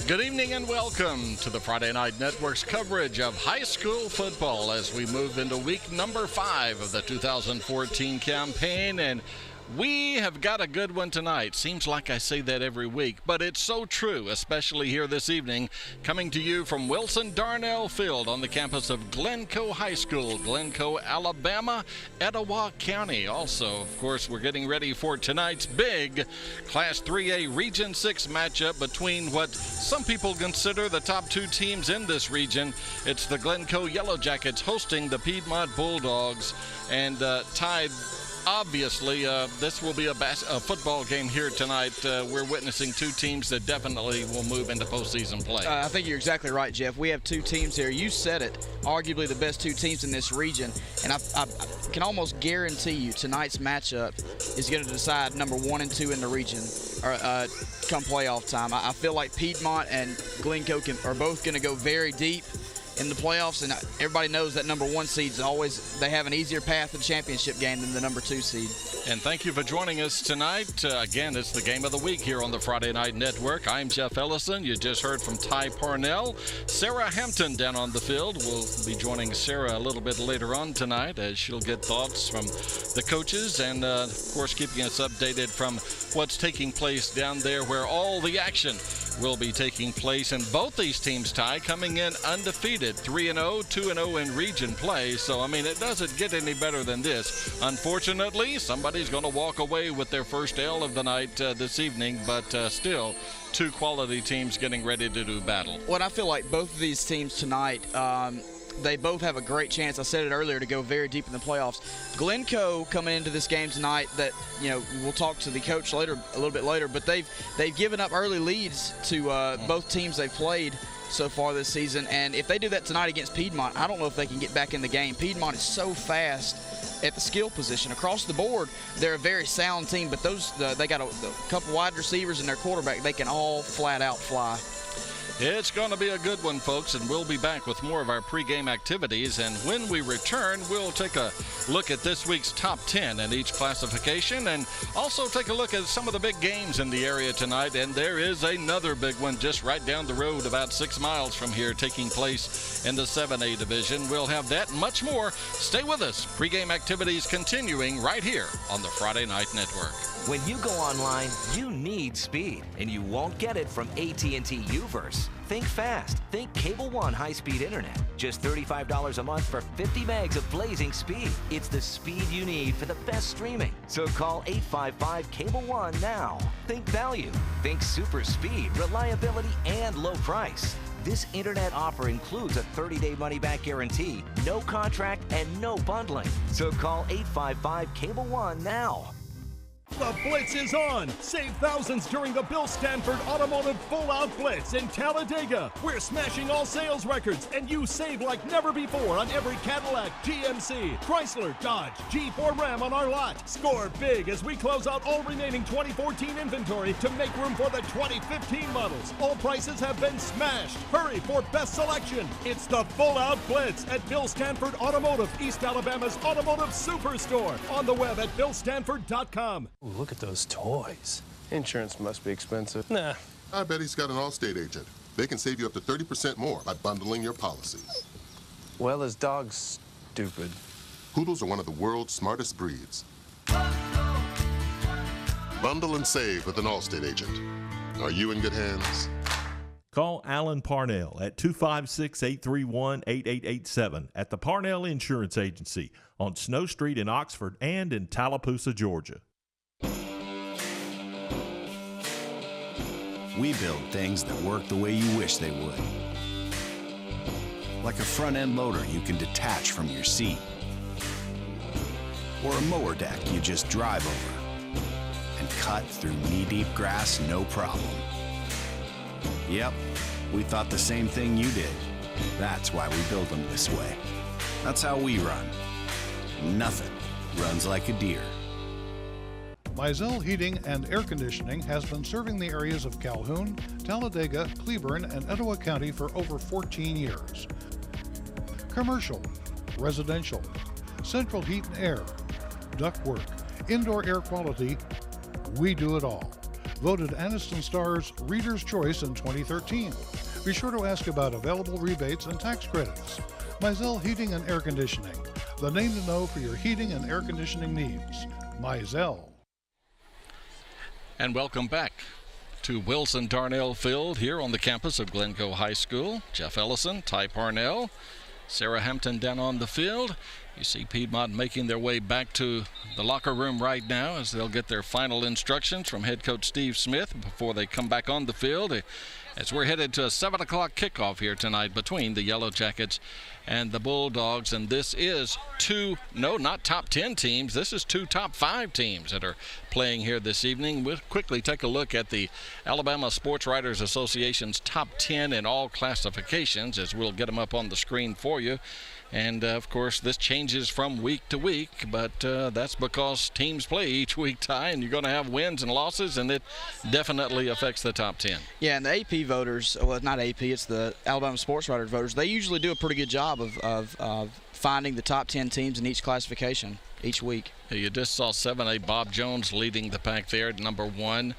Good evening and welcome to the Friday Night Network's coverage of high school football as we move into week number 5 of the 2014 campaign. And we have got a good one tonight. Seems like I say that every week, but it's so true, especially here this evening, coming to you from Wilson Darnell Field on the campus of Glencoe High School, Glencoe, Alabama, Etowah County. Also, of course, we're getting ready for tonight's big Class 3A Region 6 matchup between what some people consider the top 2 teams in this region. It's the Glencoe Yellow Jackets hosting the Piedmont Bulldogs, and tied. Obviously, this will be a football game here tonight. We're witnessing 2 teams that definitely will move into postseason play. I think you're exactly right, Jeff. We have 2 teams here. You said it, arguably the best 2 teams in this region. And I can almost guarantee you tonight's matchup is going to decide number 1 and 2 in the region come playoff time. I feel like Piedmont and Glencoe are both going to go very deep in the playoffs, and everybody knows that number 1 seeds always, they have an easier path to the championship game than the number 2 seed. And thank you for joining us tonight. Again, it's the game of the week here on the Friday Night Network. I'm Jeff Ellison. You just heard from Ty Parnell. Sarah Hampton down on the field. We'll be joining Sarah a little bit later on tonight as she'll get thoughts from the coaches and, of course, keeping us updated from what's taking place down there where all the action will be taking place. And both these teams, Ty, coming in undefeated, 3-0, 2-0 in region play. So, I mean, it doesn't get any better than this. Unfortunately, somebody's going to walk away with their first L of the night this evening, but still 2 quality teams getting ready to do battle. Well, I feel like both of these teams tonight, they both have a great chance, I said it earlier, to go very deep in the playoffs. Glencoe coming into this game tonight, that, you know, we'll talk to the coach a little bit later, but they've given up early leads to both teams they've played so far this season, and if they do that tonight against Piedmont, I don't know if they can get back in the game. Piedmont is so fast at the skill position. Across the board, they're a very sound team, but they got a couple wide receivers and their quarterback, they can all flat out fly. It's going to be a good one, folks, and we'll be back with more of our pregame activities. And when we return, we'll take a look at this week's top 10 in each classification and also take a look at some of the big games in the area tonight. And there is another big one just right down the road, about 6 miles from here, taking place in the 7A division. We'll have that and much more. Stay with us. Pregame activities continuing right here on the Friday Night Network. When you go online, you need speed, and you won't get it from AT&T Uverse. Think fast. Think Cable One high-speed internet. Just $35 a month for 50 megs of blazing speed. It's the speed you need for the best streaming. So call 855-CABLE-1 now. Think value. Think super speed, reliability, and low price. This internet offer includes a 30-day money-back guarantee, no contract, and no bundling. So call 855-CABLE-1 now. The Blitz is on! Save thousands during the Bill Stanford Automotive Full-Out Blitz in Talladega. We're smashing all sales records, and you save like never before on every Cadillac, GMC, Chrysler, Dodge, Jeep, or Ram on our lot. Score big as we close out all remaining 2014 inventory to make room for the 2015 models. All prices have been smashed. Hurry for best selection. It's the Full-Out Blitz at Bill Stanford Automotive, East Alabama's Automotive Superstore. On the web at billstanford.com. Ooh, look at those toys. Insurance must be expensive. Nah. I bet he's got an Allstate agent. They can save you up to 30% more by bundling your policies. Well, his dog's stupid. Poodles are one of the world's smartest breeds. Bundle and save with an Allstate agent. Are you in good hands? Call Alan Parnell at 256-831-8887 at the Parnell Insurance Agency on Snow Street in Oxford and in Tallapoosa, Georgia. We build things that work the way you wish they would. Like a front-end loader you can detach from your seat. Or a mower deck you just drive over and cut through knee-deep grass no problem. Yep, we thought the same thing you did. That's why we build them this way. That's how we run. Nothing runs like a deer. Mizell Heating and Air Conditioning has been serving the areas of Calhoun, Talladega, Cleburne, and Etowah County for over 14 years. Commercial, residential, central heat and air, ductwork, indoor air quality, we do it all. voted Anniston Star's Reader's Choice in 2013. Be sure to ask about available rebates and tax credits. Mizell Heating and Air Conditioning, the name to know for your heating and air conditioning needs. Mizell. And welcome back to Wilson Darnell Field here on the campus of Glencoe High School. Jeff Ellison, Ty Parnell, Sarah Hampton down on the field. You see Piedmont making their way back to the locker room right now as they'll get their final instructions from head coach Steve Smith before they come back on the field. As we're headed to a 7 o'clock kickoff here tonight between the Yellow Jackets and the Bulldogs. And this is not top 10 teams. This is 2 top 5 teams that are playing here this evening. We'll quickly take a look at the Alabama Sports Writers Association's top 10 in all classifications as we'll get them up on the screen for you. And, of course, this changes from week to week, but that's because teams play each week, Ty, and you're going to have wins and losses, and it definitely affects the top 10. Yeah, and the AP voters, well, not AP, it's the Alabama Sports Writers voters, they usually do a pretty good job of finding the top 10 teams in each classification each week. You just saw 7A Bob Jones leading the pack there at number 1.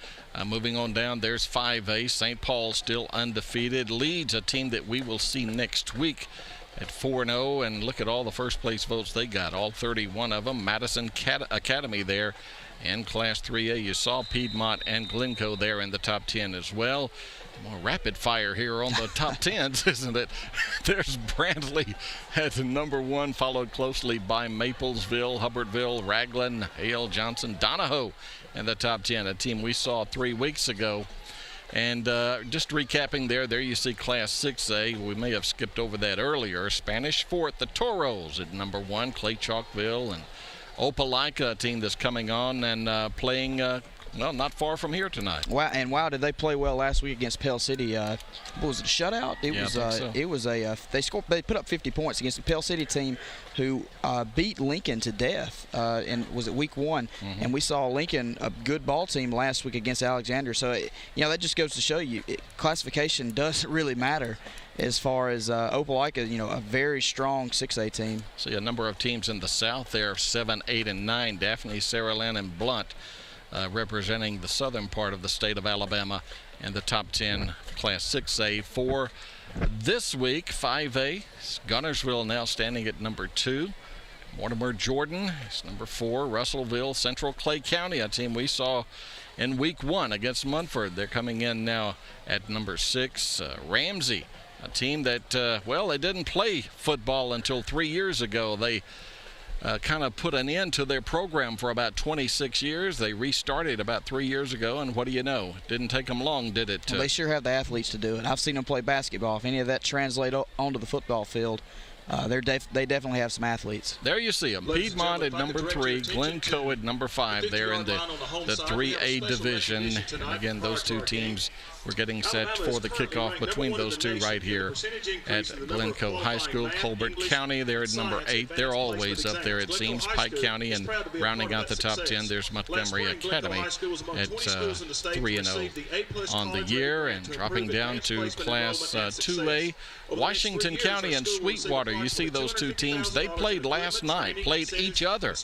Moving on down, there's 5A. St. Paul still undefeated. Leeds, a team that we will see next week, at 4-0, and look at all the first place votes they got, all 31 of them. Madison Academy there in Class 3A. You saw Piedmont and Glencoe there in the top 10 as well. More rapid fire here on the top 10s, isn't it? There's Brantley at number 1, followed closely by Maplesville, Hubbardville, Raglan, A.L. Johnson, Donahoe in the top 10, a team we saw 3 weeks ago. And just recapping there you see Class 6A. We may have skipped over that earlier. Spanish Fort, the Toros at number 1, Clay Chalkville, and Opelika, a team that's coming on and playing, not far from here tonight. Wow, did they play well last week against Pell City? What was it, a shutout? They put up 50 points against the Pell City team who beat Lincoln to death was it week 1? Mm-hmm. And we saw Lincoln, a good ball team, last week against Alexander. So that just goes to show you classification doesn't really matter as far as Opelika, a very strong 6A team. See a number of teams in the South there, 7, 8, and 9. Daphne, Saraland, and Blunt representing the southern part of the state of Alabama in the top 10 Class 6A. For this week, 5A, Gunnersville now standing at number 2. Mortimer Jordan is number 4. Russellville, Central Clay County, a team we saw in week 1 against Munford. They're coming in now at number 6. Ramsey, a team that, they didn't play football until 3 years ago. They kind of put an end to their program for about 26 years. They restarted about 3 years ago, and what do you know? It didn't take them long, did it? Well, they sure have the athletes to do it. I've seen them play basketball. If any of that translate onto the football field, they definitely have some athletes. There you see them. Piedmont at number 3, Glencoe at number 5 there in the 3A division. And again, those two teams were getting set for the kickoff between those two right here at Glencoe High School. Colbert County, they're at number 8. They're always up there, it seems. Pike County, and rounding out the top 10, there's Montgomery Academy at 3-0 on the year. And dropping down to Class 2A, Washington County and Sweetwater. You see those two teams. They played last night, played each other.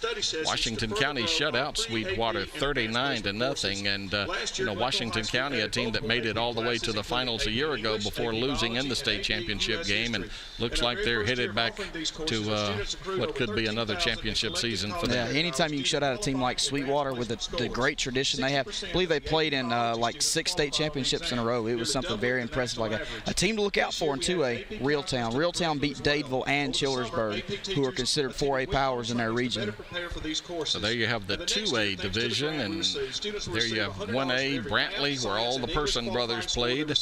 Washington County shut out Sweetwater 39-0. And, Washington County, a team that made it all the way to the finals a year ago before losing in the state championship game, and looks like they're headed back to what could be another championship season for them. Yeah, anytime you can shut out a team like Sweetwater with the great tradition they have. I believe they played in 6 state championships in a row. It was something very impressive. Like a team to look out for in 2A, Reeltown. Reeltown beat Dadeville and Childersburg, who are considered 4A powers in their region. So there you have the 2A division, and there you have 1A, Brantley, where all the Person brothers played.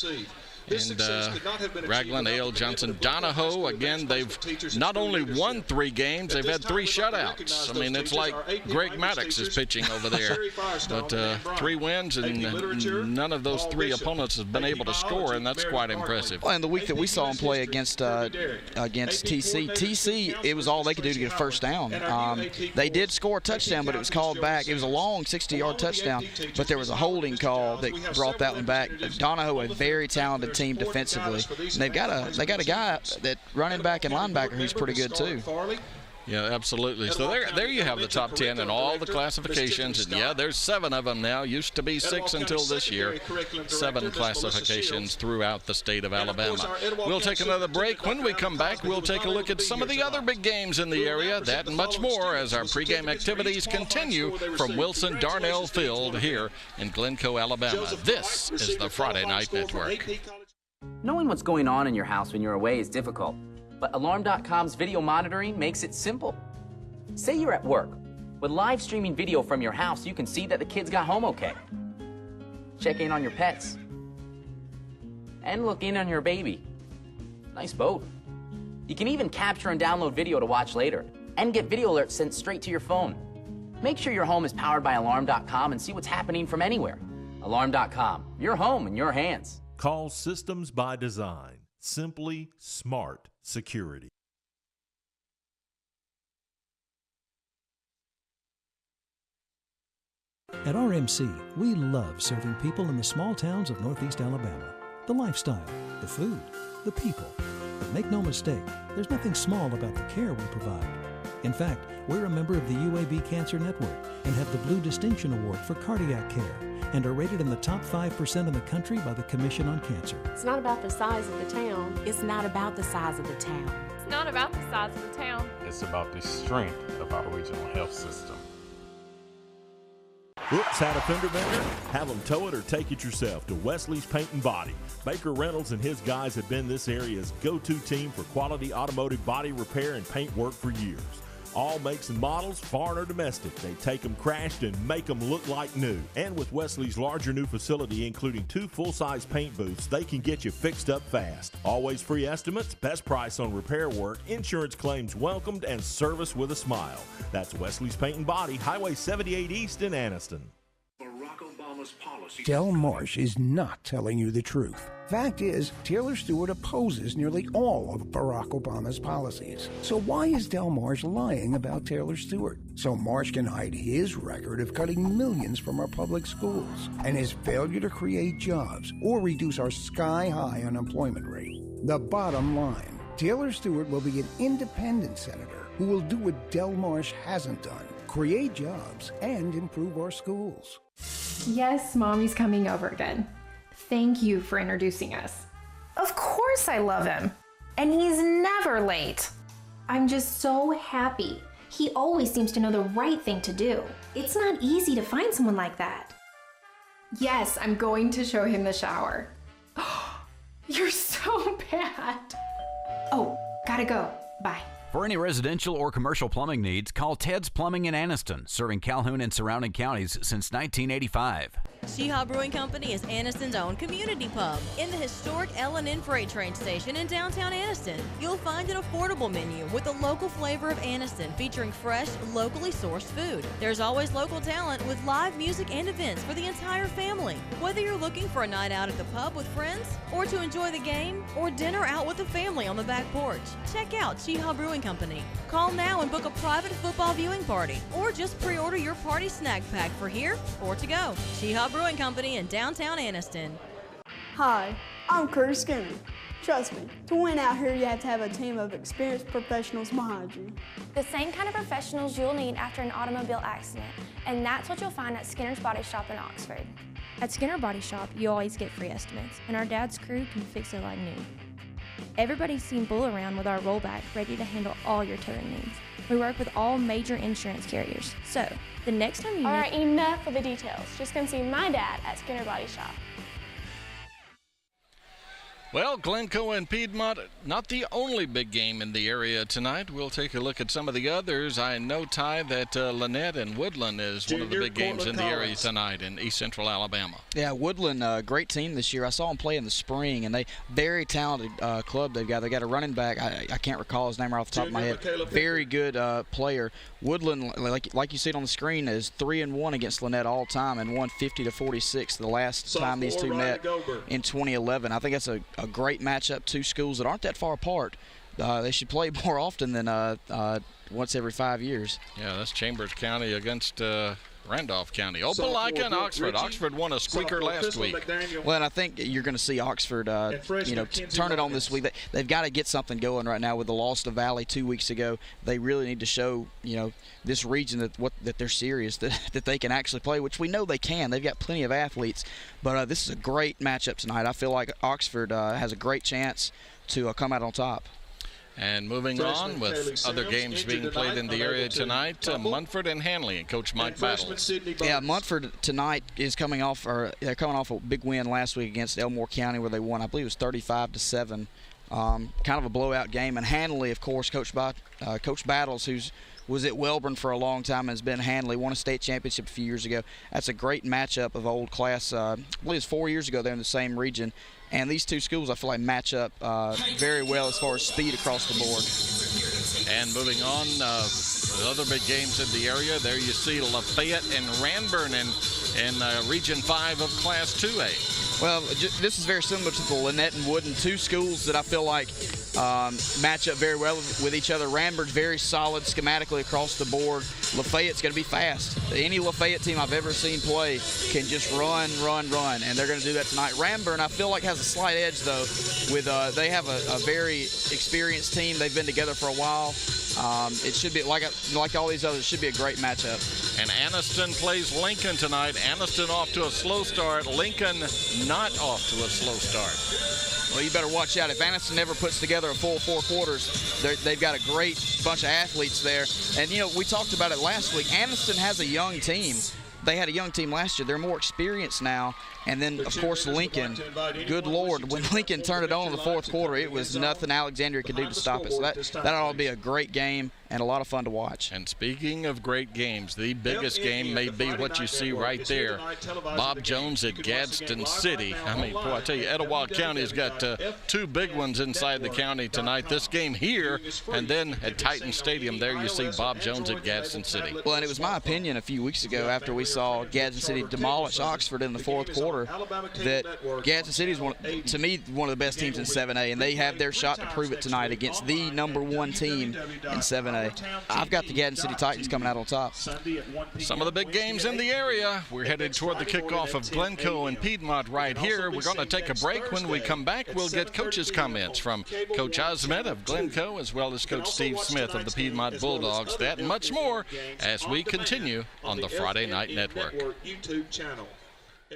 And Raglan, A.L. Johnson, Donahoe, again, they've not only won 3 games, they've had 3 shutouts. I mean, it's like Greg Maddox is pitching over there. But 3 wins, and none of those 3 opponents have been able to score, and that's quite impressive. Well, and the week that we saw them play against TC, it was all they could do to get a first down. They did score a touchdown, but it was called back. It was a long 60-yard touchdown, but there was a holding call that brought that one back. Donahoe, a very talented team defensively. And they got a guy that running back and linebacker who's pretty good too. Yeah, absolutely. So there you have the top 10 in all the classifications. And yeah, there's 7 of them now. Used to be 6 until this year. 7 classifications throughout the state of Alabama. We'll take another break. When we come back, we'll take a look at some of the other big games in the area. That and much more as our pregame activities continue from Wilson Darnell Field here in Glencoe, Alabama. This is the Friday Night Network. Knowing what's going on in your house when you're away is difficult. But Alarm.com's video monitoring makes it simple. Say you're at work. With live streaming video from your house, you can see that the kids got home okay. Check in on your pets. And look in on your baby. Nice boat. You can even capture and download video to watch later, and get video alerts sent straight to your phone. Make sure your home is powered by Alarm.com and see what's happening from anywhere. Alarm.com, your home in your hands. Call Systems by Design. Simply smart security. At RMC, we love serving people in the small towns of Northeast Alabama. The lifestyle, the food, the people. But make no mistake, there's nothing small about the care we provide. In fact, we're a member of the UAB Cancer Network and have the Blue Distinction Award for cardiac care and are rated in the top 5% in the country by the Commission on Cancer. It's not about the size of the town. It's not about the size of the town. It's not about the size of the town. It's about the strength of our regional health system. Oops, had a fender bender? Have them tow it or take it yourself to Wesley's Paint and Body. Baker Reynolds and his guys have been this area's go-to team for quality automotive body repair and paint work for years. All makes and models, foreign or domestic. They take them crashed and make them look like new. And with Wesley's larger new facility, including 2 full-size paint booths, they can get you fixed up fast. Always free estimates, best price on repair work, insurance claims welcomed, and service with a smile. That's Wesley's Paint and Body, Highway 78 East in Anniston. Del Marsh is not telling you the truth. Fact is, Taylor Stewart opposes nearly all of Barack Obama's policies. So why is Del Marsh lying about Taylor Stewart? So Marsh can hide his record of cutting millions from our public schools and his failure to create jobs or reduce our sky-high unemployment rate. The bottom line, Taylor Stewart will be an independent senator who will do what Del Marsh hasn't done, create jobs and improve our schools. Yes, Mommy's coming over again. Thank you for introducing us. Of course I love him. And he's never late. I'm just so happy. He always seems to know the right thing to do. It's not easy to find someone like that. Yes, I'm going to show him the shower. You're so bad. Oh, gotta go. Bye. For any residential or commercial plumbing needs, call Ted's Plumbing in Anniston, serving Calhoun and surrounding counties since 1985. Sheehaw Brewing Company is Anniston's own community pub. In the historic L&N Freight Train Station in downtown Anniston, you'll find an affordable menu with the local flavor of Anniston, featuring fresh, locally sourced food. There's always local talent with live music and events for the entire family. Whether you're looking for a night out at the pub with friends, or to enjoy the game, or dinner out with the family on the back porch, check out Sheehaw Brewing Company. Call now and book a private football viewing party, or just pre-order your party snack pack for here or to go. Sheehaw Brewing Company in downtown Anniston. Hi, I'm Curtis Skinner. Trust me, to win out here you have to have a team of experienced professionals behind you. The same kind of professionals you'll need after an automobile accident, and that's what you'll find at Skinner's Body Shop in Oxford. At Skinner Body Shop, you always get free estimates, and our dad's crew can fix it like new. Everybody's seen Bull around with our rollback, ready to handle all your towing needs. We work with all major insurance carriers, so the next time you All right, enough of the details. Just come see my dad at Skinner Body Shop. Well, Glencoe and Piedmont, not the only big game in the area tonight. We'll take a look at some of the others. I know, Ty, that Lynette and Woodland is one of the big games in the area tonight in East Central Alabama. Yeah, Woodland, great team this year. I saw them play in the spring, and they very talented club they've got. They got a running back. I can't recall his name right off the top of my head. Very good player. Woodland, like you see it on the screen, is 3-1 against Lynette all time and won 50-46 the last time these two met in 2011. I think that's a great matchup. Two schools that aren't that far apart. They should play more often than once every 5 years. Yeah, that's Chambers County against Randolph County. Opelika and Oxford. Oxford won a squeaker last week. Well, and I think you're going to see Oxford, turn it on this week. They've got to get something going right now with the loss to Valley 2 weeks ago. They really need to show, this region that they're serious, that they can actually play, which we know they can. They've got plenty of athletes. But this is a great matchup tonight. I feel like Oxford has a great chance to come out on top. And moving on with other games being played in the area tonight, Munford and Hanley and Coach Mike Battles. Yeah, Munford tonight is coming off a big win last week against Elmore County where they won, I believe it was 35-7. Kind of a blowout game. And Hanley, of course, Coach Battles, was at Welborn for a long time and has been Hanley, won a state championship a few years ago. That's a great matchup of old class. I believe it's 4 years ago they're in the same region. And these two schools, I feel like, match up very well as far as speed across the board. And moving on, other big games in the area. There you see Lafayette and Ranburne in Region 5 of Class 2A. Well, this is very similar to the Lynette and Wooden, two schools that I feel like match up very well with each other. Ranburne's very solid schematically across the board. Lafayette's going to be fast. Any Lafayette team I've ever seen play can just run, and they're going to do that tonight. Ranburne, I feel like, has a slight edge, though. With they have a very experienced team. They've been together for a while. It should be, like all these others, should be a great matchup. And Anniston plays Lincoln tonight. Anniston off to a slow start. Lincoln not off to a slow start. Well, you better watch out. If Anniston never puts together a full 4 quarters, they've got a great bunch of athletes there. And, we talked about it last week. Anniston has a young team. They had a young team last year. They're more experienced now. And then, of course, Lincoln. Good Lord, when Lincoln turned it on in the 4th quarter, it was nothing Alexandria could do to stop it. So that ought to be a great game and a lot of fun to watch. And speaking of great games, the biggest game may be what you see right there. Bob Jones at Gadsden City. I mean, boy, I tell you, Etowah County's got 2 big ones inside the county tonight. This game here, and then at Titan Stadium, there you see Bob Jones at Gadsden City. Well, and it was my opinion a few weeks ago after we saw Gadsden City demolish Oxford in the 4th quarter that Gadsden City is, to me, one of the best teams in 7A, and they have their shot to prove it tonight against the #1 team in 7A. I've got the Gadsden City Titans coming out on top. Some of the big games in the area. We're headed toward the kickoff of Glencoe and Piedmont right here. We're going to take a break. When we come back, we'll get coaches' comments from Coach Osment of Glencoe as well as Coach Steve Smith of the Piedmont Bulldogs. That and much more as we continue on the Friday Night Network.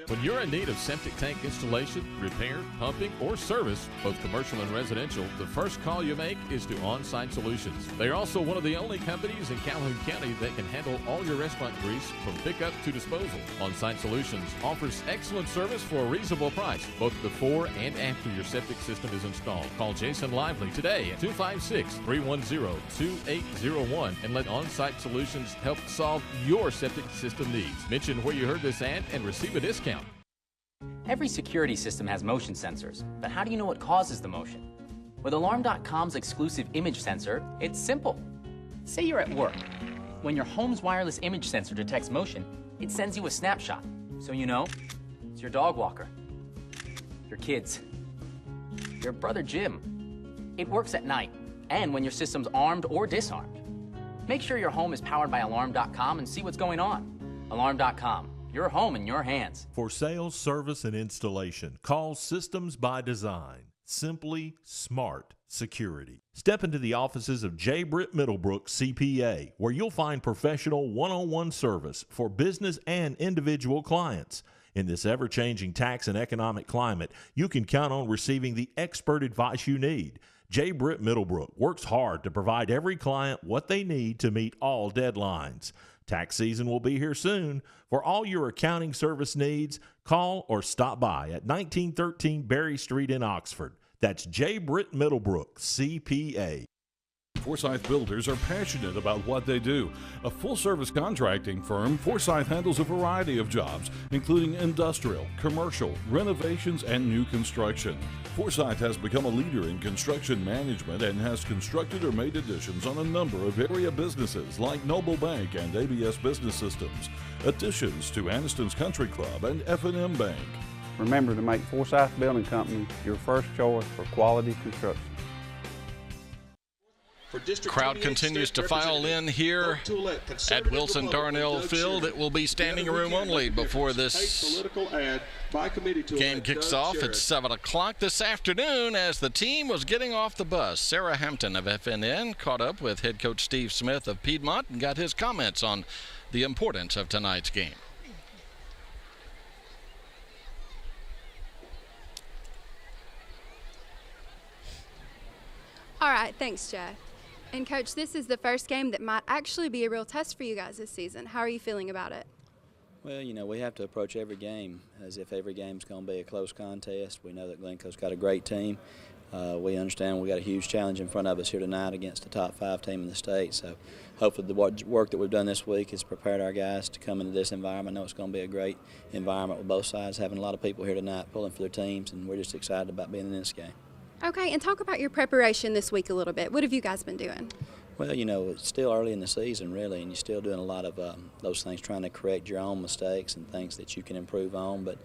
When you're in need of septic tank installation, repair, pumping, or service, both commercial and residential, the first call you make is to On-Site Solutions. They are also one of the only companies in Calhoun County that can handle all your restaurant grease from pickup to disposal. On-Site Solutions offers excellent service for a reasonable price, both before and after your septic system is installed. Call Jason Lively today at 256-310-2801 and let On-Site Solutions help solve your septic system needs. Mention where you heard this ad and receive a discount. Every security system has motion sensors, but how do you know what causes the motion? With Alarm.com's exclusive image sensor, it's simple. Say you're at work. When your home's wireless image sensor detects motion, it sends you a snapshot. So you know, it's your dog walker, your kids, your brother Jim. It works at night and when your system's armed or disarmed. Make sure your home is powered by Alarm.com and see what's going on. Alarm.com. Your home in your hands. For sales, service, and installation, call Systems by Design. Simply smart security. Step into the offices of J. Britt Middlebrook CPA, where you'll find professional one-on-one service for business and individual clients. In this ever-changing tax and economic climate, you can count on receiving the expert advice you need. J. Britt Middlebrook works hard to provide every client what they need to meet all deadlines. Tax season will be here soon. For all your accounting service needs, call or stop by at 1913 Berry Street in Oxford. That's J. Britt Middlebrook, CPA. Forsyth Builders are passionate about what they do. A full-service contracting firm, Forsyth handles a variety of jobs, including industrial, commercial, renovations, and new construction. Forsyth has become a leader in construction management and has constructed or made additions on a number of area businesses like Noble Bank and ABS Business Systems, additions to Anniston's Country Club and FNN Bank. Remember to make Forsyth Building Company your first choice for quality construction. Crowd continues to file in here at Wilson Darnell Field. It will be standing room only before this game kicks off at 7 o'clock this afternoon as the team was getting off the bus. Sarah Hampton of FNN caught up with head coach Steve Smith of Piedmont and got his comments on the importance of tonight's game. All right, thanks, Jeff. And Coach, this is the first game that might actually be a real test for you guys this season. How are you feeling about it? Well, you know, we have to approach every game as if every game's going to be a close contest. We know that Glencoe's got a great team. We understand we got a huge challenge in front of us here tonight against the top 5 team in the state. So hopefully the work that we've done this week has prepared our guys to come into this environment. I know it's going to be a great environment with both sides, having a lot of people here tonight pulling for their teams, and we're just excited about being in this game. Okay, and talk about your preparation this week a little bit. What have you guys been doing? Well, you know, it's still early in the season, really, and you're still doing a lot of those things, trying to correct your own mistakes and things that you can improve on. But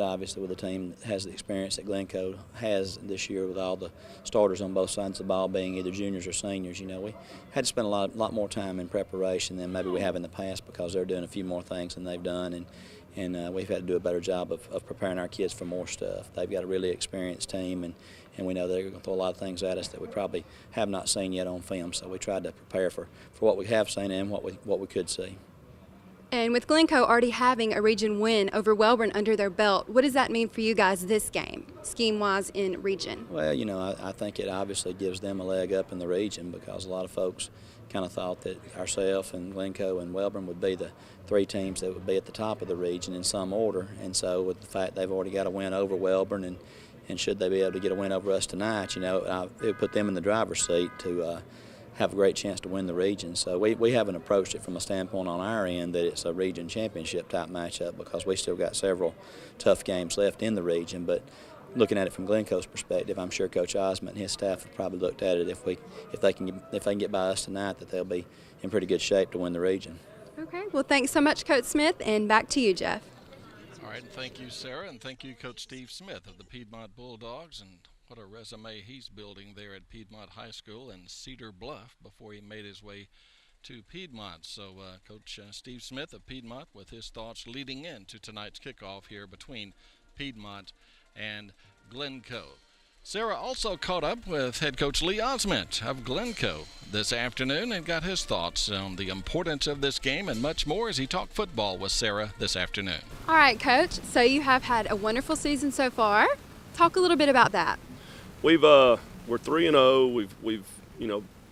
obviously with a team that has the experience that Glencoe has this year with all the starters on both sides of the ball being either juniors or seniors, you know, we had to spend a lot more time in preparation than maybe we have in the past because they're doing a few more things than they've done. And we've had to do a better job of preparing our kids for more stuff. They've got a really experienced team, and we know they're going to throw a lot of things at us that we probably have not seen yet on film. So we tried to prepare for what we have seen and what we could see. And with Glencoe already having a region win over Welborn under their belt, what does that mean for you guys this game, scheme-wise in region? Well, you know, I think it obviously gives them a leg up in the region because a lot of folks kind of thought that ourselves and Glencoe and Welborn would be the 3 teams that would be at the top of the region in some order. And so with the fact they've already got a win over Welborn and should they be able to get a win over us tonight, you know, it would put them in the driver's seat to have a great chance to win the region. So we haven't approached it from a standpoint on our end that it's a region championship type matchup because we still got several tough games left in the region. But looking at it from Glencoe's perspective, I'm sure Coach Osment and his staff have probably looked at it if they can get by us tonight, that they'll be in pretty good shape to win the region. Okay, well, thanks so much, Coach Smith, and back to you, Jeff. All right, and thank you, Sarah, and thank you, Coach Steve Smith of the Piedmont Bulldogs, and what a resume he's building there at Piedmont High School in Cedar Bluff before he made his way to Piedmont. So Coach Steve Smith of Piedmont with his thoughts leading into tonight's kickoff here between Piedmont and Glencoe. Sarah also caught up with head coach Lee Osment of Glencoe this afternoon and got his thoughts on the importance of this game and much more as he talked football with Sarah this afternoon. All right, Coach, so you have had a wonderful season so far. Talk a little bit about that. We're 3-0. We've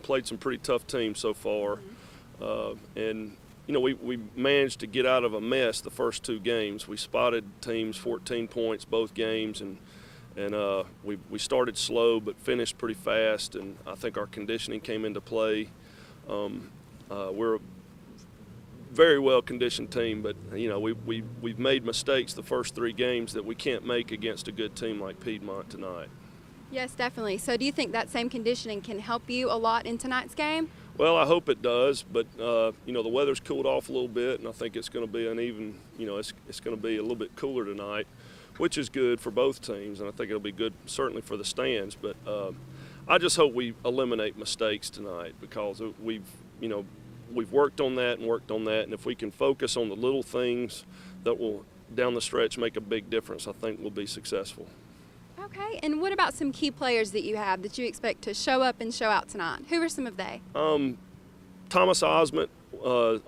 played some pretty tough teams so far, and we managed to get out of a mess the first 2 games. We spotted teams 14 points both games, and we started slow but finished pretty fast, and I think our conditioning came into play. We're a very well-conditioned team, but we've made mistakes the first 3 games that we can't make against a good team like Piedmont tonight. Yes, definitely. So do you think that same conditioning can help you a lot in tonight's game? Well, I hope it does, but the weather's cooled off a little bit, and I think it's going to be it's going to be a little bit cooler tonight, which is good for both teams, and I think it'll be good certainly for the stands. But I just hope we eliminate mistakes tonight because we've worked on that, and if we can focus on the little things that will down the stretch make a big difference, I think we'll be successful. Okay, and what about some key players that you have that you expect to show up and show out tonight? Who are some of they? Thomas Osment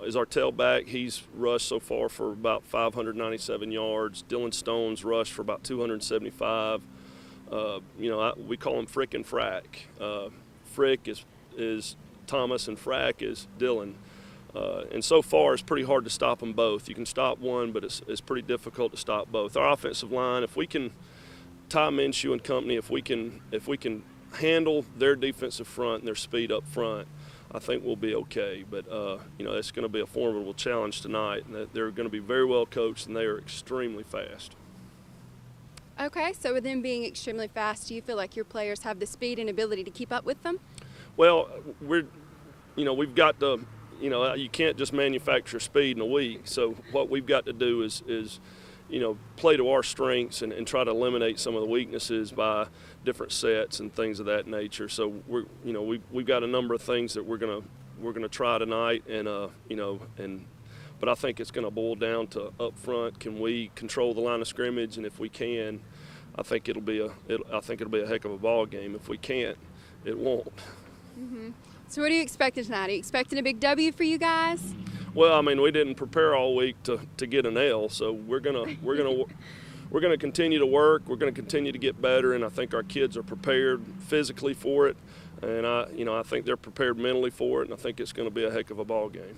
is our tailback. He's rushed so far for about 597 yards. Dylan Stone's rushed for about 275. We call him Frick and Frack. Frick is Thomas and Frack is Dylan. And so far, it's pretty hard to stop them both. You can stop one, but it's pretty difficult to stop both. Our offensive line, if we can – Ty Minshew and company, if we can handle their defensive front and their speed up front, I think we'll be okay. But it's going to be a formidable challenge tonight, and they're going to be very well coached, and they are extremely fast. Okay, so with them being extremely fast, do you feel like your players have the speed and ability to keep up with them? Well, we've got to, you can't just manufacture speed in a week. So what we've got to do is play to our strengths and try to eliminate some of the weaknesses by different sets and things of that nature. So we've got a number of things that we're gonna try tonight, but I think it's going to boil down to up front. Can we control the line of scrimmage? And if we can, I think it'll be a heck of a ball game. If we can't, it won't. Mm-hmm. So what are you expecting tonight? Are you expecting a big W for you guys? Well, I mean, we didn't prepare all week to get an L, so we're gonna continue to work. We're gonna continue to get better, and I think our kids are prepared physically for it, and I think they're prepared mentally for it, and I think it's going to be a heck of a ball game.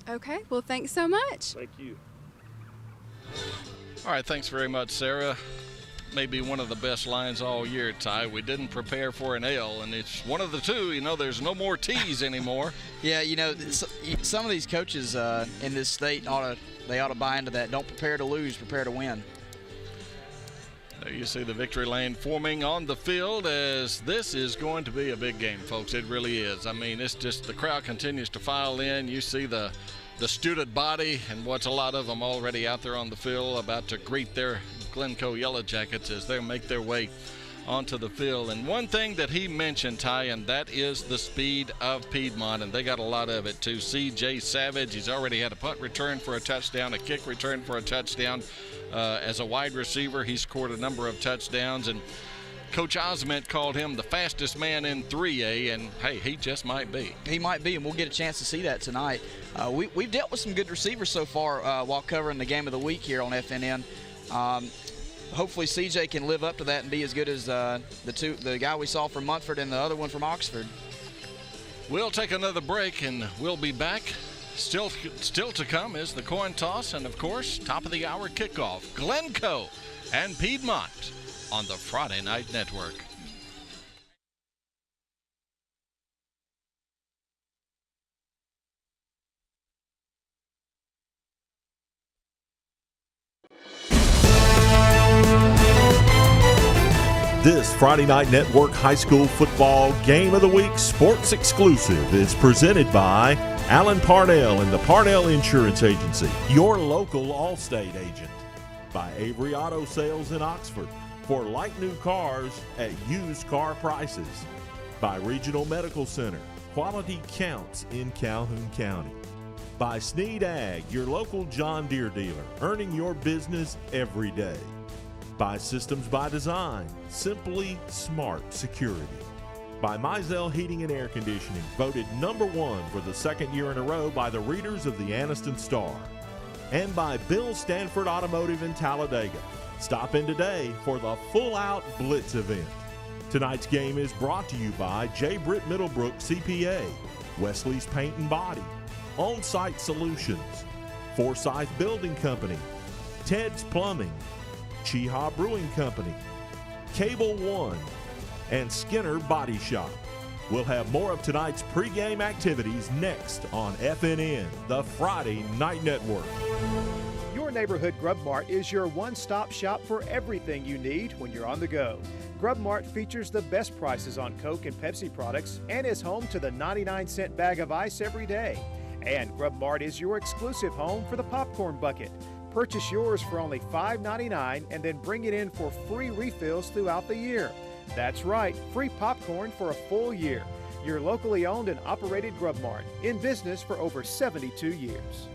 Okay. Well, thanks so much. Thank you. All right. Thanks very much, Sarah. Maybe one of the best lines all year, Ty. We didn't prepare for an L, and it's one of the two. There's no more T's anymore. Yeah, some of these coaches in this state ought to buy into that. Don't prepare to lose, prepare to win. There you see the victory lane forming on the field, as this is going to be a big game, folks. It really is. I mean, it's just the crowd continues to file in. You see the student body, and what's a lot of them already out there on the field about to greet their Glencoe Yellow Jackets as they make their way onto the field. And one thing that he mentioned, Ty, and that is the speed of Piedmont, and they got a lot of it too. C.J. Savage, he's already had a punt return for a touchdown, a kick return for a touchdown. As a wide receiver, he scored a number of touchdowns, and Coach Osment called him the fastest man in 3A, and hey, he just might be. He might be, and we'll get a chance to see that tonight. We've dealt with some good receivers so far while covering the game of the week here on FNN. Hopefully CJ can live up to that and be as good as the guy we saw from Munford and the other one from Oxford. We'll take another break, and we'll be back. Still to come is the coin toss, and of course, top of the hour kickoff. Glencoe and Piedmont on the Friday Night Network. This Friday Night Network High School Football Game of the Week Sports Exclusive is presented by Alan Parnell and the Parnell Insurance Agency, your local Allstate agent. By Avery Auto Sales in Oxford, for like new cars at used car prices. By Regional Medical Center, quality counts in Calhoun County. By Sneed Ag, your local John Deere dealer, earning your business every day. By Systems by Design, simply smart security. By Mizell Heating and Air Conditioning, voted #1 for the second year in a row by the readers of the Anniston Star. And by Bill Stanford Automotive in Talladega. Stop in today for the Full Out Blitz event. Tonight's game is brought to you by J. Britt Middlebrook CPA, Wesley's Paint and Body, On-Site Solutions, Forsyth Building Company, Ted's Plumbing, Cheehaw Brewing Company, Cable One, and Skinner Body Shop. We'll have more of tonight's pregame activities next on FNN, the Friday Night Network. Your neighborhood Grub Mart is your one-stop shop for everything you need when you're on the go. Grub Mart features the best prices on Coke and Pepsi products and is home to the 99-cent bag of ice every day. And Grub Mart is your exclusive home for the popcorn bucket. Purchase yours for only $5.99 and then bring it in for free refills throughout the year. That's right, free popcorn for a full year. Your locally owned and operated Grub Mart, in business for over 72 years.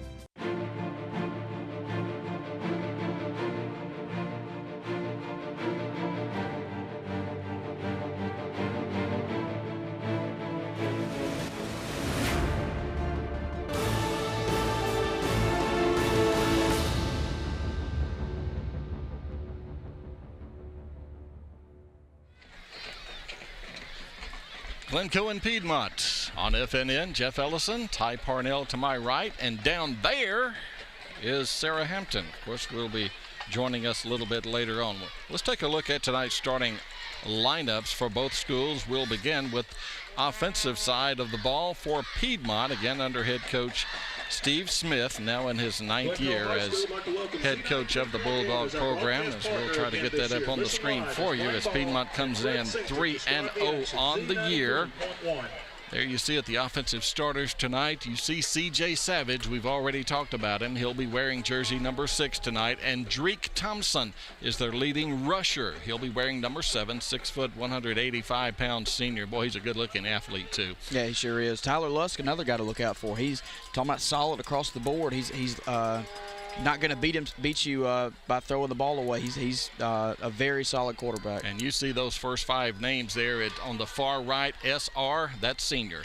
Glencoe and Piedmont on FNN. Jeff Ellison, Ty Parnell to my right, and down there is Sarah Hampton. Of course, will be joining us a little bit later on. Let's take a look at tonight's starting lineups for both schools. We'll begin with offensive side of the ball for Piedmont, again under head coach Steve Smith, now in his 9th year as head coach of the Bulldog program. As we'll try to get that up on the screen for you as Piedmont comes in 3-0 on the year. There you see it, the offensive starters tonight. You see C.J. Savage. We've already talked about him. He'll be wearing jersey number 6 tonight. And Drake Thompson is their leading rusher. He'll be wearing number 7, 6 foot, 185-pound senior. Boy, he's a good-looking athlete, too. Yeah, he sure is. Tyler Lusk, another guy to look out for. He's talking about solid across the board. He's not going to beat you by throwing the ball away. He's a very solid quarterback. And you see those first 5 names there on the far right, SR, that's senior,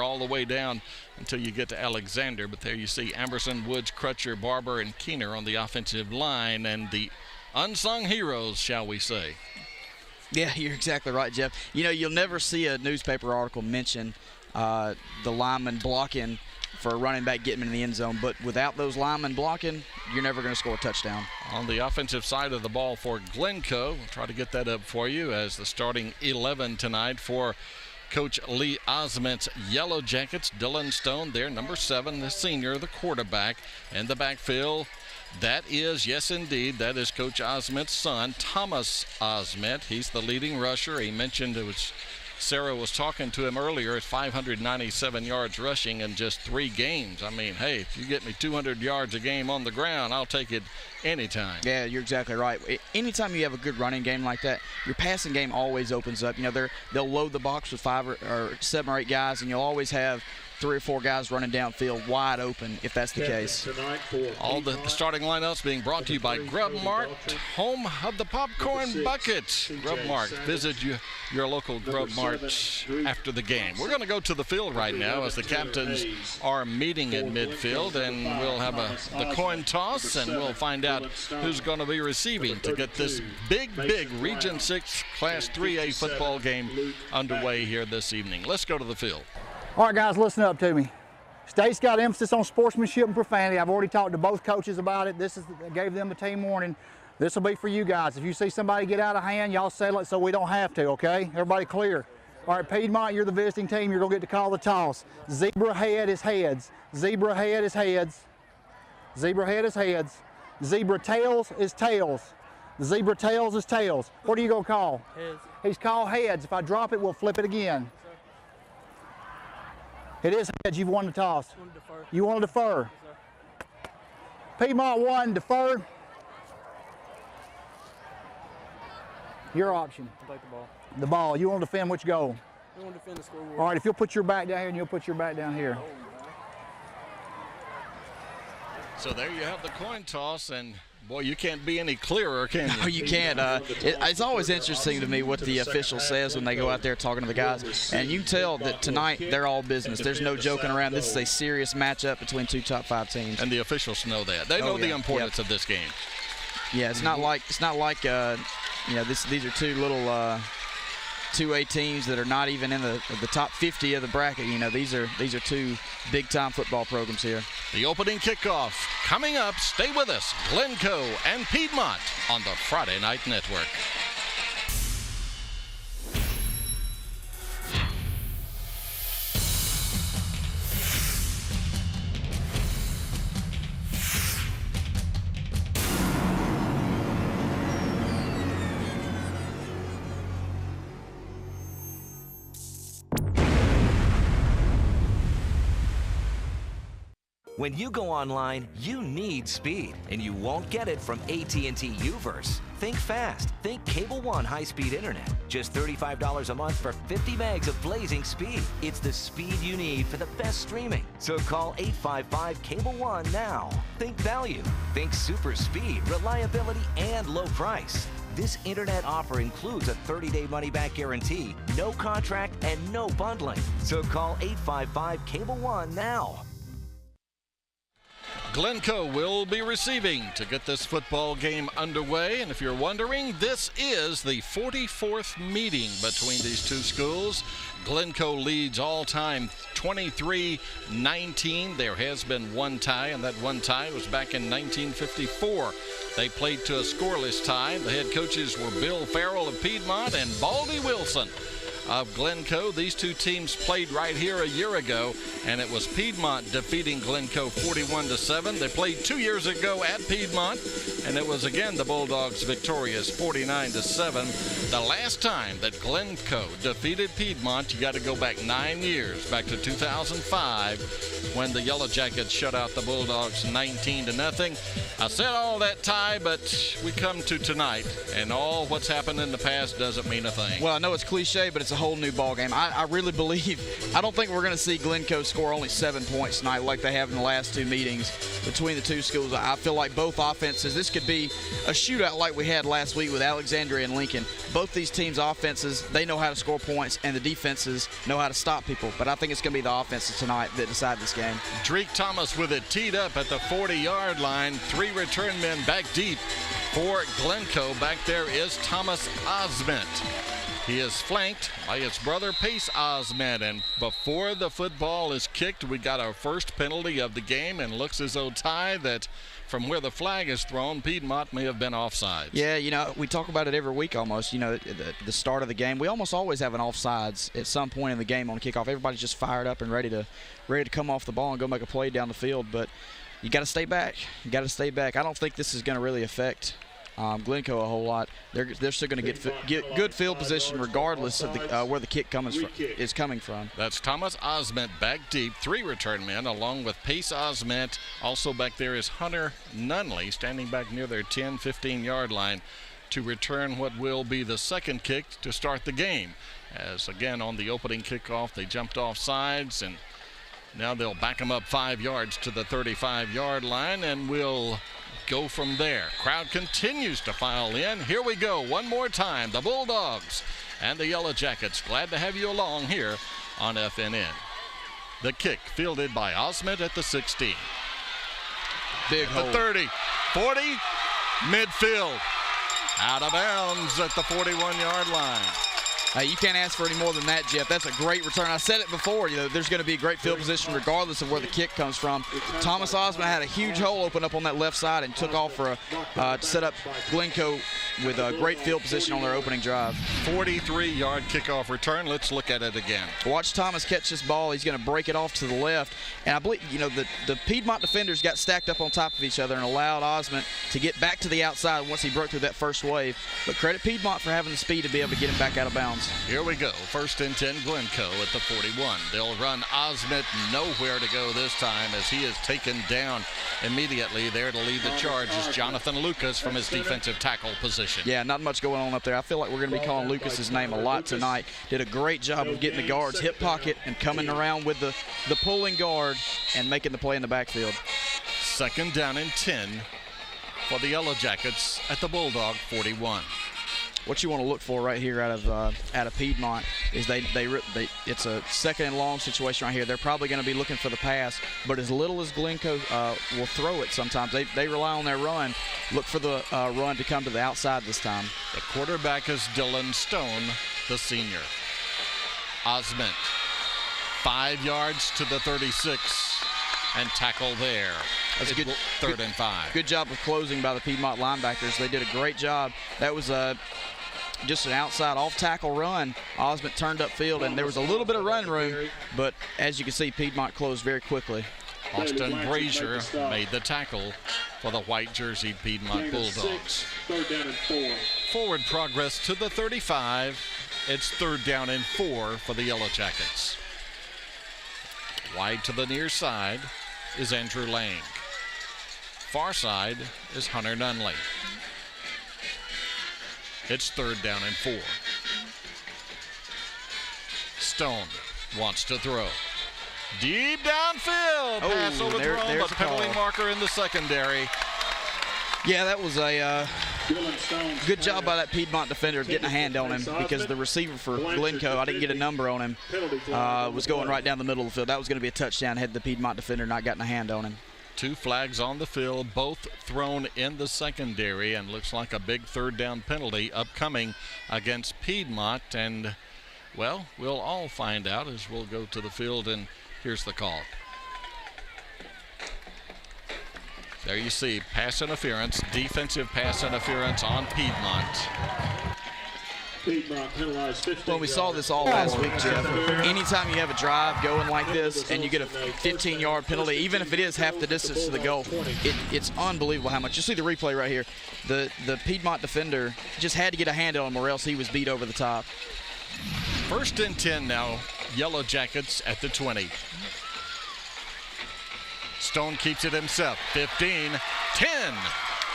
all the way down until you get to Alexander. But there you see Amberson, Woods, Crutcher, Barber, and Keener on the offensive line, and the unsung heroes, shall we say. Yeah, you're exactly right, Jeff. You know, you'll never see a newspaper article mention the lineman blocking for a running back getting in the end zone, but without those linemen blocking, you're never going to score a touchdown. On the offensive side of the ball for Glencoe, we'll try to get that up for you as the starting 11 tonight for Coach Lee Osment's Yellow Jackets. Dylan Stone there, number 7, the senior, the quarterback. In the backfield, that is, yes indeed, that is Coach Osment's son, Thomas Osment. He's the leading rusher. He mentioned it was Sarah was talking to him earlier at 597 yards rushing in just 3 games. I mean, hey, if you get me 200 yards a game on the ground, I'll take it anytime. Yeah, you're exactly right. Anytime you have a good running game like that, your passing game always opens up. You know, they'll load the box with 5 or 7 or 8 guys, and you'll always have 3 or 4 guys running downfield wide open if that's the case. All the starting lineups being brought to you by Grub Mart, home of the popcorn bucket. Grub Mart. Visit your local Grub Mart after the game. We're going to go to the field right now as the captains are meeting at midfield, and we'll have the coin toss, and we'll find out who's going to be receiving to get this big Region 6 Class 3A football game underway here this evening. Let's go to the field. All right, guys, listen up to me. State's got emphasis on sportsmanship and profanity. I've already talked to both coaches about it. I gave them the team warning. This will be for you guys. If you see somebody get out of hand, y'all settle it so we don't have to, okay? Everybody clear. All right, Piedmont, you're the visiting team. You're going to get to call the toss. Zebra head is heads. Zebra head is heads. Zebra head is heads. Zebra tails is tails. Zebra tails is tails. What are you going to call? Heads. He's called heads. If I drop it, we'll flip it again. It is heads. You've won the toss. You want to defer? Yes, Piedmont won. Defer. Your option. I'll take the ball. The ball. You want to defend which goal? We want to defend the scoreboard. All right. If you'll put your back down here and you'll put your back down here. So there you have the coin toss, and boy, you can't be any clearer, can you? No, you can't. It's always interesting to me what the official says when they go out there talking to the guys. And you can tell that tonight they're all business. There's no joking around. This is a serious matchup between 2 top 5 teams. And the officials know that. They know the importance of this game. Yeah, it's not like you know, these are 2 little 2A teams that are not even in the top 50 of the bracket. You know, these are 2 big-time football programs here. The opening kickoff coming up. Stay with us. Glencoe and Piedmont on the Friday Night Network. When you go online, you need speed, and you won't get it from AT&T UVerse. Think fast. Think Cable One high-speed internet. Just $35 a month for 50 megs of blazing speed. It's the speed you need for the best streaming. So call 855-CABLE-1 now. Think value. Think super speed, reliability, and low price. This internet offer includes a 30-day money-back guarantee, no contract, and no bundling. So call 855-CABLE-1 now. Glencoe will be receiving to get this football game underway. And if you're wondering, this is the 44th meeting between these 2 schools. Glencoe leads all time 23-19. There has been 1 tie, and that 1 tie was back in 1954. They played to a scoreless tie. The head coaches were Bill Farrell of Piedmont and Baldy Wilson of Glencoe. These two teams played right here a year ago, and it was Piedmont defeating Glencoe 41-7. They played 2 years ago at Piedmont, and it was again the Bulldogs victorious 49-7. The last time that Glencoe defeated Piedmont, you got to go back 9 years, back to 2005, when the Yellow Jackets shut out the Bulldogs 19-0. I said all that, Ty, but we come to tonight, and all what's happened in the past doesn't mean a thing. Well, I know it's cliche, but it's a whole new ball game. I really believe, I don't think we're going to see Glencoe score only 7 points tonight like they have in the last two meetings between the two schools. I feel like both offenses, this could be a shootout like we had last week with Alexandria and Lincoln. Both these teams' offenses, they know how to score points, and the defenses know how to stop people. But I think it's going to be the offenses tonight that decide this game. Drake Thomas with it teed up at the 40-yard line. 3 return men back deep for Glencoe. Back there is Thomas Osment. He is flanked by his brother Pace Osment, and before the football is kicked, we got our first penalty of the game, and looks as though, Ty, that from where the flag is thrown, Piedmont may have been offsides. Yeah, you know, we talk about it every week almost. You know, the start of the game, we almost always have an offsides at some point in the game on kickoff. Everybody's just fired up and ready to come off the ball and go make a play down the field, but you got to stay back. You got to stay back. I don't think this is going to really affect Glencoe a whole lot. They're still going to get good field position regardless of where the kick is coming from. That's Thomas Osment back deep, 3 return men, along with Pace Osment. Also back there is Hunter Nunley, standing back near their 10, 15-yard line to return what will be the second kick to start the game. As again on the opening kickoff, they jumped off sides, and now they'll back them up 5 yards to the 35-yard line, and we'll go from there. Crowd continues to file in. Here we go one more time. The Bulldogs and the Yellow Jackets. Glad to have you along here on FNN. The kick fielded by Osment at the 16. Big hole. The 30, 40, midfield. Out of bounds at the 41-yard line. You can't ask for any more than that, Jeff. That's a great return. I said it before, you know, there's going to be a great field position regardless of where the kick comes from. Thomas Osment had a huge hole open up on that left side and took off for to set up Glencoe with a great field position on their opening drive. 43-yard kickoff return. Let's look at it again. Watch Thomas catch this ball. He's going to break it off to the left. And I believe, you know, the Piedmont defenders got stacked up on top of each other and allowed Osment to get back to the outside once he broke through that first wave. But credit Piedmont for having the speed to be able to get him back out of bounds. Here we go. 1st and 10, Glencoe at the 41. They'll run Osment nowhere to go this time as he is taken down immediately. There to lead the charge is Jonathan Lucas from his defensive tackle position. Yeah, not much going on up there. I feel like we're going to be calling Lucas's name a lot tonight. Did a great job of getting the guard's hip pocket and coming around with the pulling guard and making the play in the backfield. 2nd down and 10 for the Yellow Jackets at the Bulldog 41. What you want to look for right here out of Piedmont is it's a 2nd and long situation right here. They're probably going to be looking for the pass, but as little as Glencoe will throw it sometimes, they rely on their run. Look for the run to come to the outside this time. The quarterback is Dylan Stone, the senior. Osment, 5 yards to the 36, and tackle there. That's a good 3rd and 5. Good job of closing by the Piedmont linebackers. They did a great job. That was just an outside off-tackle run. Osment turned upfield, and there was a little bit of run room, but as you can see, Piedmont closed very quickly. Austin Brazier made the tackle for the white-jerseyed Piedmont Bulldogs. 3rd down and 4. Forward progress to the 35. It's 3rd down and 4 for the Yellow Jackets. Wide to the near side is Andrew Lang. Far side is Hunter Nunley. It's 3rd down and 4. Stone wants to throw. Deep downfield. Pass overthrown, but penalty marker in the secondary. Yeah, that was a good job by that Piedmont defender of getting a hand on him, because the receiver for Glencoe, I didn't get a number on him, was going right down the middle of the field. That was going to be a touchdown had the Piedmont defender not gotten a hand on him. 2 flags on the field, both thrown in the secondary, and looks like a big 3rd down penalty upcoming against Piedmont. And, well, we'll all find out as we'll go to the field, and here's the call. There you see pass interference, defensive pass interference on Piedmont. Well, we saw this all last week, Jeff. Anytime you have a drive going like this and you get a 15-yard penalty, even if it is half the distance to the goal, it's unbelievable how much. You see the replay right here. The Piedmont defender just had to get a hand on him or else he was beat over the top. 1st and 10 now. Yellow Jackets at the 20. Stone keeps it himself. 15, 10.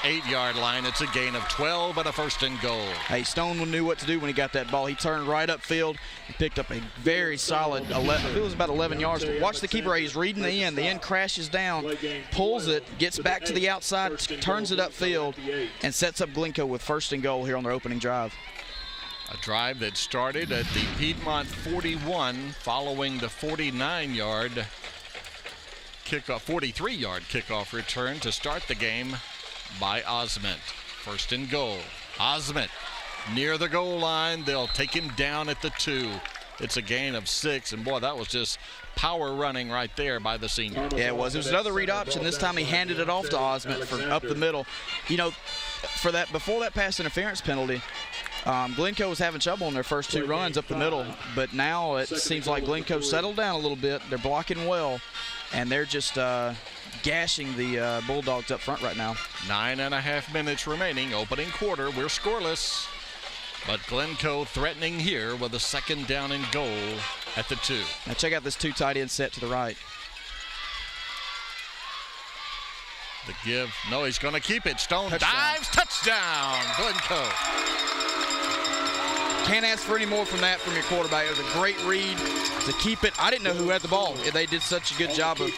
8-yard line. It's a gain of 12 and a 1st and goal. Hey, Stone knew what to do when he got that ball. He turned right upfield and picked up a very solid 11. It was about 11 yards. Watch the keeper. He's reading the end. The end crashes down, pulls it, gets back to the outside, turns it upfield, and sets up Glencoe with 1st and goal here on their opening drive. A drive that started at the Piedmont 41 following the 49-yard kickoff, 43-yard kickoff return to start the game by Osment. 1st and goal. Osment near the goal line. They'll take him down at the 2. It's a gain of 6, and boy, that was just power running right there by the senior. Yeah, it was. It was another read option. This time he handed it off to Osment for up the middle. You know, for that, before that pass interference penalty, Glencoe was having trouble in their first 2 runs up the middle, but now it seems like Glencoe settled down a little bit. They're blocking well, and they're just gashing the Bulldogs up front right now. 9.5 minutes remaining, opening quarter. We're scoreless, but Glencoe threatening here with a 2nd down and goal at the 2. Now check out this 2 tight end set to the right. The give. No, he's going to keep it. Stone dives. Touchdown, Glencoe. Can't ask for any more from that from your quarterback. It was a great read to keep it. I didn't know who had the ball. They did such a good job of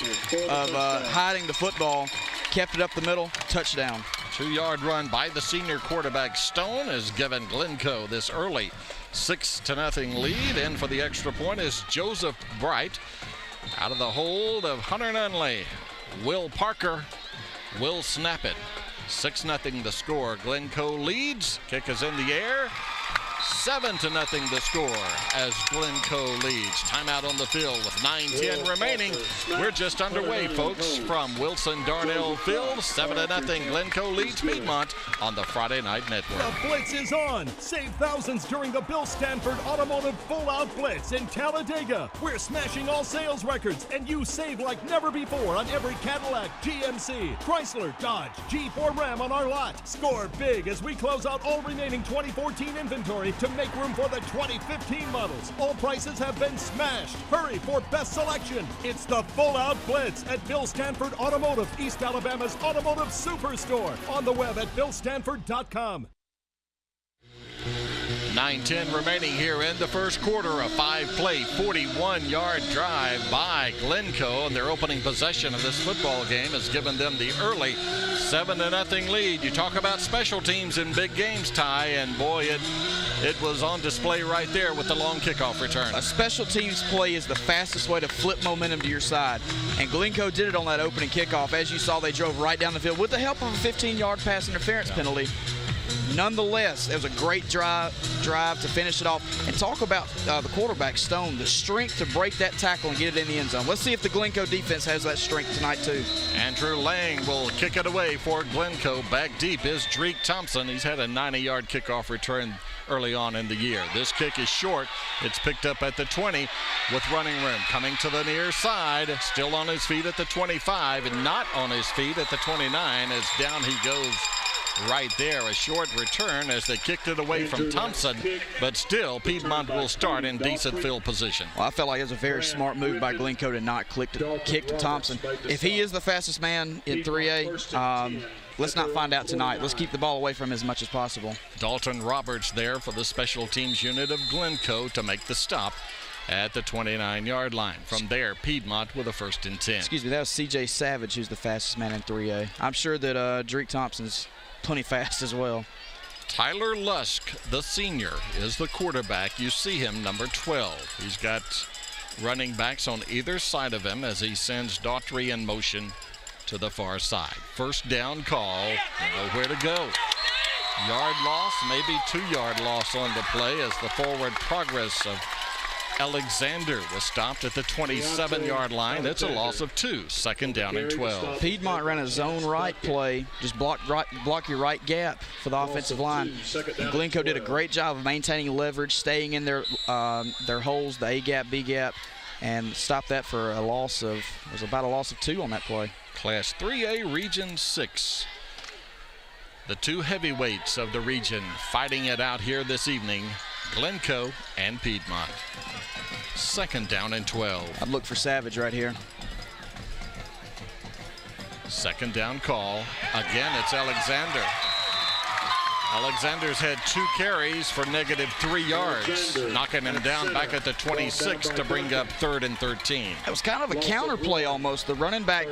hiding the football. Kept it up the middle. Touchdown. 2-yard run by the senior quarterback. Stone has given Glencoe this early 6-0 lead. In for the extra point is Joseph Bright. Out of the hold of Hunter Nunley. Will Parker will snap it. 6-0 the score. Glencoe leads. Kick is in the air. 7-0 the score as Glencoe leads. Timeout on the field with 9:10 remaining. We're just underway, folks, from Wilson Darnell Field. 7-0 Glencoe leads Piedmont on the Friday Night Network. The Blitz is on. Save thousands during the Bill Stanford Automotive Full-Out Blitz in Talladega. We're smashing all sales records, and you save like never before on every Cadillac, GMC, Chrysler, Dodge, Jeep, or Ram on our lot. Score big as we close out all remaining 2014 inventory to make room for the 2015 models. All prices have been smashed. Hurry for best selection. It's the Full-Out Blitz at Bill Stanford Automotive, East Alabama's Automotive Superstore. On the web at billstanford.com. 9:10 remaining here in the first quarter. A 5-play, 41-yard drive by Glencoe, and their opening possession of this football game has given them the early 7-0 lead. You talk about special teams in big games, Ty, and boy, it was on display right there with the long kickoff return. A special teams play is the fastest way to flip momentum to your side, and Glencoe did it on that opening kickoff. As you saw, they drove right down the field with the help of a 15-yard pass interference penalty. Nonetheless, it was a great drive to finish it off. And talk about the quarterback, Stone, the strength to break that tackle and get it in the end zone. Let's see if the Glencoe defense has that strength tonight, too. Andrew Lang will kick it away for Glencoe. Back deep is Drake Thompson. He's had a 90-yard kickoff return early on in the year. This kick is short. It's picked up at the 20 with running room. Coming to the near side, still on his feet at the 25 and not on his feet at the 29 as down he goes. Right there, a short return as they kicked it away from Thompson, but still Piedmont will start in decent field position. Well, I felt like it was a very smart move by Glencoe to not kick to Thompson. If he is the fastest man in 3A, let's not find out tonight. Let's keep the ball away from him as much as possible. Dalton Roberts there for the special teams unit of Glencoe to make the stop at the 29-yard line. From there, Piedmont with a 1st and 10. Excuse me, that was C.J. Savage who's the fastest man in 3A. I'm sure that Drake Thompson's plenty fast as well. Tyler Lusk, the senior, is the quarterback. You see him, number 12. He's got running backs on either side of him as he sends Daughtry in motion to the far side. 1st down call, nowhere to go. Yard loss, maybe 2-yard loss on the play as the forward progress of Alexander was stopped at the 27-yard line. It's a loss of 2, second down and 12. Piedmont ran a zone right play, just block your right gap for the offensive line. And Glencoe did a great job of maintaining leverage, staying in their holes, the A gap, B gap, and stopped that for a loss of, it was about a loss of 2 on that play. Class 3A Region 6. The two heavyweights of the region fighting it out here this evening, Glencoe and Piedmont. Second down and 12. I'd look for Savage right here. Second down call. Again, it's Alexander. Alexander's had 2 carries for -3 yards, knocking him down back at the 26 to bring up 3rd and 13. It was kind of a counter play almost. The running back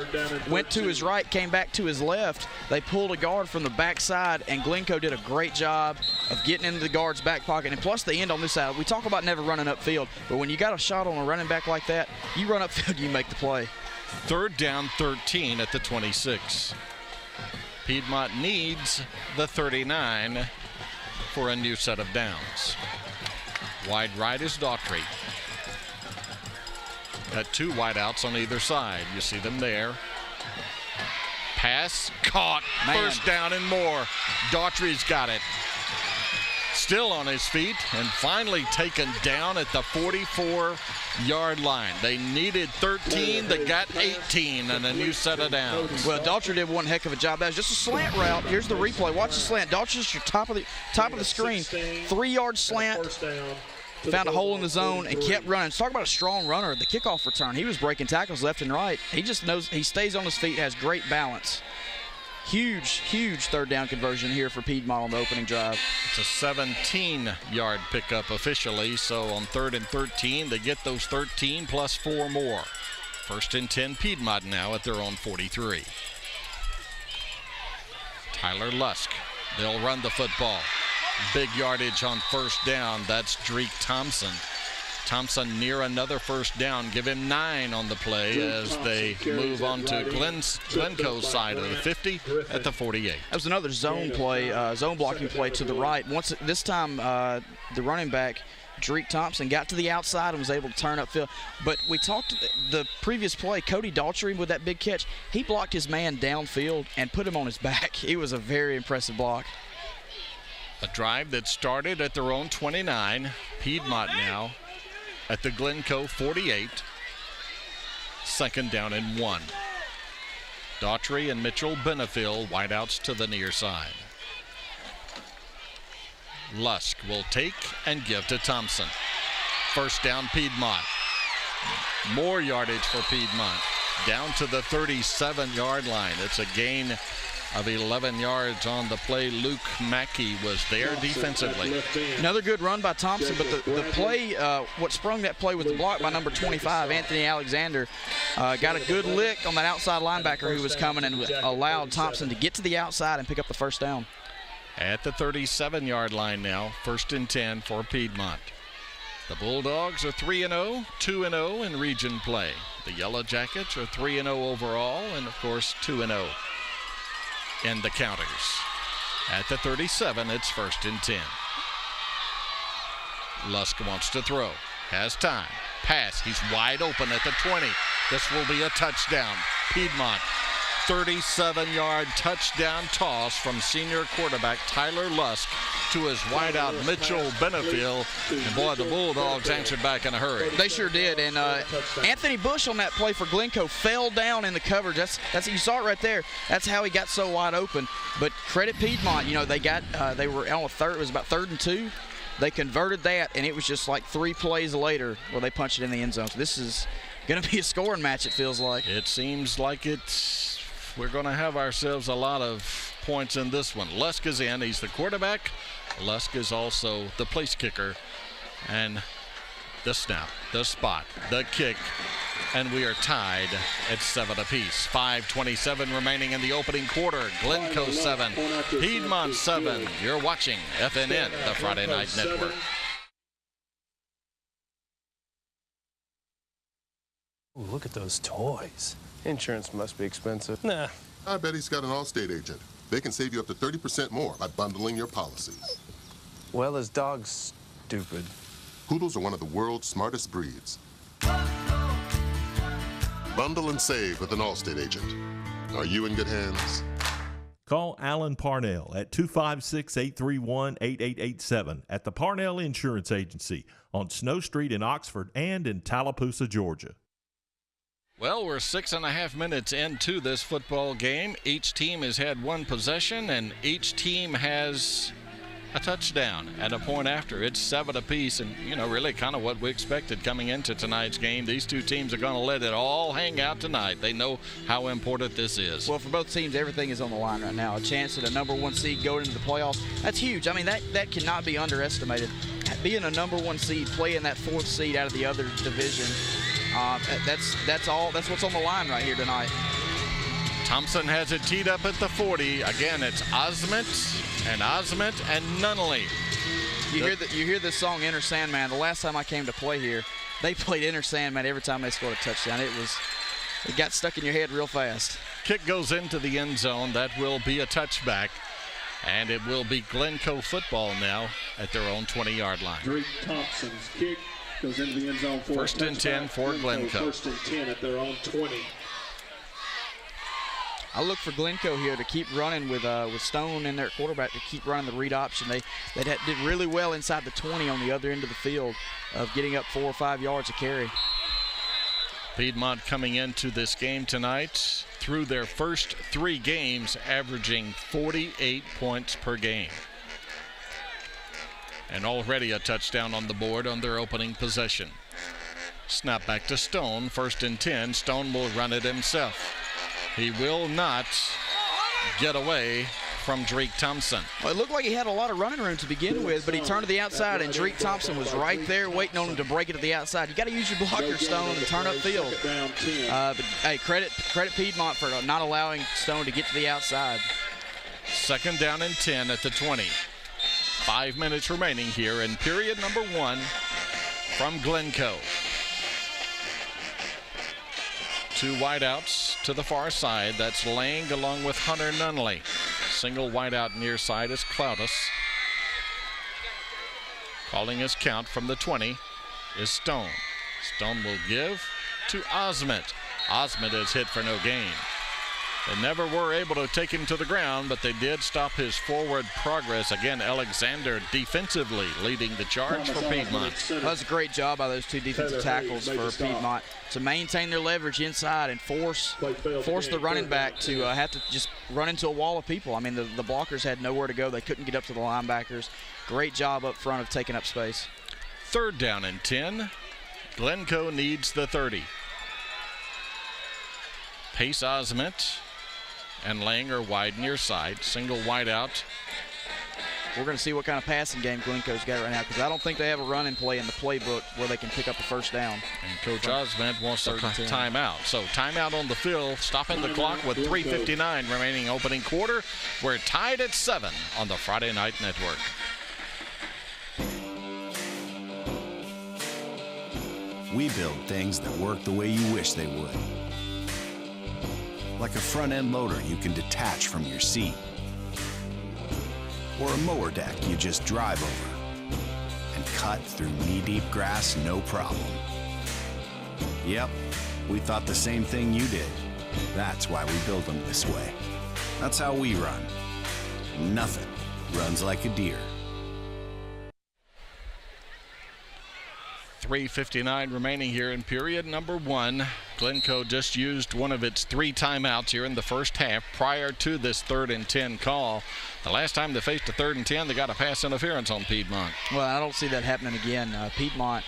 went to his right, came back to his left. They pulled a guard from the backside, and Glencoe did a great job of getting into the guard's back pocket. And plus the end on this side, we talk about never running upfield, but when you got a shot on a running back like that, you run upfield, you make the play. 3rd down 13 at the 26. Piedmont needs the 39 for a new set of downs. Wide right is Daughtry. Got 2 wideouts on either side. You see them there. Pass caught. First down and more. Daughtry's got it. Still on his feet and finally taken down at the 44-yard line. They needed 13, they got 18 and a new set of downs. Well, Daughtry did one heck of a job. That was just a slant route. Here's the replay. Watch the slant. Daughtry's your top of the screen. 3-yard slant. Found a hole in the zone and kept running. Let's talk about a strong runner at the kickoff return. He was breaking tackles left and right. He just knows he stays on his feet, has great balance. Huge 3rd down conversion here for Piedmont on the opening drive. It's a 17-yard pickup officially, so on 3rd and 13, they get those 13 plus 4 more. 1st and 10 Piedmont now at their own 43. Tyler Lusk, they'll run the football. Big yardage on 1st down, that's Drake Thompson. Thompson near another 1st down. Give him 9 on the play as they move on to Glencoe's side of the 50 at the 48. That was another zone play, zone blocking play to the right. This time, the running back, Drake Thompson, got to the outside and was able to turn upfield. But we talked the previous play, Cody Daughtry with that big catch. He blocked his man downfield and put him on his back. It was a very impressive block. A drive that started at their own 29. Piedmont now at the Glencoe 48. 2nd down and 1. Daughtry and Mitchell Benefield wideouts to the near side. Lusk will take and give to Thompson. 1st down Piedmont. More yardage for Piedmont. Down to the 37-yard line. It's a gain of 11 yards on the play. Luke Mackey was there defensively. Another good run by Thompson, but the play, what sprung that play was the block by number 25, Anthony Alexander. Got a good lick on that outside linebacker who was coming and allowed Thompson to get to the outside and pick up the 1st down. At the 37-yard line now, 1st and 10 for Piedmont. The Bulldogs are 3-0, 2-0 in region play. The Yellow Jackets are 3-0 overall and, of course, 2-0. In the counters. At the 37, it's 1st and 10. Lusk wants to throw. Has time. Pass. He's wide open at the 20. This will be a touchdown. Piedmont. 37-yard touchdown toss from senior quarterback Tyler Lusk to his wideout Mitchell Benefield. And boy, the Bulldogs answered back in a hurry. They sure did. And Anthony Bush on that play for Glencoe fell down in the coverage. That's you saw it right there. That's how he got so wide open. But credit Piedmont. You know, they were on a 3rd. It was about 3rd and 2. They converted that, and it was just like 3 plays later where they punched it in the end zone. So this is going to be a scoring match, it feels like. It seems like we're going to have ourselves a lot of points in this one. Lusk is in. He's the quarterback. Lusk is also the place kicker. And the snap, the spot, the kick. And we are tied at 7 apiece. 5:27 remaining in the opening quarter. Glencoe 7, Piedmont 7. You're watching FNN, the Friday Night Network. Ooh, look at those toys. Insurance must be expensive. Nah. I bet he's got an Allstate agent. They can save you up to 30% more by bundling your policies. Well, his dog's stupid. Poodles are one of the world's smartest breeds. Bundle and save with an Allstate agent. Are you in good hands? Call Alan Parnell at 256-831-8887 at the Parnell Insurance Agency on Snow Street in Oxford and in Tallapoosa, Georgia. Well, we're 6.5 minutes into this football game. Each team has had one possession, and each team has a touchdown and a point after. It's 7 apiece, and, really kind of what we expected coming into tonight's game. These two teams are going to let it all hang out tonight. They know how important this is. Well, for both teams, everything is on the line right now. A chance at a number 1 seed going into the playoffs, that's huge. I mean, that cannot be underestimated. Being a number 1 seed, playing that 4th seed out of the other division, that's what's on the line right here tonight. Thompson has it teed up at the 40. Again, it's Osment and Nunnally. You hear this song, Enter Sandman. The last time I came to play here, they played Enter Sandman every time they scored a touchdown. It got stuck in your head real fast. Kick goes into the end zone. That will be a touchback. And it will be Glencoe football now at their own 20-yard line. Drake Thompson's kick goes into the end zone for first and 10 for Glencoe. First and 10 at their own 20. I look for Glencoe here to keep running with Stone in their quarterback, to keep running the read option. They did really well inside the 20 on the other end of the field of getting up 4 or 5 yards of carry. Piedmont coming into this game tonight through their first 3 games averaging 48 points per game. And already a touchdown on the board on their opening possession. Snap back to Stone, first and 10. Stone will run it himself. He will not get away from Drake Thompson. Well, it looked like he had a lot of running room to begin with, but he turned to the outside, and Drake Thompson was right there waiting on him to break it to the outside. You got to use your blocker, Stone, and turn upfield. But hey, credit Piedmont for not allowing Stone to get to the outside. Second down and 10 at the 20. 5 minutes remaining here in period number 1 from Glencoe. 2 wideouts to the far side. That's Lang along with Hunter Nunnally. Single wideout near side is Cloudus. Calling his count from the 20 is Stone. Stone will give to Osment. Osment is hit for no gain. They never were able to take him to the ground, but they did stop his forward progress. Again, Alexander defensively leading the charge for Piedmont. Well, that's a great job by those 2 defensive tackles for Piedmont to maintain their leverage inside and force the running back to have to just run into a wall of people. I mean, the blockers had nowhere to go. They couldn't get up to the linebackers. Great job up front of taking up space. Third down and 10. Glencoe needs the 30. Pace Osment and Lang are wide near side. Single wide out. We're going to see what kind of passing game Glencoe's got right now, because I don't think they have a running play in the playbook where they can pick up a first down. And Coach Osment wants a timeout. So timeout on the field, stopping the clock with 3:59 remaining opening quarter. We're tied at 7 on the Friday Night Network. We build things that work the way you wish they would. Like a front-end loader you can detach from your seat. Or a mower deck you just drive over and cut through knee-deep grass no problem. Yep, we thought the same thing you did. That's why we build them this way. That's how we run. Nothing runs like a deer. 3:59 remaining here in period number 1. Glencoe just used one of its 3 timeouts here in the first half prior to this 3rd and 10 call. The last time they faced a 3rd and 10, they got a pass interference on Piedmont. Well, I don't see that happening again. Piedmont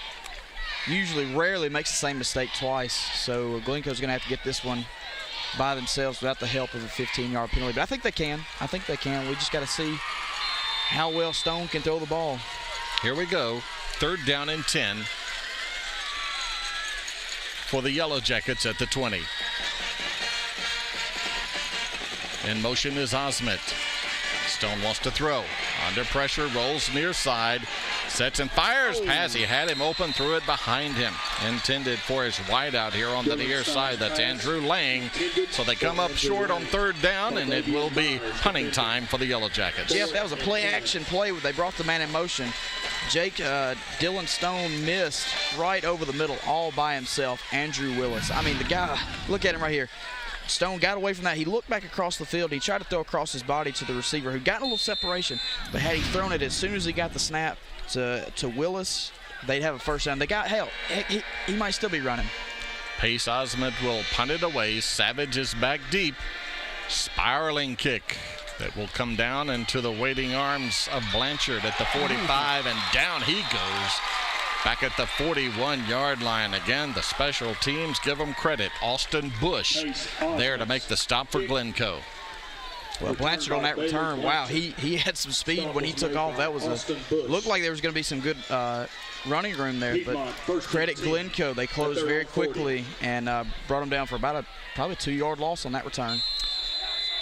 rarely makes the same mistake twice, so Glencoe's going to have to get this one by themselves without the help of a 15-yard penalty. But I think they can. We just got to see how well Stone can throw the ball. Here we go. 3rd down and 10 for the Yellow Jackets at the 20. In motion is Osment. Stone wants to throw. Under pressure, rolls near side, sets and fires. Pass, he had him open, threw it behind him. Intended for his wideout here on the near side. That's Andrew Lang. So they come up short on 3rd down, and it will be punting time for the Yellow Jackets. Jeff, that was a play-action play. They brought the man in motion. Dylan Stone missed right over the middle all by himself. Andrew Willis. I mean, the guy, look at him right here. Stone got away from that. He looked back across the field. He tried to throw across his body to the receiver, who got a little separation. But had he thrown it as soon as he got the snap to Willis, they'd have a first down. They got help. He might still be running. Pace Osmond will punt it away. Savage is back deep. Spiraling kick that will come down into the waiting arms of Blanchard at the 45, and down he goes. Back at the 41-yard line again. The special teams give them credit. Austin Bush there to make the stop for Glencoe. Well, Blanchard on that return, wow, he had some speed when he took off. That was looked like there was going to be some good running room there, but credit Glencoe. They closed very quickly and brought him down for about probably a 2-yard loss on that return.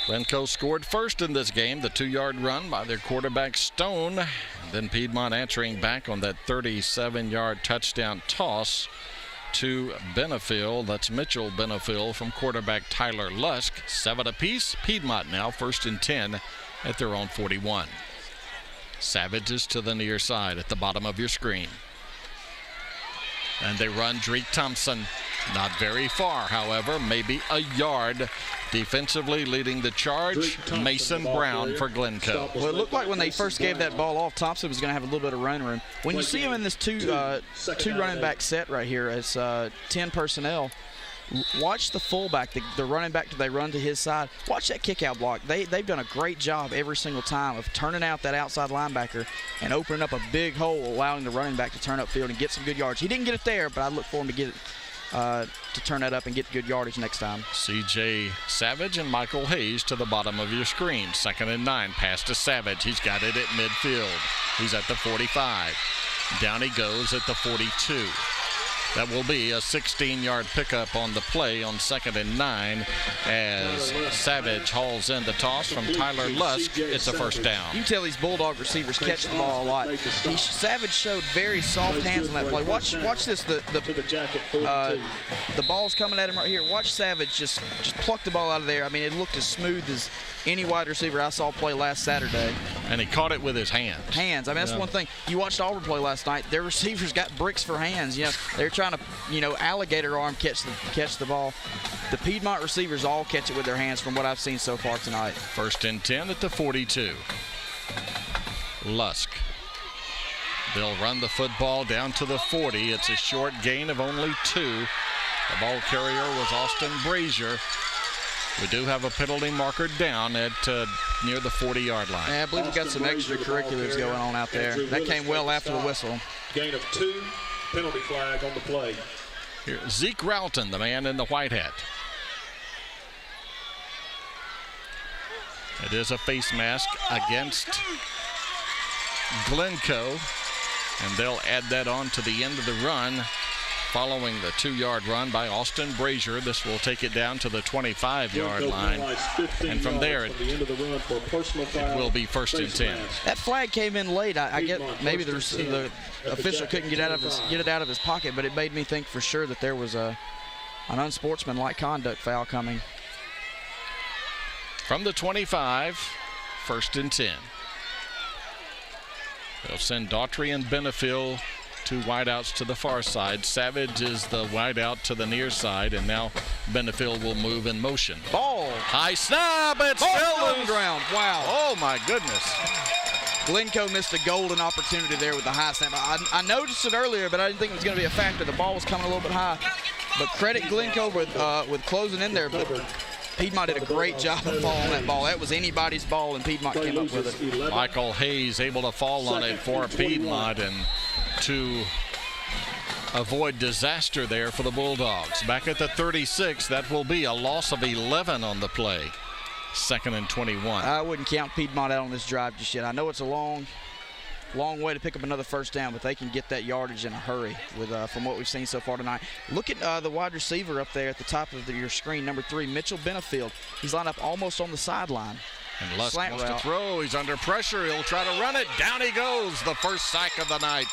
Glencoe scored first in this game, the 2-yard run by their quarterback Stone. And then Piedmont answering back on that 37-yard touchdown toss to Benefield. That's Mitchell Benefield from quarterback Tyler Lusk. 7 apiece. Piedmont now 1st and 10 at their own 41. Savage is to the near side at the bottom of your screen. And they run Drake Thompson. Not very far, however, maybe a yard. Defensively leading the charge, Mason Brown for Glencoe. Well, it looked like when they first gave that ball off, Thompson was going to have a little bit of running room. When you see him in this two running back set right here as 10 personnel, watch the fullback, the running back they run to his side. Watch that kick-out block. They've done a great job every single time of turning out that outside linebacker and opening up a big hole, allowing the running back to turn upfield and get some good yards. He didn't get it there, but I look for him to get it. To turn that up and get good yardage next time. C.J. Savage and Michael Hayes to the bottom of your screen. 2nd and 9. Pass to Savage. He's got it at midfield. He's at the 45. Down he goes at the 42. That will be a 16-yard pickup on the play on 2nd and 9 as Savage hauls in the toss from Tyler Lusk. It's a first down. You can tell these Bulldog receivers catch the ball a lot. Savage showed very soft hands on that play. Watch this. The ball's coming at him right here. Watch Savage just pluck the ball out of there. I mean, it looked as smooth as any wide receiver I saw play last Saturday. And he caught it with his hands. I mean, that's one thing. You watched Auburn play last night. Their receivers got bricks for hands. You know, they're trying to, alligator arm catch the ball. The Piedmont receivers all catch it with their hands from what I've seen so far tonight. 1st and 10 at the 42. Lusk. They'll run the football down to the 40. It's a short gain of only 2. The ball carrier was Austin Brazier. We do have a penalty marker down at near the 40-yard line. Yeah, I believe we got some extracurriculars going on out there. That came well after the whistle. Gain of 2, penalty flag on the play. Here, Zeke Roughton, the man in the white hat. It is a face mask against Glencoe, and they'll add that on to the end of the run. Following the 2-yard run by Austin Brazier, this will take it down to the 25-yard line. And from there, it will be 1st and 10. That flag came in late. I get maybe the official couldn't get it out of his pocket, but it made me think for sure that there was an unsportsmanlike conduct foul coming. From the 25, 1st and 10. They'll send Daughtry and Benefield, 2 wideouts to the far side. Savage is the wideout to the near side, and now Benefield will move in motion. Ball. High snap. It's still on the ground. Wow. Oh, my goodness. Glencoe missed a golden opportunity there with the high snap. I noticed it earlier, but I didn't think it was going to be a factor. The ball was coming a little bit high. But credit Glencoe with closing in there. But Piedmont did a great job of following that ball. That was anybody's ball, and Piedmont came up with it. Michael Hayes able to fall on it for Piedmont and to avoid disaster there for the Bulldogs. Back at the 36, that will be a loss of 11 on the play. 2nd and 21. I wouldn't count Piedmont out on this drive just yet. I know it's a long way to pick up another first down, but they can get that yardage in a hurry with from what we've seen so far tonight. Look at the wide receiver up there at the top of your screen, number 3, Mitchell Benefield. He's lined up almost on the sideline. And Lusk wants to throw. He's under pressure. He'll try to run it. Down he goes. The first sack of the night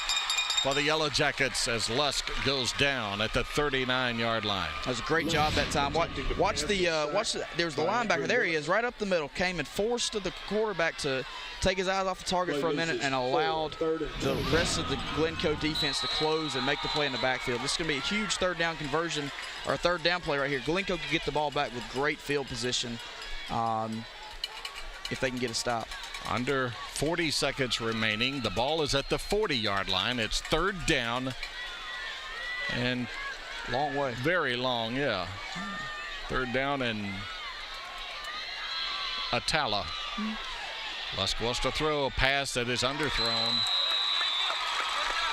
for the Yellow Jackets as Lusk goes down at the 39-yard line. That was a great job that time. Watch there's the linebacker. There he is, right up the middle. Came and forced the quarterback to take his eyes off the target for a minute and allowed the rest of the Glencoe defense to close and make the play in the backfield. This is going to be a huge third down conversion, or a third down play right here. Glencoe can get the ball back with great field position if they can get a stop. Under 40 seconds remaining. The ball is at the 40-yard line. It's third down. And long way. Very long, yeah. Third down and Atala. Lusk wants to throw a pass that is underthrown.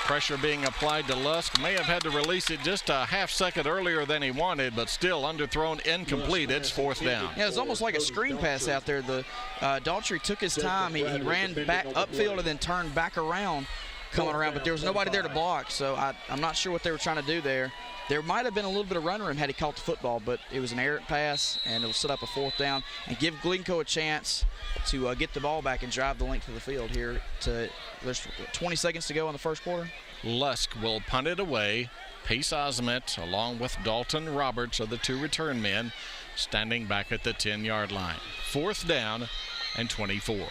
Pressure being applied to Lusk. May have had to release it just a half second earlier than he wanted, but still underthrown, incomplete. It's fourth down. Yeah, it's almost like a screen pass out there. The Daughtry took his time. He ran back upfield and then turned back around, coming around, but there was nobody there to block, so I'm not sure what they were trying to do there. There might have been a little bit of run room had he caught the football, but it was an errant pass, and it will set up a fourth down and give Glencoe a chance to get the ball back and drive the length of the field here. There's 20 seconds to go in the first quarter. Lusk will punt it away. Pace Osment, along with Dalton Roberts, are the two return men, standing back at the 10-yard line. Fourth down and 24.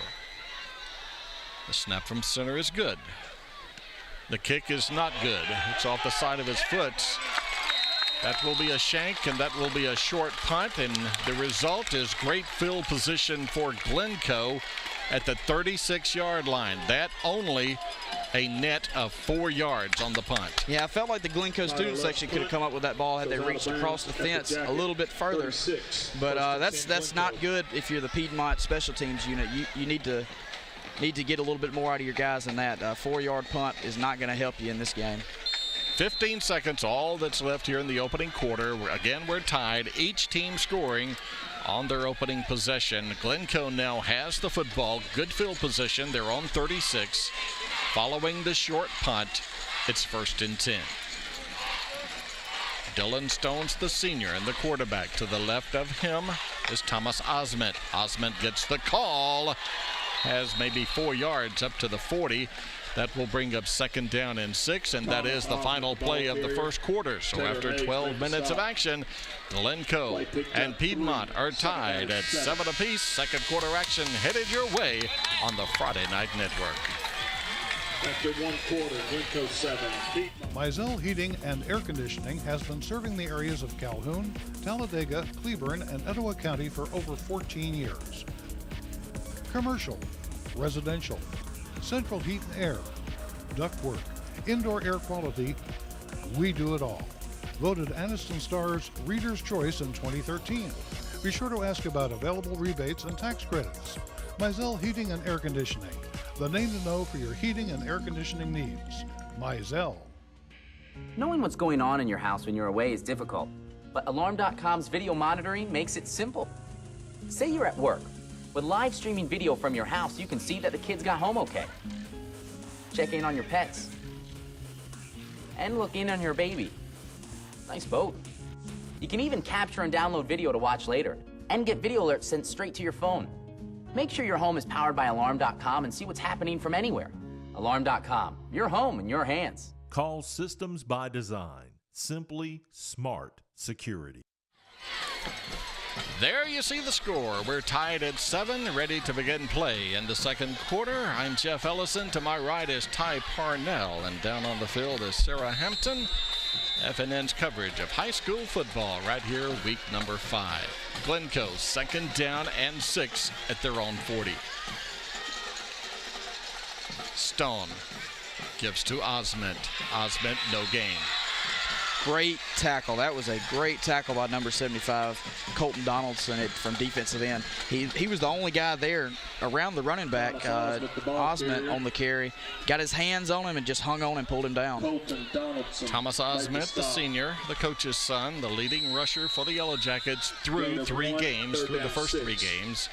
The snap from center is good. The kick is not good. It's off the side of his foot. That will be a shank, and that will be a short punt, and the result is great field position for Glencoe at the 36-yard line. That only a net of 4 yards on the punt. Yeah, I felt like the Glencoe student section could have come up with that ball had they reached across the fence a little bit further. But that's not good if you're the Piedmont special teams unit. You need to get a little bit more out of your guys than that. 4-yard punt is not going to help you in this game. 15 seconds, all that's left here in the opening quarter. Again, we're tied, each team scoring on their opening possession. Glencoe now has the football, good field position. They're on 36. Following the short punt, it's 1st and 10. Dylan Stone's the senior and the quarterback. To the left of him is Thomas Osment. Osment gets the call, has maybe 4 yards up to the 40. That will bring up 2nd down and 6, and that is the final play of the first quarter. So after 12 minutes of action, Glencoe and Piedmont are tied at 7 apiece. Second quarter action headed your way on the Friday Night Network. After 1 quarter, Glencoe 7. Mizell Heating and Air Conditioning has been serving the areas of Calhoun, Talladega, Cleburne, and Etowah County for over 14 years. Commercial, residential, central heat and air, ductwork, indoor air quality, we do it all. Voted Anniston Star's Reader's Choice in 2013. Be sure to ask about available rebates and tax credits. Mizell Heating and Air Conditioning, the name to know for your heating and air conditioning needs. Mizell. Knowing what's going on in your house when you're away is difficult, but Alarm.com's video monitoring makes it simple. Say you're at work. With live streaming video from your house, you can see that the kids got home okay. Check in on your pets. And look in on your baby. Nice boat. You can even capture and download video to watch later, and get video alerts sent straight to your phone. Make sure your home is powered by Alarm.com and see what's happening from anywhere. Alarm.com, your home in your hands. Call Systems by Design. Simply smart security. There you see the score. We're tied at 7, ready to begin play in the second quarter. I'm Jeff Ellison. To my right is Ty Parnell, and down on the field is Sarah Hampton. FNN's coverage of high school football right here, week number 5. Glencoe, 2nd down and 6 at their own 40. Stone gives to Osment. Osment, no gain. Great tackle. That was a great tackle by number 75, Colton Donaldson, from defensive end. He was the only guy there around the running back, Osment, on the carry. Got his hands on him and just hung on and pulled him down. Thomas Osment, the senior, the coach's son, the leading rusher for the Yellow Jackets through 3 games, through the first 3 games.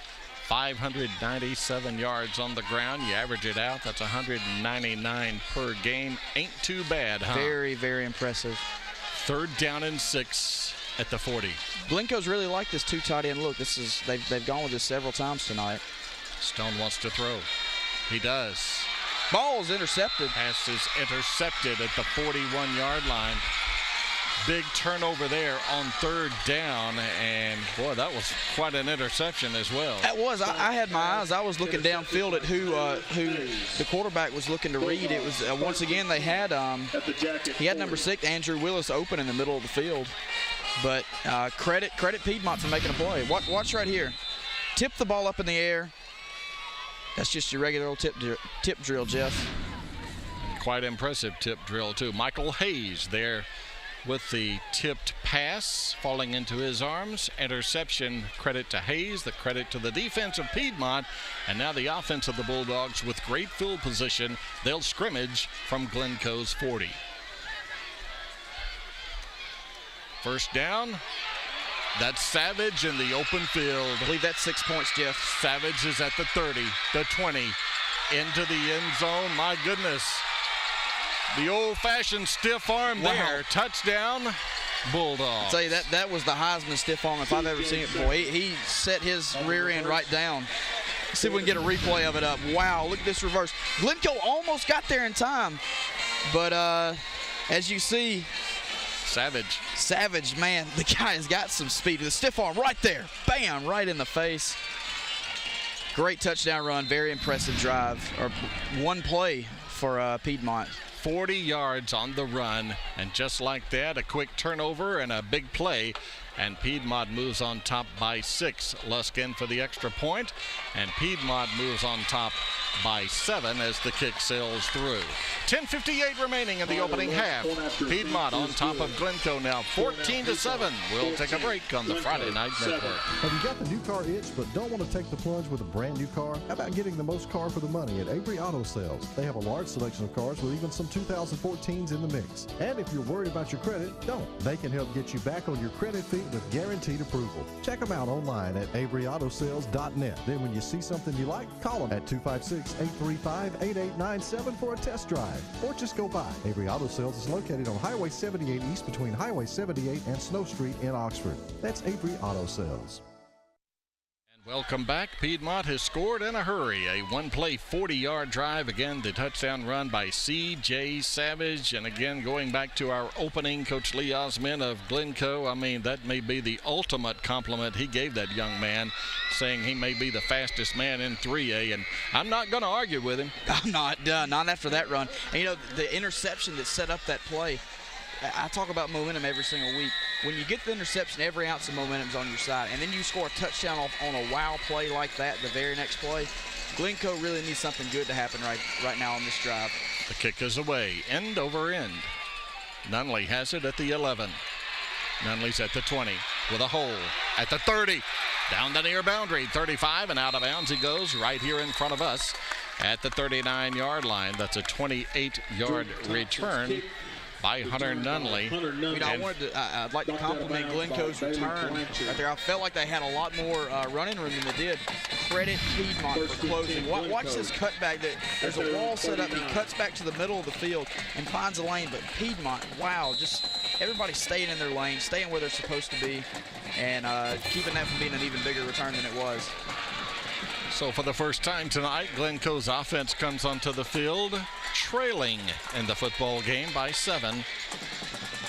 597 yards on the ground. You average it out, that's 199 per game. Ain't too bad, huh? Very, very impressive. 3rd down and 6 at the 40. Glencoe's really like this 2 tight end look. They've gone with this several times tonight. Stone wants to throw. He does. Ball's intercepted. Pass is intercepted at the 41-yard line. Big turnover there on third down, and boy, that was quite an interception as well. That was. I had my eyes. I was looking downfield at who the quarterback was looking to read. It was once again they had he had number 6 Andrew Willis open in the middle of the field, but credit Piedmont for making a play. Watch right here. Tip the ball up in the air. That's just your regular old tip drill, Jeff. Quite impressive tip drill too. Michael Hayes there with the tipped pass falling into his arms. Interception, credit to Hayes, the credit to the defense of Piedmont, and now the offense of the Bulldogs with great field position. They'll scrimmage from Glencoe's 40. First down. That's Savage in the open field. I believe that's 6 points, Jeff. Savage is at the 30, the 20, into the end zone. My goodness. The old-fashioned stiff arm there. Touchdown, Bulldogs. I'll tell you, that was the Heisman stiff arm if I've ever seen it before. He set his rear end right down. See if we can get a replay of it up. Wow, look at this reverse. Glencoe almost got there in time, but as you see, Savage, man, the guy has got some speed. The stiff arm right there. Bam, right in the face. Great touchdown run, very impressive drive, or one play for Piedmont. 40 yards on the run, and just like that, a quick turnover and a big play, and Piedmont moves on top by 6. Lusk in for the extra point, and Piedmont moves on top by 7 as the kick sails through. 10:58 remaining in the opening half. Piedmont on top of Glencoe now 14-7. We'll take a break on the Friday Night Network. Have you got the new car itch but don't want to take the plunge with a brand new car? How about getting the most car for the money at Avery Auto Sales? They have a large selection of cars with even some 2014s in the mix. And if you're worried about your credit, don't. They can help get you back on your credit feet with guaranteed approval. Check them out online at AveryAutosales.net. Then when you see something you like, call them at 256-835-8897 for a test drive. Or just go by. Avery Auto Sales is located on Highway 78 East between Highway 78 and Snow Street in Oxford. That's Avery Auto Sales. Welcome back. Piedmont has scored in a hurry. A one-play 40-yard drive. Again, the touchdown run by C.J. Savage. And again, going back to our opening, Coach Lee Osmond of Glencoe, I mean, that may be the ultimate compliment he gave that young man, saying he may be the fastest man in 3A. And I'm not going to argue with him. I'm not done. Not after that run. And, you know, the interception that set up that play, I talk about momentum every single week. When you get the interception, every ounce of momentum's on your side, and then you score a touchdown on a wow play like that, the very next play, Glencoe really needs something good to happen right now on this drive. The kick is away, end over end. Nunley has it at the 11. Nunley's at the 20 with a hole at the 30. Down the near boundary, 35, and out of bounds he goes right here in front of us at the 39-yard line. That's a 28-yard return by Hunter Nunley. You know, I'd like to compliment Glencoe's return right there. I felt like they had a lot more running room than they did. Credit Piedmont for closing. Watch this cutback. There's a wall set up. He cuts back to the middle of the field and finds a lane. But Piedmont, wow, just everybody staying in their lane, staying where they're supposed to be, and keeping that from being an even bigger return than it was. So for the first time tonight, Glencoe's offense comes onto the field trailing in the football game by 7.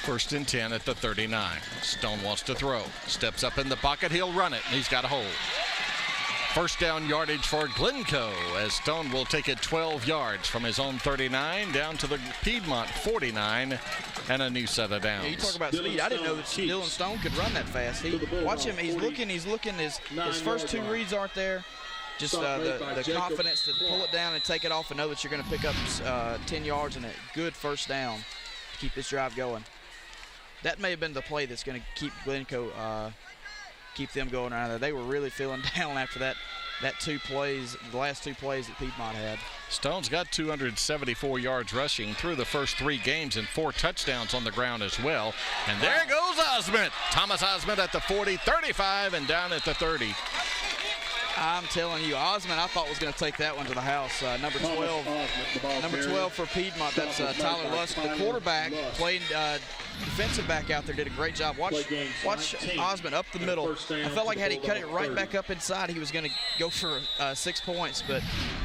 First and 10 at the 39. Stone wants to throw. Steps up in the pocket. He'll run it. He's got a hole. First down yardage for Glencoe as Stone will take it 12 yards from his own 39 down to the Piedmont 49 and a new set of downs. Yeah, you talk about speed. I didn't know that Dylan Stone could run that fast. Watch him. He's looking. His first two reads aren't there. Just the confidence to pull it down and take it off and know that you're going to pick up 10 yards and a good first down to keep this drive going. That may have been the play that's going to keep Glencoe, keep them going around there. They were really feeling down after the last two plays that Piedmont had. Stone's got 274 yards rushing through the first 3 games and 4 touchdowns on the ground as well. And there goes Osmond. Thomas Osmond at the 40, 35, and down at the 30. I'm telling you, Osmond, I thought was going to take that one to the house. Number 12 for Piedmont. That's Tyler Lusk, the quarterback, playing defensive back out there, did a great job. Watch Osmond up the middle. I felt like had he cut it right back up inside, he was going to go for 6 points, but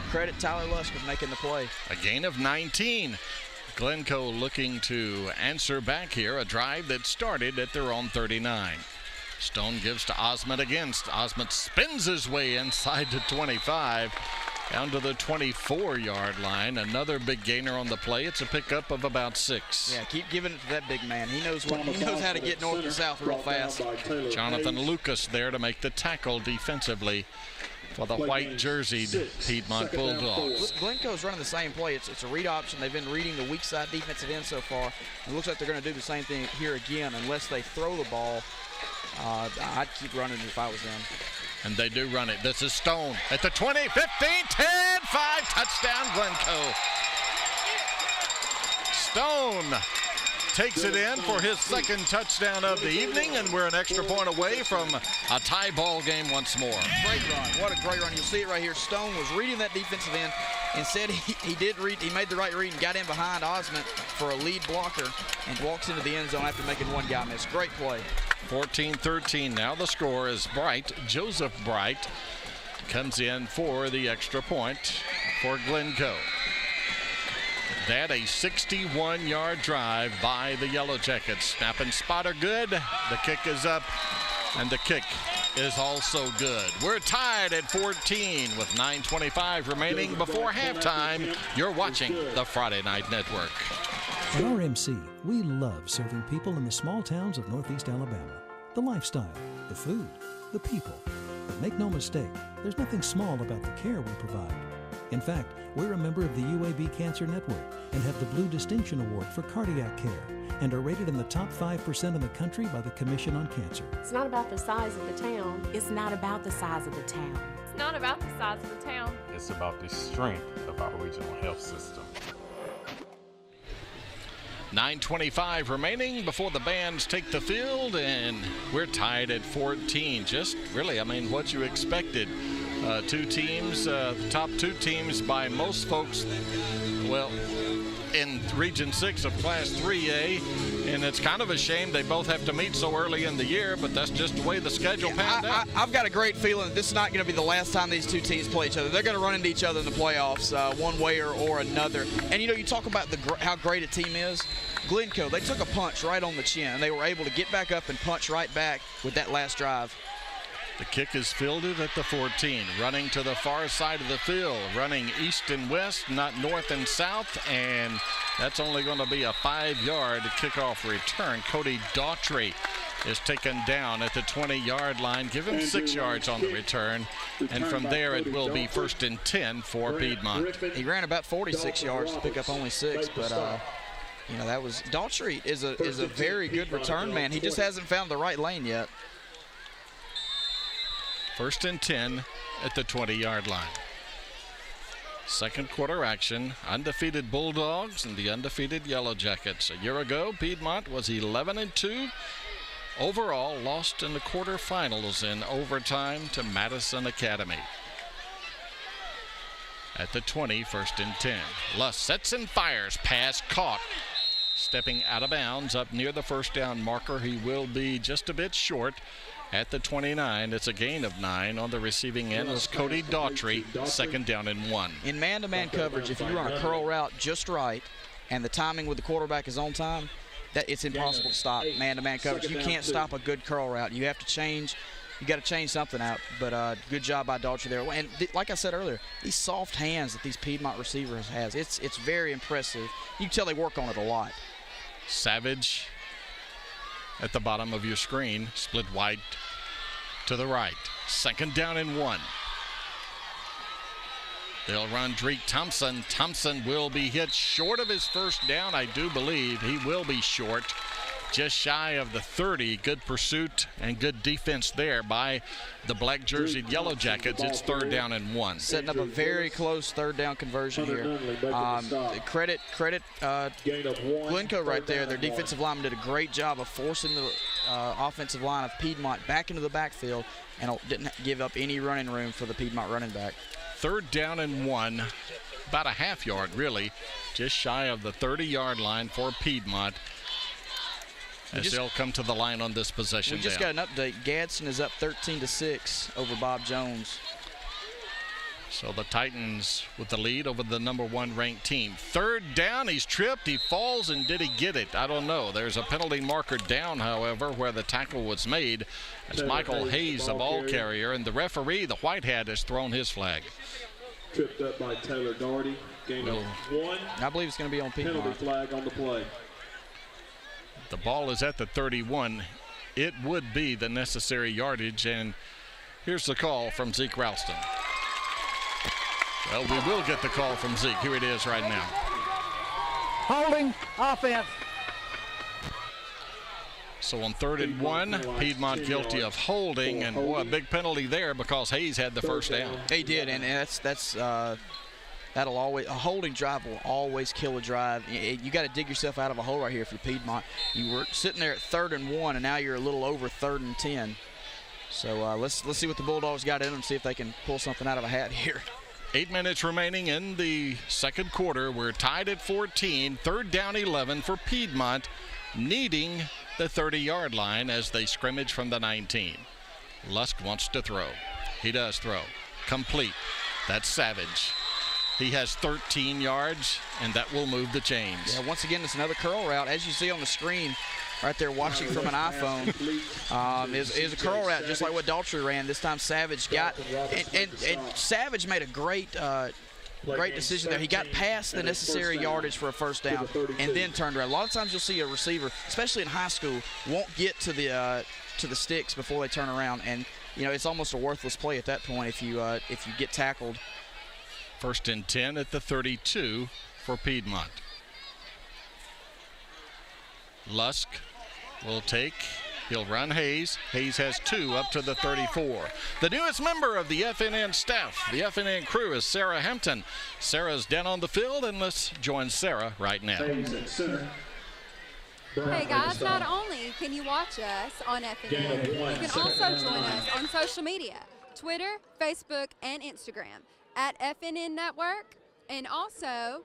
credit Tyler Lusk for making the play. A gain of 19. Glencoe looking to answer back here, a drive that started at their own 39. Stone gives to Osmond again. Osmond spins his way inside the 25, down to the 24-yard line. Another big gainer on the play. It's a pickup of about 6. Yeah, keep giving it to that big man. He knows how to get north and south real fast. Jonathan Lucas there to make the tackle defensively for the white-jerseyed Piedmont Bulldogs. Glencoe's running the same play. It's a read option. They've been reading the weak side defensive end so far. It looks like they're going to do the same thing here again unless they throw the ball. I'd keep running if I was them. And they do run it. This is Stone at the 20, 15, 10, 5, touchdown Glencoe. Stone takes it in for his second touchdown of the evening, and we're an extra point away from a tie ball game once more. Great run. What a great run. You'll see it right here. Stone was reading that defensive end and said he did read. He made the right read and got in behind Osmond for a lead blocker and walks into the end zone after making one guy miss. Great play. 14-13 now. The score is Bright. Joseph Bright comes in for the extra point for Glencoe. That a 61-yard drive by the Yellow Jackets. Snap and spot are good. The kick is up, and the kick is also good. We're tied at 14 with 9:25 remaining before halftime. You're watching the Friday Night Network. At RMC, we love serving people in the small towns of Northeast Alabama. The lifestyle, the food, the people. But make no mistake, there's nothing small about the care we provide. In fact, we're a member of the UAB Cancer Network and have the Blue Distinction Award for cardiac care and are rated in the top 5% in the country by the Commission on Cancer. It's not about the size of the town. It's not about the size of the town. It's not about the size of the town. It's about the strength of our regional health system. 9:25 remaining before the bands take the field, and we're tied at 14. Just really, I mean, what you expected. Two teams, the top two teams by most folks, well, in Region 6 of Class 3A, and it's kind of a shame they both have to meet so early in the year, but that's just the way the schedule panned out. I've got a great feeling this is not going to be the last time these two teams play each other. They're going to run into each other in the playoffs one way or another. And, you know, you talk about how great a team is. Glencoe, they took a punch right on the chin, and they were able to get back up and punch right back with that last drive. The kick is fielded at the 14, running to the far side of the field, running east and west, not north and south, and that's only going to be a 5-yard kickoff return. Cody Daughtry is taken down at the 20-yard line. Give him 6 yards on the return, and from there it will be 1st and 10 for Piedmont. He ran about 46 yards to pick up only 6, but you know, that was Daughtry is a very good return man. He just hasn't found the right lane yet. 1st and 10 at the 20-yard line. Second quarter action. Undefeated Bulldogs and the undefeated Yellow Jackets. A year ago, Piedmont was 11-2. Overall, lost in the quarterfinals in overtime to Madison Academy. At the 20, 1st and 10. Luss sets and fires. Pass caught. Stepping out of bounds up near the first down marker. He will be just a bit short. At the 29, it's a gain of 9. On the receiving end was Cody Daughtry, 2nd down and 1. In man-to-man coverage, if you run a curl route just right and the timing with the quarterback is on time, that it's impossible to stop man-to-man coverage. You can't stop a good curl route. You have to change. You got to change something out. But good job by Daughtry there. And like I said earlier, these soft hands that these Piedmont receivers has, it's very impressive. You can tell they work on it a lot. Savage at the bottom of your screen, split wide to the right. 2nd down and 1. They'll run Drake Thompson. Thompson will be hit short of his first down, I do believe. He will be short, just shy of the 30. Good pursuit and good defense there by the black jerseyed Yellow Jackets. It's 3rd down and 1. Setting up a very close 3rd down conversion here. Credit Glencoe right there. Their defensive lineman did a great job of forcing the offensive line of Piedmont back into the backfield and didn't give up any running room for the Piedmont running back. 3rd down and 1, about a half yard really, just shy of the 30-yard line for Piedmont. As they'll come to the line on this possession. We just got an update. Gadsden is up 13-6 over Bob Jones. So the Titans with the lead over the number 1 ranked team. Third down, he's tripped, he falls, and did he get it? I don't know. There's a penalty marker down, however, where the tackle was made. That's Michael Hayes, the ball carrier, and the referee, the white hat, has thrown his flag. Tripped up by Taylor Doherty. Gain of 1. I believe it's going to be on Piedmont. Penalty flag on the play. The ball is at the 31. It would be the necessary yardage, and here's the call from Zeke Ralston. Well, we will get the call from Zeke. Here it is right now. Holding, offense. So on 3rd and 1, Piedmont guilty of holding, and boy, a big penalty there because Hayes had the first down. He did, and that'll always, a holding drive will always kill a drive. You got to dig yourself out of a hole right here if you're Piedmont. You were sitting there at 3rd and 1, and now you're a little over 3rd and 10. So let's see what the Bulldogs got in them, see if they can pull something out of a hat here. 8 minutes remaining in the second quarter. We're tied at 14. 3rd down 11 for Piedmont, needing the 30-yard line as they scrimmage from the 19. Lusk wants to throw. He does throw. Complete. That's Savage. He has 13 yards, and that will move the chains. Yeah, once again, it's another curl route. As you see on the screen right there watching from an iPhone, is a curl route just like what Daltrey ran. This time Savage got, and Savage made a great decision there. He got past the necessary yardage for a first down and then turned around. A lot of times you'll see a receiver, especially in high school, won't get to the sticks before they turn around, and it's almost a worthless play at that point if you get tackled. 1st and 10 at the 32 for Piedmont. Lusk will take. He'll run Hayes. Hayes has 2 up to the 34. The newest member of the FNN staff, the FNN crew, is Sarah Hampton. Sarah's down on the field, and let's join Sarah right now. Hey guys, not only can you watch us on FNN, you can also join us on social media, Twitter, Facebook, and Instagram at FNN Network. And also,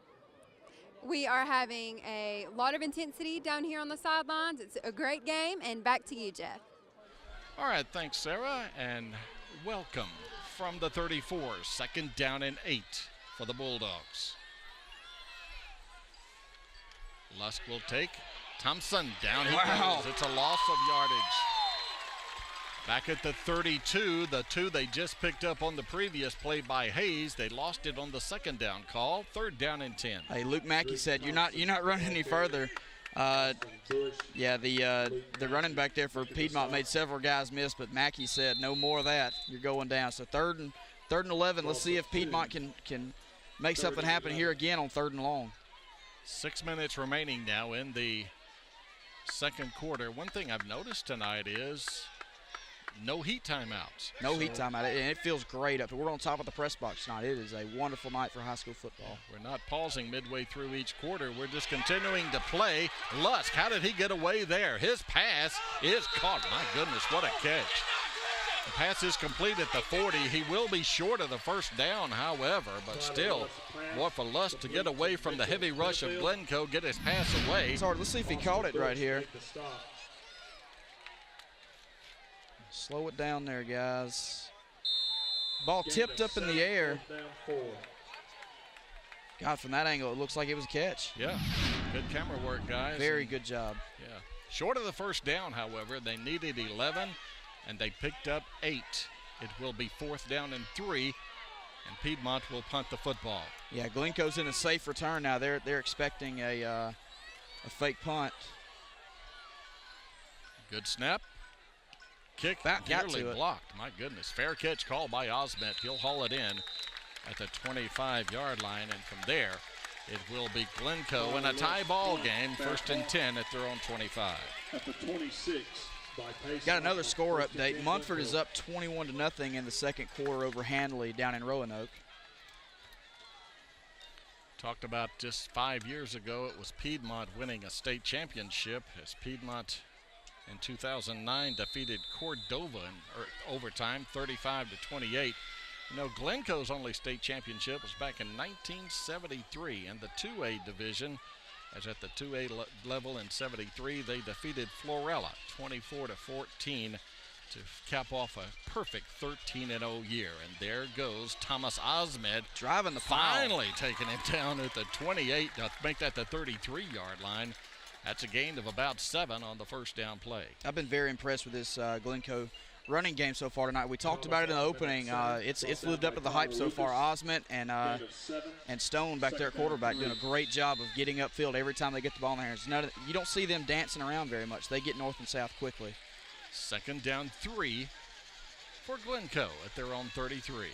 we are having a lot of intensity down here on the sidelines. It's a great game, and back to you, Jeff. All right, thanks, Sarah, and welcome from the 34. 2nd down and 8 for the Bulldogs. Lusk will take. Thompson down he goes. It's a loss of yardage. Back at the 32, the 2 they just picked up on the previous play by Hayes. They lost it on the 2nd down call. 3rd down and 10. Hey, Luke Mackey said, "You're not running any further." Yeah, the running back there for Piedmont made several guys miss, but Mackey said, "No more of that. You're going down." So 3rd and 11. Let's see if Piedmont can make something happen here again on 3rd and long. 6 minutes remaining now in the second quarter. One thing I've noticed tonight is no heat timeouts. No heat timeout, and it feels great up here. We're on top of the press box tonight. It is a wonderful night for high school football. We're not pausing midway through each quarter. We're just continuing to play. Lusk, how did he get away there? His pass is caught. My goodness, what a catch. The pass is complete at the 40. He will be short of the first down, however, but still, boy, for Lusk to get away from the heavy rush of Glencoe, get his pass away. It's hard. Let's see if he caught it right here. Slow it down there, guys. Ball tipped up in the air. God, from that angle, it looks like it was a catch. Yeah, good camera work, guys. Very good job. Yeah. Short of the first down, however, they needed 11, and they picked up 8. It will be 4th down and 3, and Piedmont will punt the football. Yeah, Glencoe's in a safe return now. They're expecting a fake punt. Good snap. Kick nearly blocked. My goodness. Fair catch call by Osment. He'll haul it in at the 25-yard line, and from there it will be Glencoe in a tie ball game. 1st and 10 at their own 25. At the 26 by Pace. Got another score update. Munford is up 21-0 in the second quarter over Handley down in Roanoke. Talked about just 5 years ago, it was Piedmont winning a state championship as Piedmont in 2009 defeated Cordova in overtime, 35-28. You know, Glencoe's only state championship was back in 1973 in the 2A division. As at the 2A level in 73, they defeated Florella 24-14 to cap off a perfect 13-0 year. And there goes Thomas Osmed. Driving the pile. Finally taking him down at the 28 to make that the 33-yard line. That's a gain of about 7 on the first down play. I've been very impressed with this Glencoe running game so far tonight. We talked about it in the opening. It's lived up to the hype so far. Osment and Stone back there at quarterback doing a great job of getting upfield every time they get the ball in their hands. You don't see them dancing around very much. They get north and south quickly. 2nd down 3 for Glencoe at their own 33.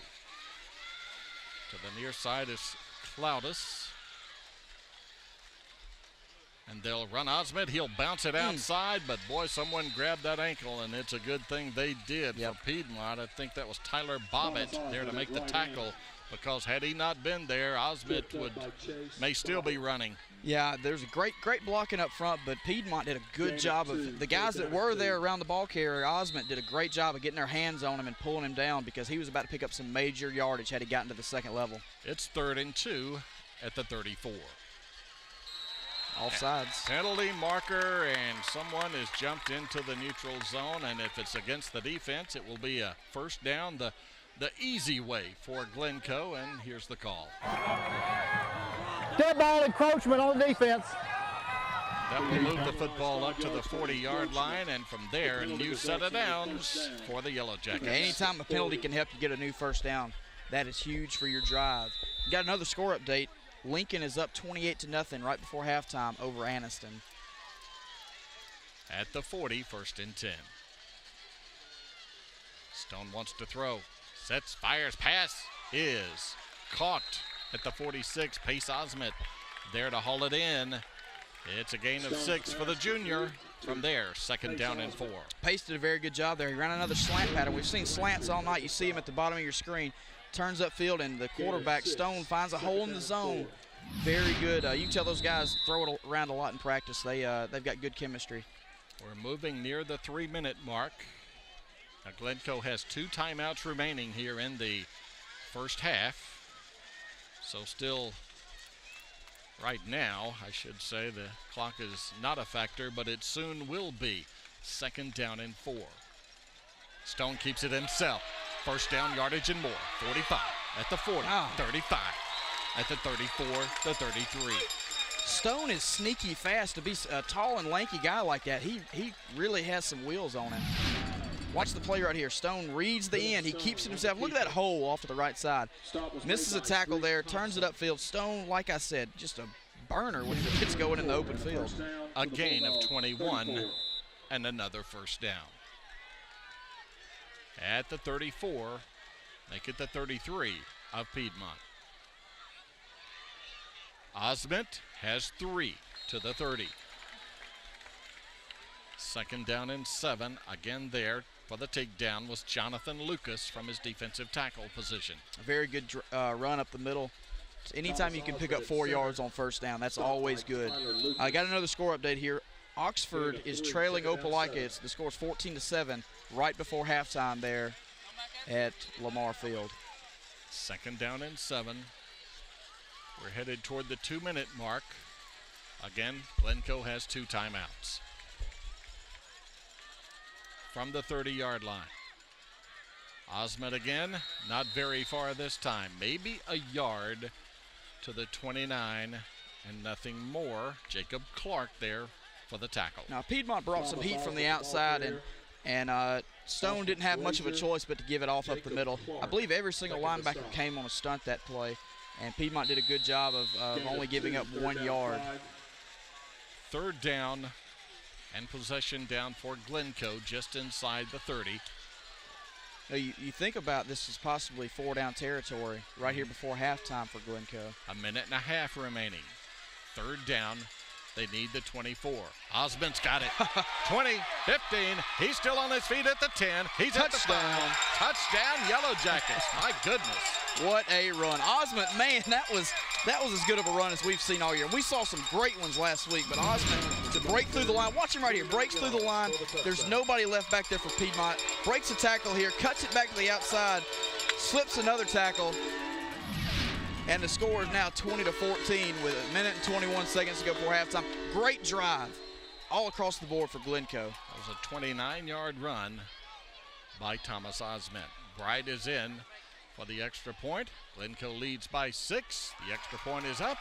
To the near side is Cloudus. And they'll run Osmed. He'll bounce it outside, but boy, someone grabbed that ankle, and it's a good thing they did for Piedmont. I think that was Tyler Bobbitt there to make the tackle, because had he not been there, Osmed may still be running. Yeah, there's a great blocking up front, but Piedmont did a good job of the guys that were there around the ball carrier. Osment did a great job of getting their hands on him and pulling him down, because he was about to pick up some major yardage had he gotten to the second level. It's 3rd and 2 at the 34. Offsides. Penalty marker, and someone has jumped into the neutral zone, and if it's against the defense, it will be a first down the easy way for Glencoe, and here's the call. Dead ball encroachment on the defense. That will move the football up to the 40-yard line, and from there, a new set of downs for the Yellow Jackets. Yeah, anytime a penalty can help you get a new first down, that is huge for your drive. You got another score update. Lincoln is up 28-0 right before halftime over Anniston. At the 40, 1st and 10. Stone wants to throw. Sets, fires, pass is caught at the 46. Pace Osment there to haul it in. It's a gain of 6 for the junior. From there, 2nd down and 4. Pace did a very good job there. He ran another slant pattern. We've seen slants all night. You see him at the bottom of your screen. Turns upfield, and the quarterback, Stone, finds a hole in the zone. Very good. You can tell those guys throw it around a lot in practice. They've got good chemistry. We're moving near the 3-minute mark. Now Glencoe has 2 timeouts remaining here in the first half. So still, right now, I should say, the clock is not a factor, but it soon will be. 2nd down and 4. Stone keeps it himself. First down yardage and more. 45 at the 40, 35 at the 34, the 33. Stone is sneaky fast to be a tall and lanky guy like that. He really has some wheels on him. Watch the play right here. Stone reads the end. He keeps it himself. Look at that hole off to the right side. Misses a tackle there, turns it upfield. Stone, like I said, just a burner when he gets going in the open field. A gain of 21 and another first down. At the 34, make it the 33 of Piedmont. Osment has 3 to the 30. 2nd down and 7. Again there for the takedown was Jonathan Lucas from his defensive tackle position. A very good run up the middle. Anytime you can pick up 4 yards on first down, that's always good. I got another score update here. Oxford is trailing Opelika. The score is 14-7 right before halftime there at Lamar Field. 2nd down and 7. We're headed toward the 2-minute mark. Again, Glencoe has 2 timeouts. From the 30-yard line. Osment again, not very far this time. Maybe a yard to the 29 and nothing more. Jacob Clark there for the tackle. Now Piedmont brought some heat from the outside, and Stone didn't have much of a choice but to give it off up the middle. I believe every single linebacker came on a stunt that play, and Piedmont did a good job of only giving up 1 yard. 3rd down and possession down for Glencoe just inside the 30. Now you think about this as possibly 4-down territory right here before halftime for Glencoe. A minute and a half remaining. 3rd down. They need the 24. Osment's got it. 20, 15. He's still on his feet at the 10. He's at the 5. Touchdown, Yellow Jackets. My goodness. What a run. Osment, man, that was as good of a run as we've seen all year. We saw some great ones last week, but Osment to break through the line. Watch him right here. Breaks through the line. There's nobody left back there for Piedmont. Breaks a tackle here. Cuts it back to the outside. Slips another tackle. And the score is now 20-14 with 1 minute and 21 seconds to go before halftime. Great drive all across the board for Glencoe. That was a 29-yard run by Thomas Osment. Bright is in for the extra point. Glencoe leads by 6. The extra point is up,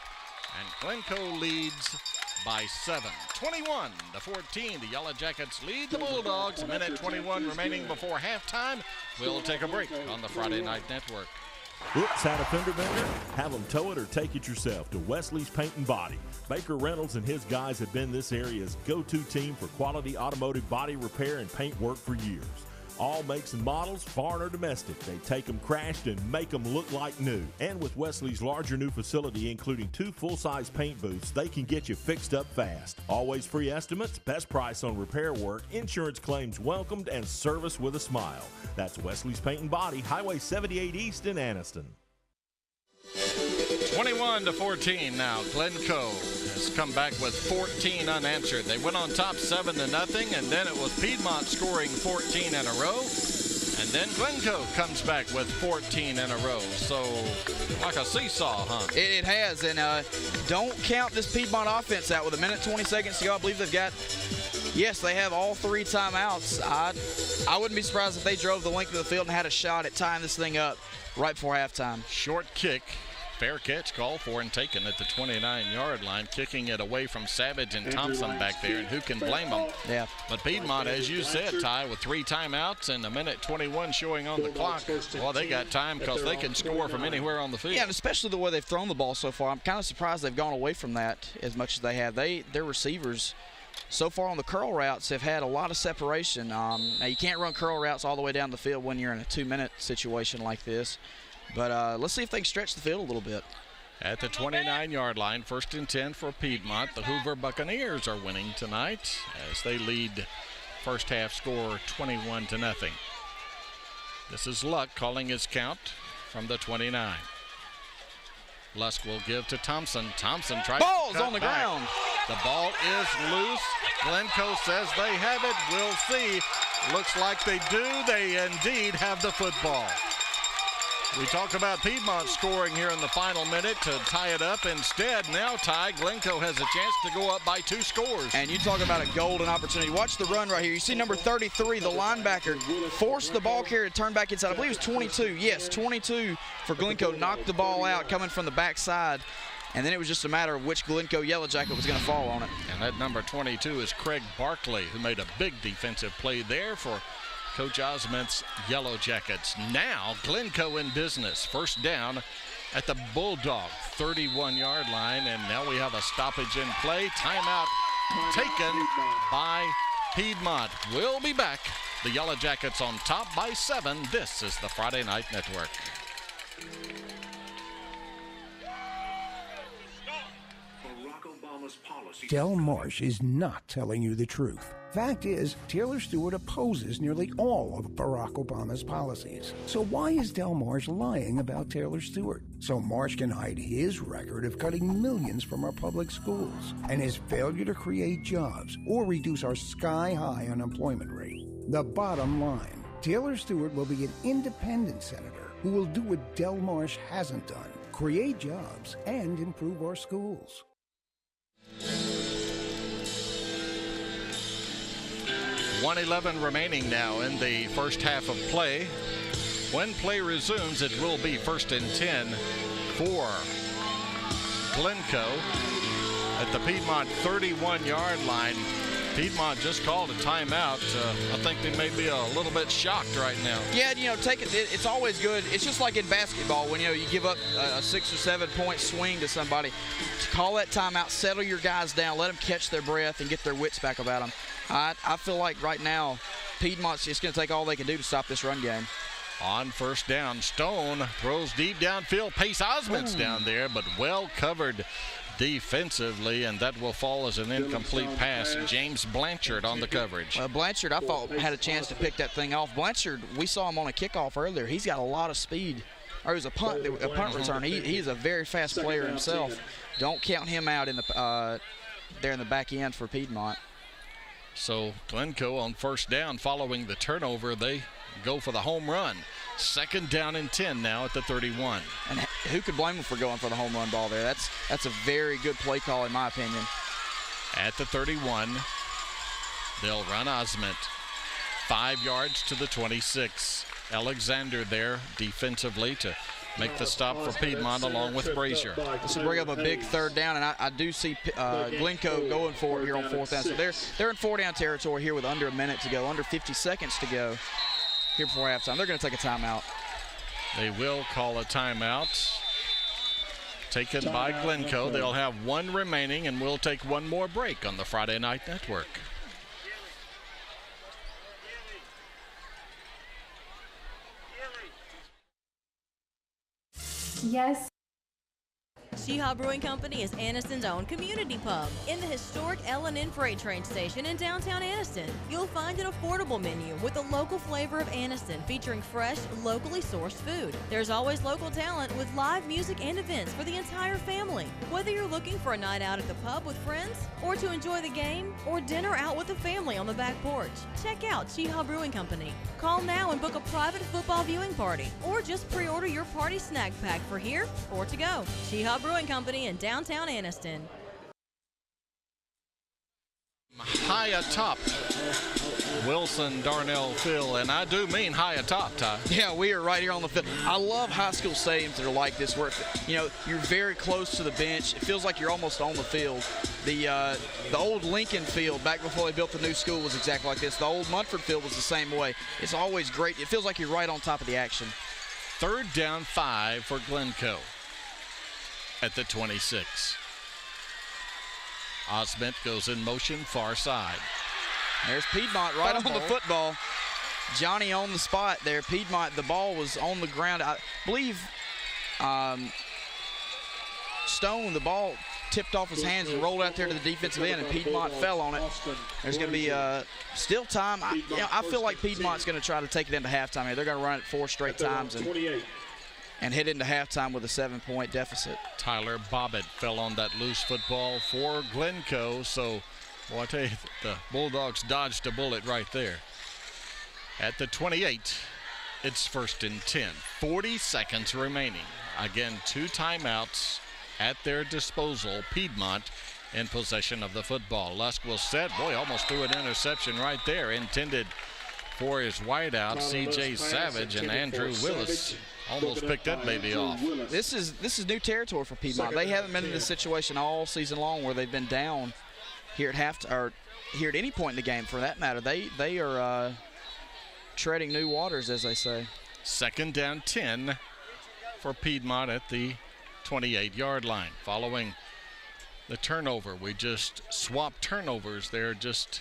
and Glencoe leads by 7. 21-14. The Yellow Jackets lead the Bulldogs. A minute 21 remaining before halftime. We'll take a break on the Friday Night Network. Oops, had a fender bender? Have them tow it or take it yourself to Wesley's Paint and Body. Baker Reynolds and his guys have been this area's go-to team for quality automotive body repair and paint work for years. All makes and models, foreign or domestic. They take them crashed and make them look like new. And with Wesley's larger new facility, including 2 full-size paint booths, they can get you fixed up fast. Always free estimates, best price on repair work, insurance claims welcomed, and service with a smile. That's Wesley's Paint and Body, Highway 78 East in Anniston. 21-14 now. Glencoe has come back with 14 unanswered. They went on top 7-0, and then it was Piedmont scoring 14 in a row. And then Glencoe comes back with 14 in a row. So, like a seesaw, huh? It has, and don't count this Piedmont offense out with a minute 20 seconds to go. I believe they've got, yes, they have all 3 timeouts. I wouldn't be surprised if they drove the length of the field and had a shot at tying this thing up right before halftime. Short kick. Fair catch called for and taken at the 29-yard line, kicking it away from Savage and Thompson back there, and who can blame them? Yeah. But Piedmont, as you said, Ty, with 3 timeouts and a minute 21 showing on the clock, well, they got time because they can score from anywhere on the field. Yeah, and especially the way they've thrown the ball so far. I'm kind of surprised they've gone away from that as much as they have. Their receivers so far on the curl routes have had a lot of separation. Now, you can't run curl routes all the way down the field when you're in a 2-minute situation like this. But let's see if they can stretch the field a little bit. At the 29-yard line, 1st and 10 for Piedmont. The Hoover Buccaneers are winning tonight as they lead first half score 21-0. This is Luck calling his count from the 29. Lusk will give to Thompson. Thompson tries Ball's to cut on the back. ground. The ball is loose. Glencoe says they have it. We'll see. Looks like they do. They indeed have the football. We talk about Piedmont scoring here in the final minute to tie it up. Instead, now Ty, Glencoe has a chance to go up by 2 scores. And you talk about a golden opportunity. Watch the run right here. You see number 33, the linebacker, forced the ball carrier to turn back inside. I believe it was 22. Yes, 22 for Glencoe. Knocked the ball out coming from the backside. And then it was just a matter of which Glencoe Yellow Jacket was going to fall on it. And that number 22 is Craig Barkley, who made a big defensive play there for Coach Osment's Yellow Jackets. Now Glencoe in business. First down at the Bulldog 31-yard line, and now we have a stoppage in play. Timeout taken by Piedmont. We'll be back. The Yellow Jackets on top by 7. This is the Friday Night Network. Del Marsh is not telling you the truth. Fact is, Taylor Stewart opposes nearly all of Barack Obama's policies. So why is Del Marsh lying about Taylor Stewart? So Marsh can hide his record of cutting millions from our public schools and his failure to create jobs or reduce our sky-high unemployment rate. The bottom line, Taylor Stewart will be an independent senator who will do what Del Marsh hasn't done, create jobs and improve our schools. 1:11 remaining now in the first half of play. When play resumes, it will be 1st and 10 for Glencoe at the Piedmont 31-yard line. Piedmont just called a timeout. I think they may be a little bit shocked right now. Yeah, take it. It's always good. It's just like in basketball when you give up a 6 or 7 point swing to somebody. Call that timeout, settle your guys down, let them catch their breath and get their wits back about them. I feel like right now Piedmont's just going to take all they can do to stop this run game. On first down, Stone throws deep downfield. Pace Osment's down there, but well covered defensively, and that will fall as an incomplete pass. James Blanchard on the coverage. Blanchard, I thought, had a chance to pick that thing off. Blanchard, we saw him on a kickoff earlier. He's got a lot of speed. Or it was a punt return. He is a very fast player himself. Don't count him out in the there in the back end for Piedmont. So Glencoe on first down following the turnover, they go for the home run. 2nd down and 10 now at the 31. And who could blame them for going for the home run ball there? That's a very good play call in my opinion. At the 31, they'll run Osment. 5 yards to the 26. Alexander there defensively to make the stop for Piedmont along with Brazier. This will bring up a big third down, and I do see Glencoe going for it here on 4th down. So they're in 4-down territory here with under a minute to go, under 50 seconds to go here before halftime. They're going to take a timeout. They will call a timeout taken by Glencoe. They'll have 1 remaining, and we'll take 1 more break on the Friday Night Network. Yes. Sheehaw Brewing Company is Anniston's own community pub in the historic FNN freight train station in downtown Anniston. You'll find an affordable menu with the local flavor of Anniston featuring fresh, locally sourced food. There's always local talent with live music and events for the entire family. Whether you're looking for a night out at the pub with friends or to enjoy the game or dinner out with the family on the back porch, check out Sheehaw Brewing Company. Call now and book a private football viewing party or just pre-order your party snack pack for here or to go. Sheehaw Brewing Company in downtown Anniston. High atop Wilson Darnell Field, and I do mean high atop, Ty. Yeah, we are right here on the field. I love high school stadiums that are like this, where you're very close to the bench. It feels like you're almost on the field. The old Lincoln Field back before they built the new school was exactly like this. The old Munford Field was the same way. It's always great. It feels like you're right on top of the action. 3rd down 5 for Glencoe at the 26. Osment goes in motion far side. There's Piedmont right on the football. Johnny on the spot there. Piedmont, the ball was on the ground. I believe Stone, the ball tipped off his hands and rolled out there to the defensive end, and Piedmont fell on it. There's going to be still time. I feel like Piedmont's going to try to take it into halftime here. They're going to run it 4 straight times and head into halftime with a 7-point deficit. Tyler Bobbitt fell on that loose football for Glencoe. So, well, I tell you, the Bulldogs dodged a bullet right there. At the 28, it's 1st and 10. 40 seconds remaining. Again, 2 timeouts at their disposal. Piedmont in possession of the football. Lusk will set. Boy, almost threw an interception right there. Intended for his wideout, C.J. Savage, and Andrew Willis almost picked that baby off. This is new territory for Piedmont. They haven't been in this situation all season long where they've been down here at or here at any point in the game, for that matter. They are treading new waters, as they say. 2nd down 10 for Piedmont at the 28-yard line. Following the turnover, we just swapped turnovers there just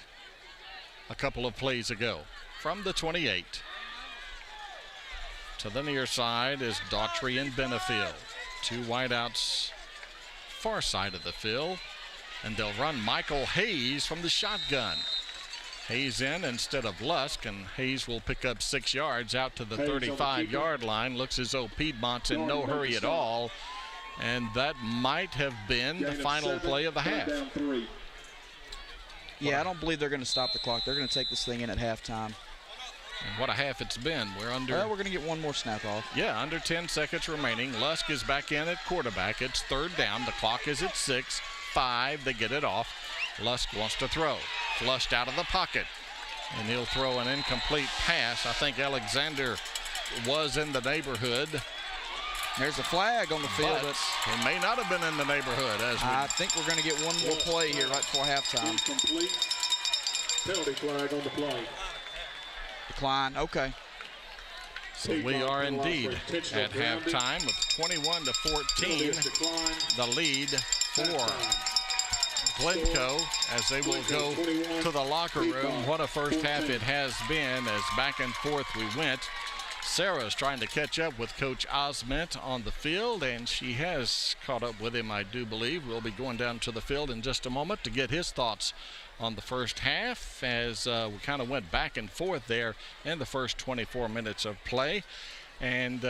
a couple of plays ago. From the 28 to the near side is Daughtry and Benefield. 2 wideouts far side of the field, and they'll run Michael Hayes from the shotgun. Hayes in instead of Lusk, and Hayes will pick up 6 yards out to the 35-yard line. Looks as though Piedmont's in no hurry at all, and that might have been the final play of the half. Yeah, I don't believe they're going to stop the clock. They're going to take this thing in at halftime. And what a half it's been. We're going to get 1 more snap off. Yeah, under 10 seconds remaining. Lusk is back in at quarterback. It's 3rd down. The clock is at 6. 5. They get it off. Lusk wants to throw. Flushed out of the pocket. And he'll throw an incomplete pass. I think Alexander was in the neighborhood. There's a flag on the field. But he may not have been in the neighborhood. I think we're going to get 1 more play here right before halftime. Incomplete. Penalty flag on the play. Decline. Okay. So we are indeed at halftime with 21-14. The lead for Glencoe as they will go to the locker room. What a first half it has been, as back and forth we went. Sarah's trying to catch up with Coach Osment on the field, and she has caught up with him, I do believe. We'll be going down to the field in just a moment to get his thoughts on the first half, as we kind of went back and forth there in the first 24 minutes of play. And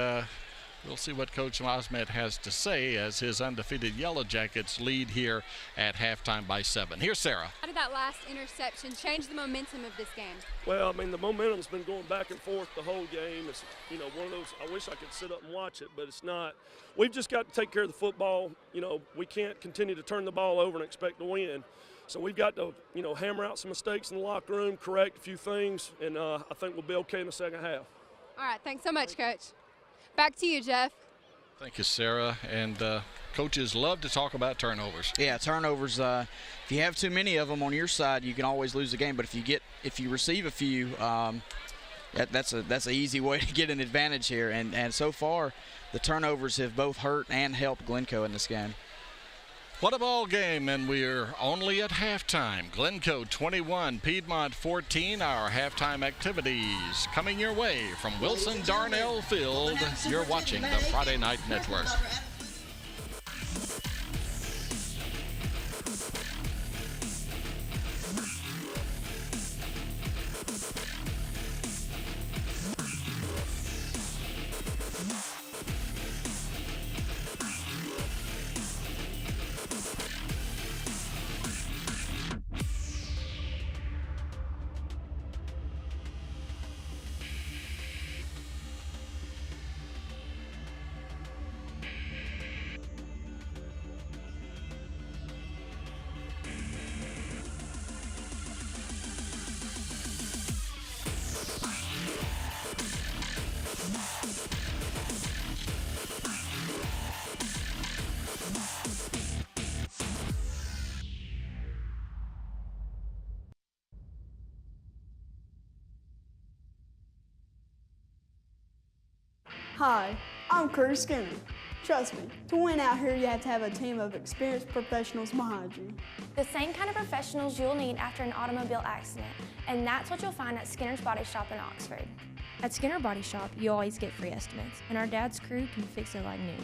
We'll see what Coach Osmet has to say as his undefeated Yellow Jackets lead here at halftime by 7. Here's Sarah. How did that last interception change the momentum of this game? Well, I mean, the momentum's been going back and forth the whole game. It's, one of those, I wish I could sit up and watch it, but it's not. We've just got to take care of the football. We can't continue to turn the ball over and expect to win. So we've got to, hammer out some mistakes in the locker room, correct a few things, and I think we'll be okay in the second half. All right, thanks so much, Coach. Back to you, Jeff. Thank you, Sarah. And coaches love to talk about turnovers. Yeah, turnovers. If you have too many of them on your side, you can always lose the game. But if you receive a few, that's an easy way to get an advantage here. And so far, the turnovers have both hurt and helped Glencoe in this game. What a ball game, and we're only at halftime. Glencoe 21, Piedmont 14. Our halftime activities coming your way from Wilson Darnell Field. You're watching the Friday Night Network. Hi, I'm Curtis Skinner. Trust me, to win out here you have to have a team of experienced professionals behind you. The same kind of professionals you'll need after an automobile accident, and that's what you'll find at Skinner's Body Shop in Oxford. At Skinner Body Shop, you always get free estimates, and our dad's crew can fix it like new.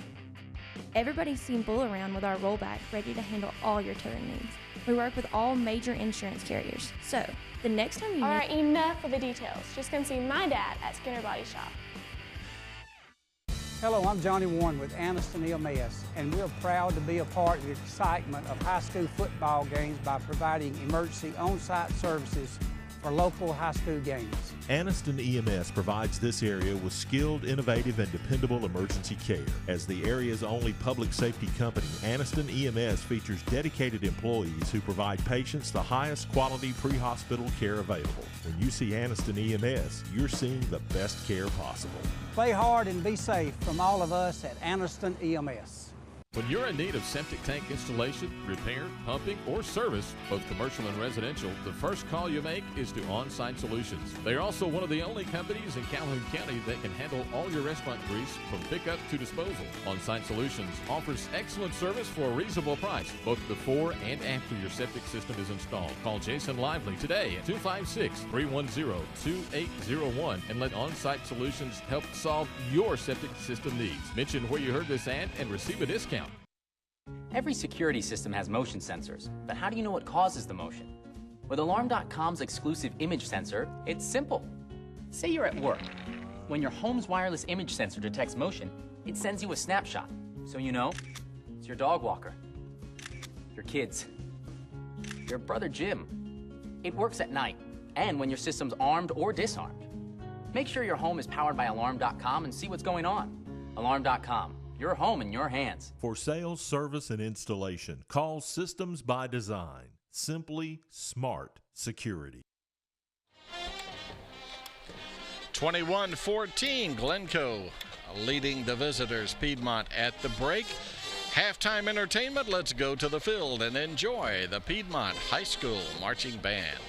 Everybody's seen Bull around with our rollback ready to handle all your towing needs. We work with all major insurance carriers, so the next time you All right, enough of the details. Just come see my dad at Skinner Body Shop. Hello, I'm Johnny Warren with Anniston EMS, and we're proud to be a part of the excitement of high school football games by providing emergency on-site services for local high school games. Anniston EMS provides this area with skilled, innovative, and dependable emergency care. As the area's only public safety company, Anniston EMS features dedicated employees who provide patients the highest quality pre-hospital care available. When you see Anniston EMS, you're seeing the best care possible. Play hard and be safe from all of us at Anniston EMS. When you're in need of septic tank installation, repair, pumping, or service, both commercial and residential, the first call you make is to On-Site Solutions. They are also one of the only companies in Calhoun County that can handle all your restaurant grease from pickup to disposal. On-Site Solutions offers excellent service for a reasonable price, both before and after your septic system is installed. Call Jason Lively today at 256-310-2801 and let On-Site Solutions help solve your septic system needs. Mention where you heard this ad and receive a discount. Every security system has motion sensors, but how do you know what causes the motion? With Alarm.com's exclusive image sensor, it's simple. Say you're at work. When your home's wireless image sensor detects motion, it sends you a snapshot, so you know it's your dog walker, your kids, your brother Jim. It works at night and when your system's armed or disarmed. Make sure your home is powered by Alarm.com and see what's going on. Alarm.com. Your home in your hands. For sales, service, and installation, call Systems by Design. Simply smart security. 21-14, Glencoe leading the visitors, Piedmont, at the break. Halftime entertainment, let's go to the field and enjoy the Piedmont High School Marching Band.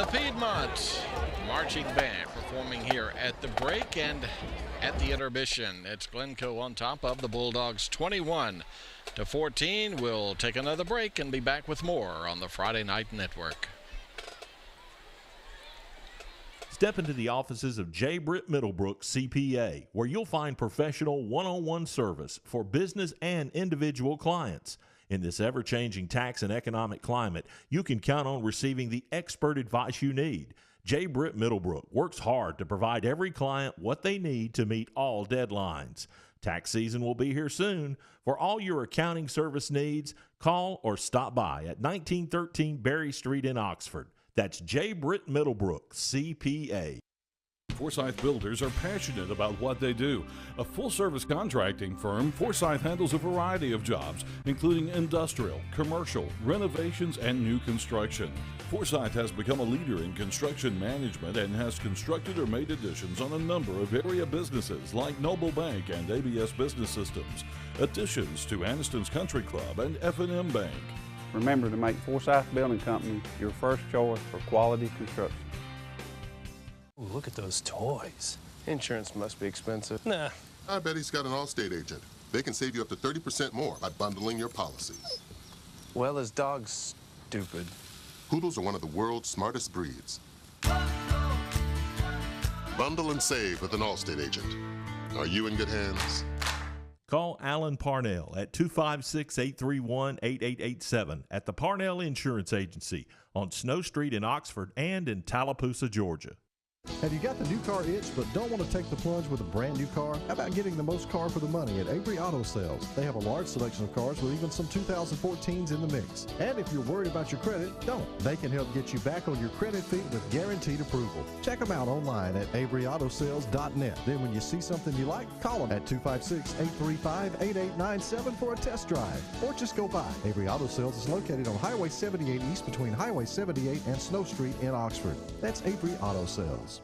The Piedmont Marching Band performing here at the break and at the intermission. It's Glencoe on top of the Bulldogs 21-14. We'll take another break and be back with more on the Friday Night Network. Step into the offices of J. Britt Middlebrook CPA, where you'll find professional one-on-one service for business and individual clients. In this ever-changing tax and economic climate, you can count on receiving the expert advice you need. J. Britt Middlebrook works hard to provide every client what they need to meet all deadlines. Tax season will be here soon. For all your accounting service needs, call or stop by at 1913 Berry Street in Oxford. That's J. Britt Middlebrook, CPA. Forsyth Builders are passionate about what they do. A full-service contracting firm, Forsyth handles a variety of jobs, including industrial, commercial, renovations, and new construction. Forsyth has become a leader in construction management and has constructed or made additions on a number of area businesses like Noble Bank and ABS Business Systems, additions to Anniston's Country Club and FNN Bank. Remember to make Forsyth Building Company your first choice for quality construction. Ooh, look at those toys. Insurance must be expensive. Nah. I bet he's got an Allstate agent. They can save you up to 30% more by bundling your policies. Well, his dog's stupid. Poodles are one of the world's smartest breeds. Bundle and save with an Allstate agent. Are you in good hands? Call Alan Parnell at 256-831-8887 at the Parnell Insurance Agency on Snow Street in Oxford and in Tallapoosa, Georgia. Have you got the new car itch but don't want to take the plunge with a brand new car? How about getting the most car for the money at Avery Auto Sales? They have a large selection of cars with even some 2014s in the mix. And if you're worried about your credit, don't. They can help get you back on your credit feet with guaranteed approval. Check them out online at AveryAutoSales.net. Then when you see something you like, call them at 256-835-8897 for a test drive. Or just go by. Avery Auto Sales is located on Highway 78 East between Highway 78 and Snow Street in Oxford. That's Avery Auto Sales.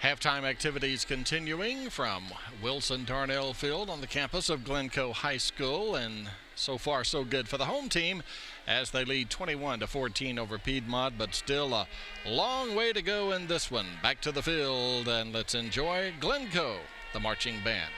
Halftime activities continuing from Wilson Darnell Field on the campus of Glencoe High School, and so far so good for the home team as they lead 21-14 over Piedmont, but still a long way to go in this one. Back to the field and let's enjoy Glencoe, the marching band.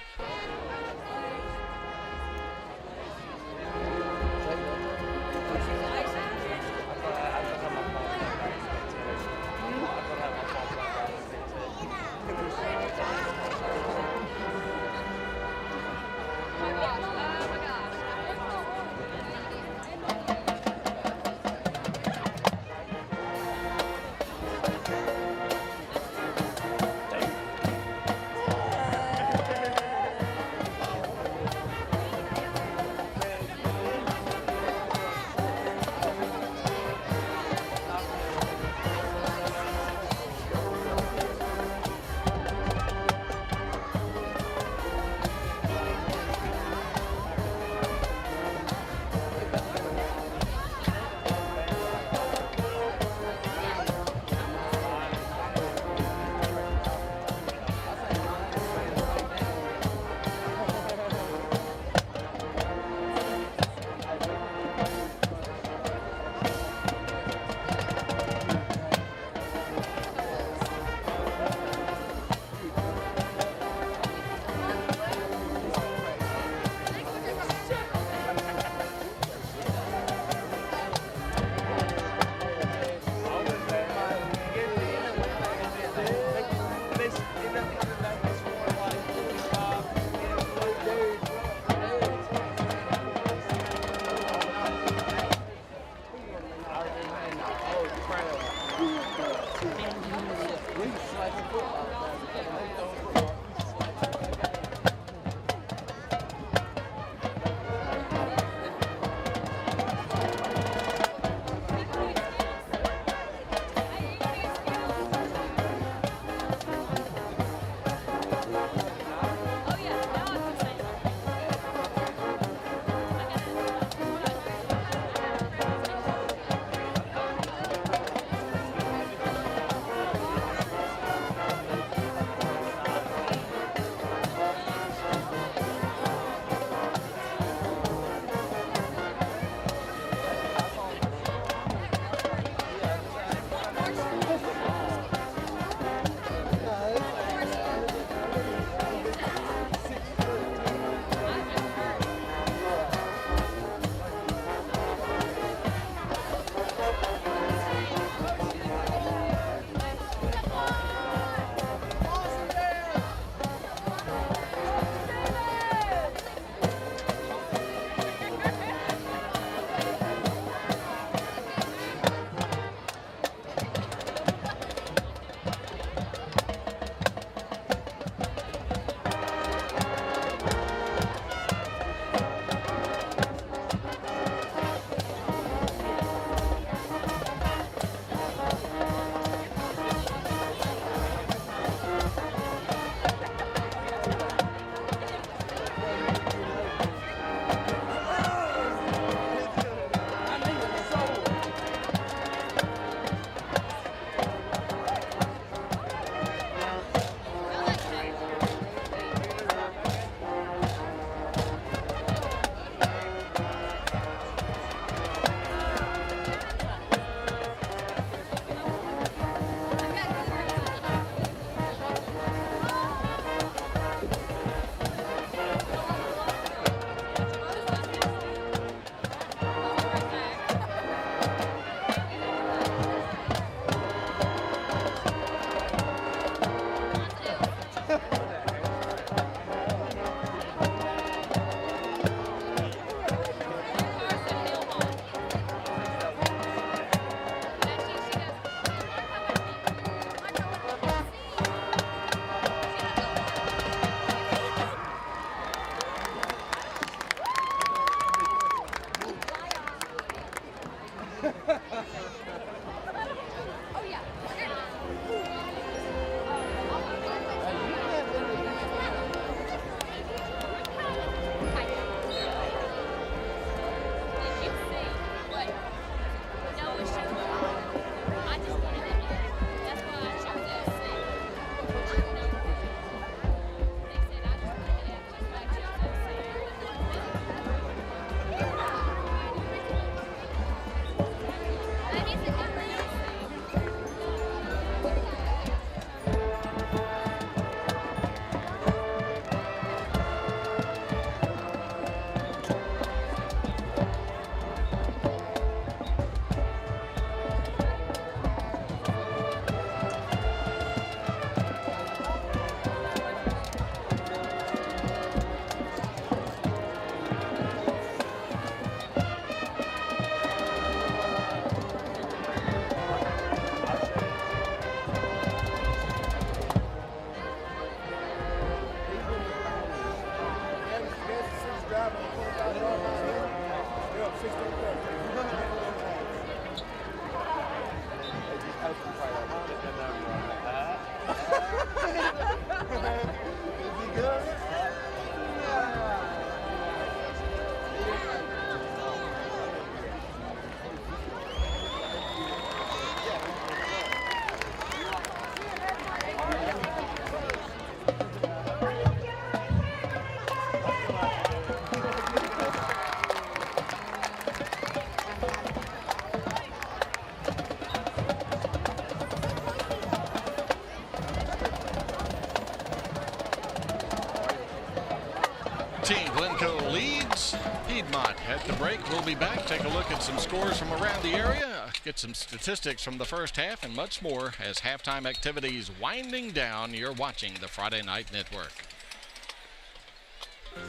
Team Glencoe leads. Piedmont at the break. We'll be back. Take a look at some scores from around the area, get some statistics from the first half, and much more as halftime activities winding down. You're watching the Friday Night Network.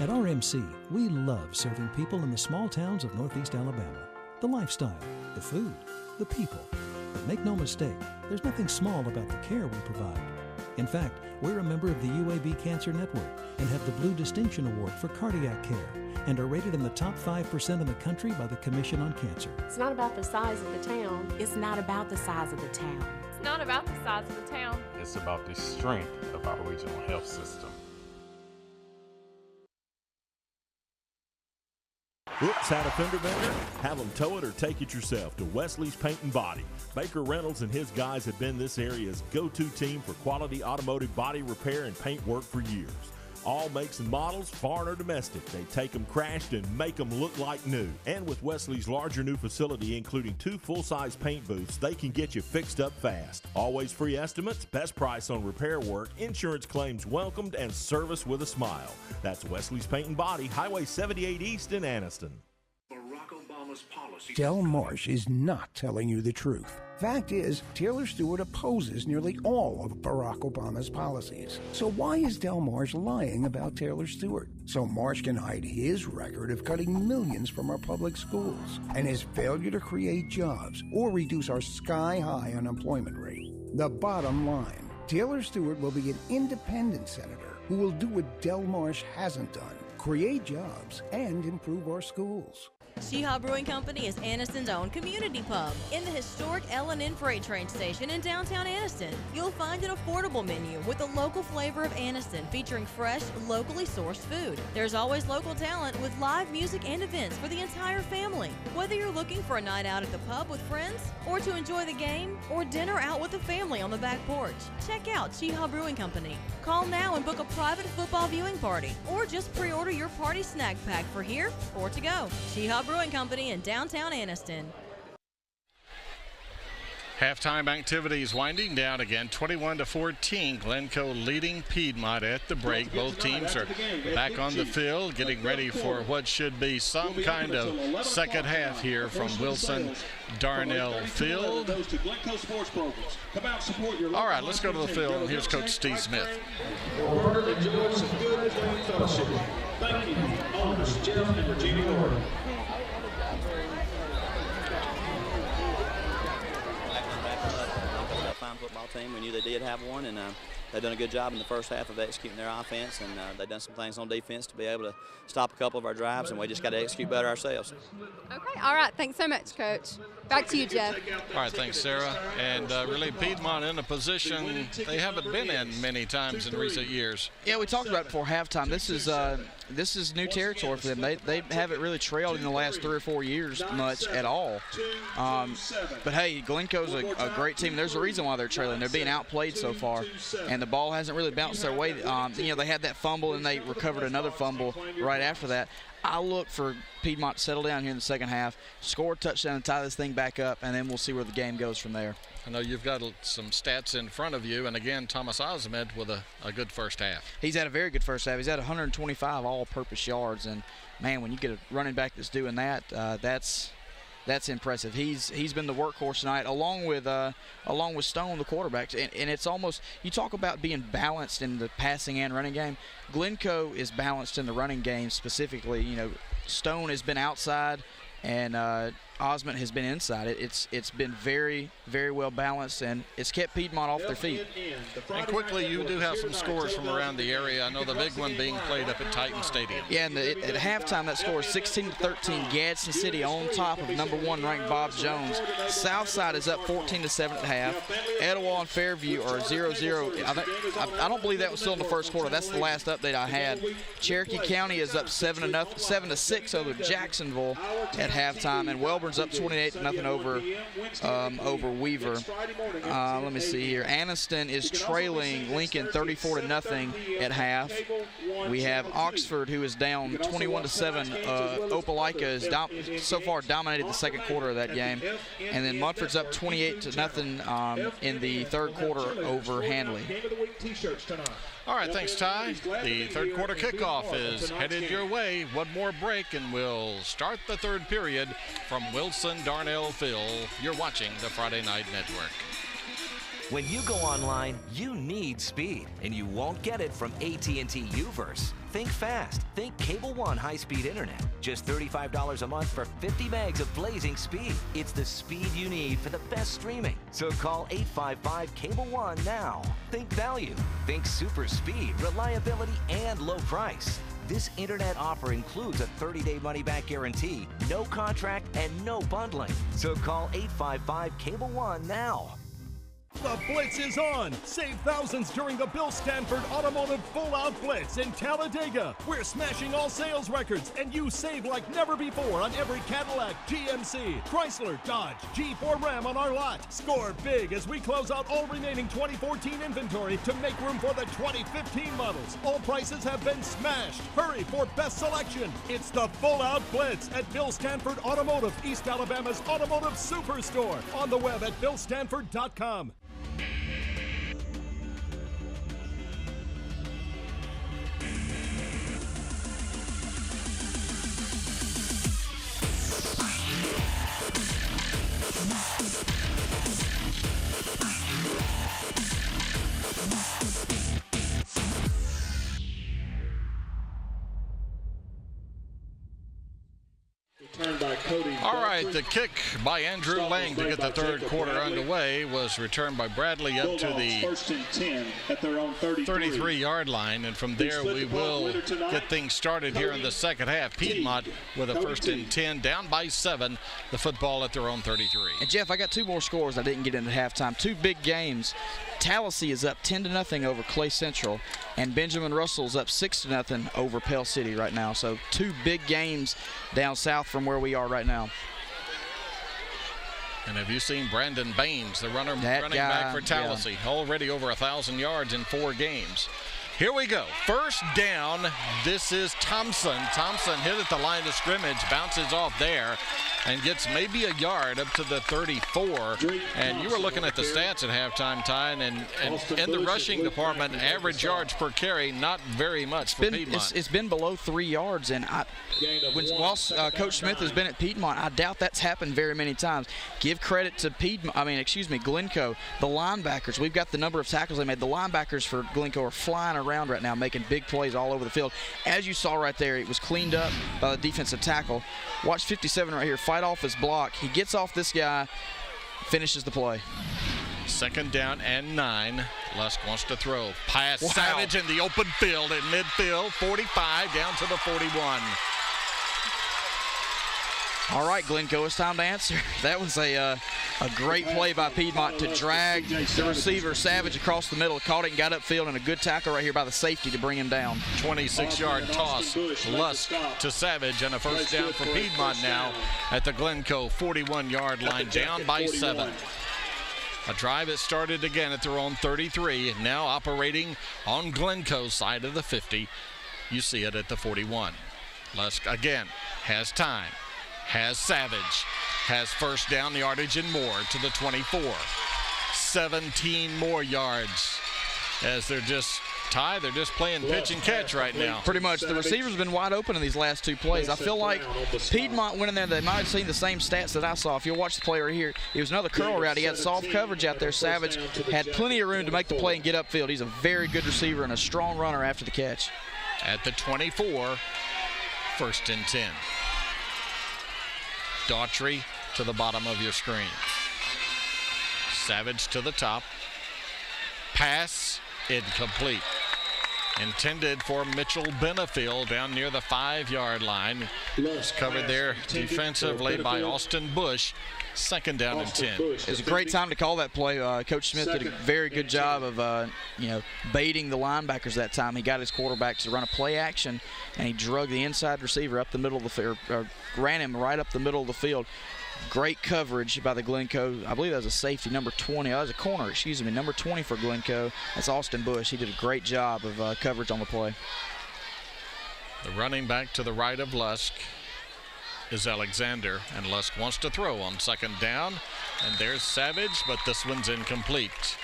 At RMC, we love serving people in the small towns of Northeast Alabama. The lifestyle, the food, the people. But make no mistake, there's nothing small about the care we provide. In fact, we're a member of the UAB Cancer Network and have the Blue Distinction Award for cardiac care and are rated in the top 5% in the country by the Commission on Cancer. It's not about the size of the town. It's not about the size of the town. It's not about the size of the town. It's about the strength of our regional health system. Oops, had a fender bender? Have them tow it or take it yourself to Wesley's Paint and Body. Baker Reynolds and his guys have been this area's go-to team for quality automotive body repair and paint work for years. All makes and models, foreign or domestic. They take them crashed and make them look like new. And with Wesley's larger new facility, including 2 full-size paint booths, they can get you fixed up fast. Always free estimates, best price on repair work, insurance claims welcomed, and service with a smile. That's Wesley's Paint and Body, Highway 78 East in Anniston. Del Marsh is not telling you the truth. Fact is, Taylor Stewart opposes nearly all of Barack Obama's policies. So why is Del Marsh lying about Taylor Stewart? So Marsh can hide his record of cutting millions from our public schools and his failure to create jobs or reduce our sky-high unemployment rate. The bottom line, Taylor Stewart will be an independent senator who will do what Del Marsh hasn't done, create jobs and improve our schools. Sheehaw Brewing Company is Anniston's own community pub. In the historic FNN freight train station in downtown Anniston, you'll find an affordable menu with the local flavor of Anniston, featuring fresh, locally sourced food. There's always local talent with live music and events for the entire family. Whether you're looking for a night out at the pub with friends, or to enjoy the game, or dinner out with the family on the back porch, check out Sheehaw Brewing Company. Call now and book a private football viewing party, or just pre-order your party snack pack for here or to go. Sheehaw Brewing Company in downtown Anniston. Halftime activities winding down again, 21-14. Glencoe leading Piedmont at the break. Both teams are back on the field, getting ready for what should be some kind of second half here from Wilson Darnell Field. All right, let's go to the field, and here's Coach Steve Smith. Enjoy some good playing fellowship. Thank you, owners Jeff and Virginia Gordon. Fine football team. We knew they did have one, and they've done a good job in the first half of executing their offense, and they've done some things on defense to be able to stop a couple of our drives, and we just got to execute better ourselves. Okay, all right. Thanks so much, Coach. Back to you, Jeff. All right, thanks, Sarah. And really, Piedmont in a position they haven't been in many times in recent years. Yeah, we talked about it before halftime. This is new territory for them. They haven't really trailed in the last 3 or 4 years much at all. But hey, Glencoe's a great team. There's a reason why they're trailing. They're being outplayed so far, and the ball hasn't really bounced their way. They had that fumble, and they recovered another fumble right after that. I look for Piedmont to settle down here in the second half, score a touchdown, and tie this thing back up, and then we'll see where the game goes from there. I know you've got some stats in front of you, and again, Thomas Osmond with a good first half. He's had a very good first half. He's had 125 all-purpose yards, and man, when you get a running back that's doing that, that's impressive. He's been the workhorse tonight, along with Stone, the quarterback. And it's almost, you talk about being balanced in the passing and running game. Glencoe is balanced in the running game specifically. Stone has been outside, and Osmond has been inside it. It's been very, very well balanced, and it's kept Piedmont off their feet. And quickly, you do have some scores from around the area. I know the big one being played up at Titan Stadium. Yeah, and at halftime, that score is 16-13. Gadsden City on top of #1 ranked Bob Jones. Southside is up 14-7 at half. Etowah and Fairview are 0-0. I don't believe that was still in the first quarter. That's the last update I had. Cherokee County is up 7-6 over Jacksonville at halftime, and Welborn's up 28-0 over Weaver. Let me see here. Anniston is trailing Lincoln 34-0 at half. We have Oxford, who is down 21-7. Opelika is so far dominated the second quarter of that game, and then Munford's up 28-0 in the third quarter over Handley. All right, thanks, Ty. The third quarter kickoff is headed your way. One more break, and we'll start the third period from Wilson Darnell Field. You're watching the Friday Night Network. When you go online, you need speed, and you won't get it from AT&T UVerse. Think fast. Think Cable One high-speed internet. Just $35 a month for 50 megs of blazing speed. It's the speed you need for the best streaming. So call 855-CABLE-1 now. Think value. Think super speed, reliability, and low price. This internet offer includes a 30-day money-back guarantee, no contract, and no bundling. So call 855-CABLE-1 now. The Blitz is on! Save thousands during the Bill Stanford Automotive Full-Out Blitz in Talladega. We're smashing all sales records, and you save like never before on every Cadillac, GMC, Chrysler, Dodge, Jeep, or Ram on our lot. Score big as we close out all remaining 2014 inventory to make room for the 2015 models. All prices have been smashed. Hurry for best selection. It's the Full-Out Blitz at Bill Stanford Automotive, East Alabama's Automotive Superstore. On the web at billstanford.com. All right, the kick by Andrew Lang to get the third quarter underway was returned by Bradley up to the 33-yard line, and from there we will get things started here in the second half. Piedmont with a 1st and 10, down by 7, the football at their own 33. And Jeff, I got two more scores I didn't get into halftime. Two big games. Tallahassee is up 10-0 over Clay Central, and Benjamin Russell's up 6-0 over Pell City right now. So two big games down south from where we are right now. And have you seen Brandon Baines, the running back for Tallahassee? Yeah. Already over 1,000 yards in 4 games. Here we go. First down. This is Thompson. Thompson hit at the line of scrimmage, bounces off there, and gets maybe a yard up to the 34. And you were looking at the stats at halftime, Ty, and in the rushing department, average yards per carry, not very much for Piedmont. It's been below 3 yards, and whilst Coach Smith has been at Piedmont, I doubt that's happened very many times. Give credit to Glencoe, the linebackers. We've got the number of tackles they made. The linebackers for Glencoe are flying around right now, making big plays all over the field. As you saw right there, it was cleaned up by the defensive tackle. Watch 57 right here, fight off his block. He gets off this guy, finishes the play. 2nd down and 9. Lusk wants to throw. Pass Savage in the open field at midfield, 45 down to the 41. All right, Glencoe, it's time to answer. That was a great play by Piedmont to drag the receiver, Savage, across the middle, caught it and got upfield, and a good tackle right here by the safety to bring him down. 26-yard toss, Lusk to Savage, and a first down for Piedmont now at the Glencoe 41-yard line, down by 7. A drive that started again at their own 33, now operating on Glencoe's side of the 50. You see it at the 41. Lusk again has time. Has Savage, has first down yardage and more to the 24. 17 more yards as they're just playing pitch and catch right now. Pretty much. The receivers have been wide open in these last 2 plays. I feel like Piedmont went in there. They might have seen the same stats that I saw. If you'll watch the play right here, it was another curl route. He had soft coverage out there. Savage had plenty of room to make the play and get upfield. He's a very good receiver and a strong runner after the catch. At the 24, 1st and 10. Daughtry to the bottom of your screen. Savage to the top. Pass incomplete. Intended for Mitchell Benefield down near the 5-yard line. It's covered there defensively by Austin Bush. Second down and 10. It's a great time to call that play. Coach Smith did a very good job of, baiting the linebackers that time. He got his quarterback to run a play action, and he drug the inside receiver up the middle of the field, or ran him right up the middle of the field. Great coverage by the Glencoe. I believe that was a safety, number 20. That was a corner, number 20 for Glencoe. That's Austin Bush. He did a great job of coverage on the play. The running back to the right of Lusk is Alexander, and Lusk wants to throw on second down. And there's Savage, but this one's incomplete.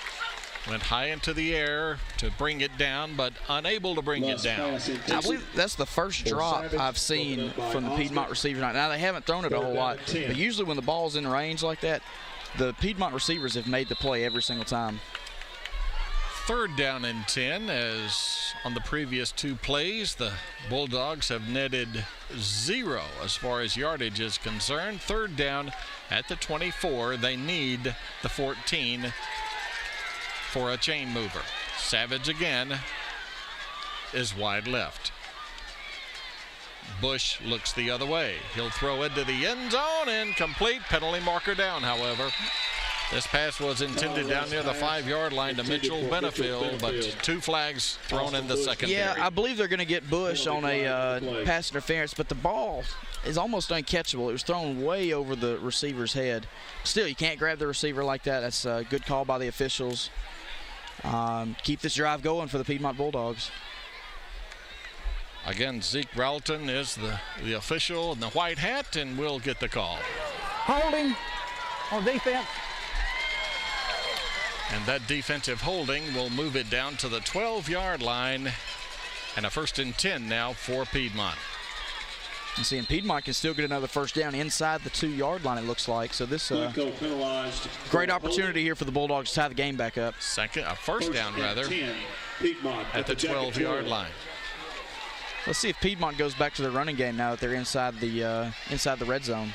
Went high into the air to bring it down, but unable to bring it down. I believe that's the first drop I've seen from the Piedmont receiver tonight. Now, they haven't thrown it a whole lot, but usually when the ball's in range like that, the Piedmont receivers have made the play every single time. Third down and 10, as on the previous 2 plays, the Bulldogs have netted 0 as far as yardage is concerned. Third down at the 24. They need the 14 for a chain mover. Savage again is wide left. Bush looks the other way. He'll throw into the end zone, incomplete. Penalty marker down, however. This pass was intended down near the 5-yard line to Mitchell Benefield, but 2 flags thrown in the secondary. Yeah, I believe they're going to get Bush on a pass interference, but the ball is almost uncatchable. It was thrown way over the receiver's head. Still, you can't grab the receiver like that. That's a good call by the officials. Keep this drive going for the Piedmont Bulldogs. Again, Zeke Ralton is the official in the white hat, and will get the call. Holding on defense. And that defensive holding will move it down to the 12-yard line, and a 1st and 10 now for Piedmont. And seeing Piedmont can still get another first down inside the 2-yard line, it looks like. So this great opportunity here for the Bulldogs to tie the game back up. First down rather, at the 12-yard line. Let's see if Piedmont goes back to their running game now that they're inside the red zone.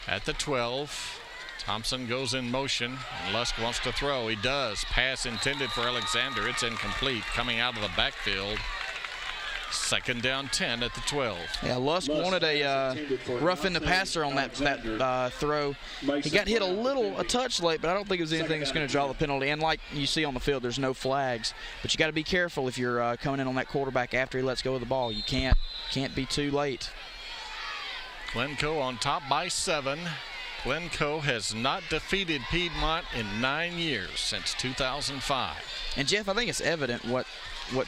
At the 12, Thompson goes in motion, and Lusk wants to throw. He does. Pass intended for Alexander. It's incomplete. Coming out of the backfield. Second down 10 at the 12. Yeah, Lusk wanted a roughing the passer on that throw. He got hit a touch late, but I don't think it was anything that's going to draw the penalty. And like you see on the field, there's no flags. But you got to be careful if you're coming in on that quarterback after he lets go of the ball. You can't be too late. Glencoe on top by 7. Glencoe has not defeated Piedmont in 9 years, since 2005. And Jeff, I think it's evident what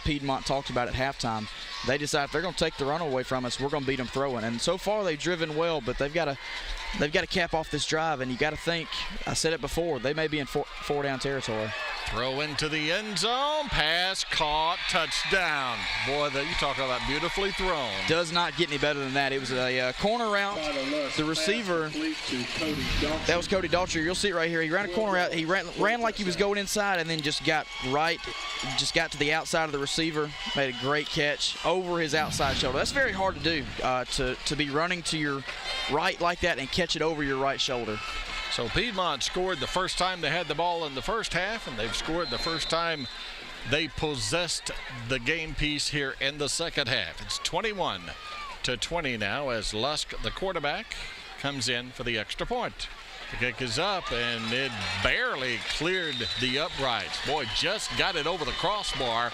Piedmont talked about at halftime. They decided if they're going to take the run away from us, we're going to beat them throwing. And so far they've driven well, but they've got to cap off this drive. And you got to think, I said it before, they may be in four down territory. Throw into the end zone, pass caught, touchdown. Boy, you talk about beautifully thrown. Does not get any better than that. It was a corner route. The receiver, that was Cody Daughtry. You'll see it right here. He ran a corner route. He ran like he was going inside, and then just got to the outside of the receiver. Made a great catch over his outside shoulder. That's very hard to do, to be running to your right like that and catch it over your right shoulder. So Piedmont scored the first time they had the ball in the first half, and they've scored the first time they possessed the game piece here in the second half. It's 21-20 now as Lusk, the quarterback, comes in for the extra point. The kick is up, and it barely cleared the uprights. Boy, just got it over the crossbar,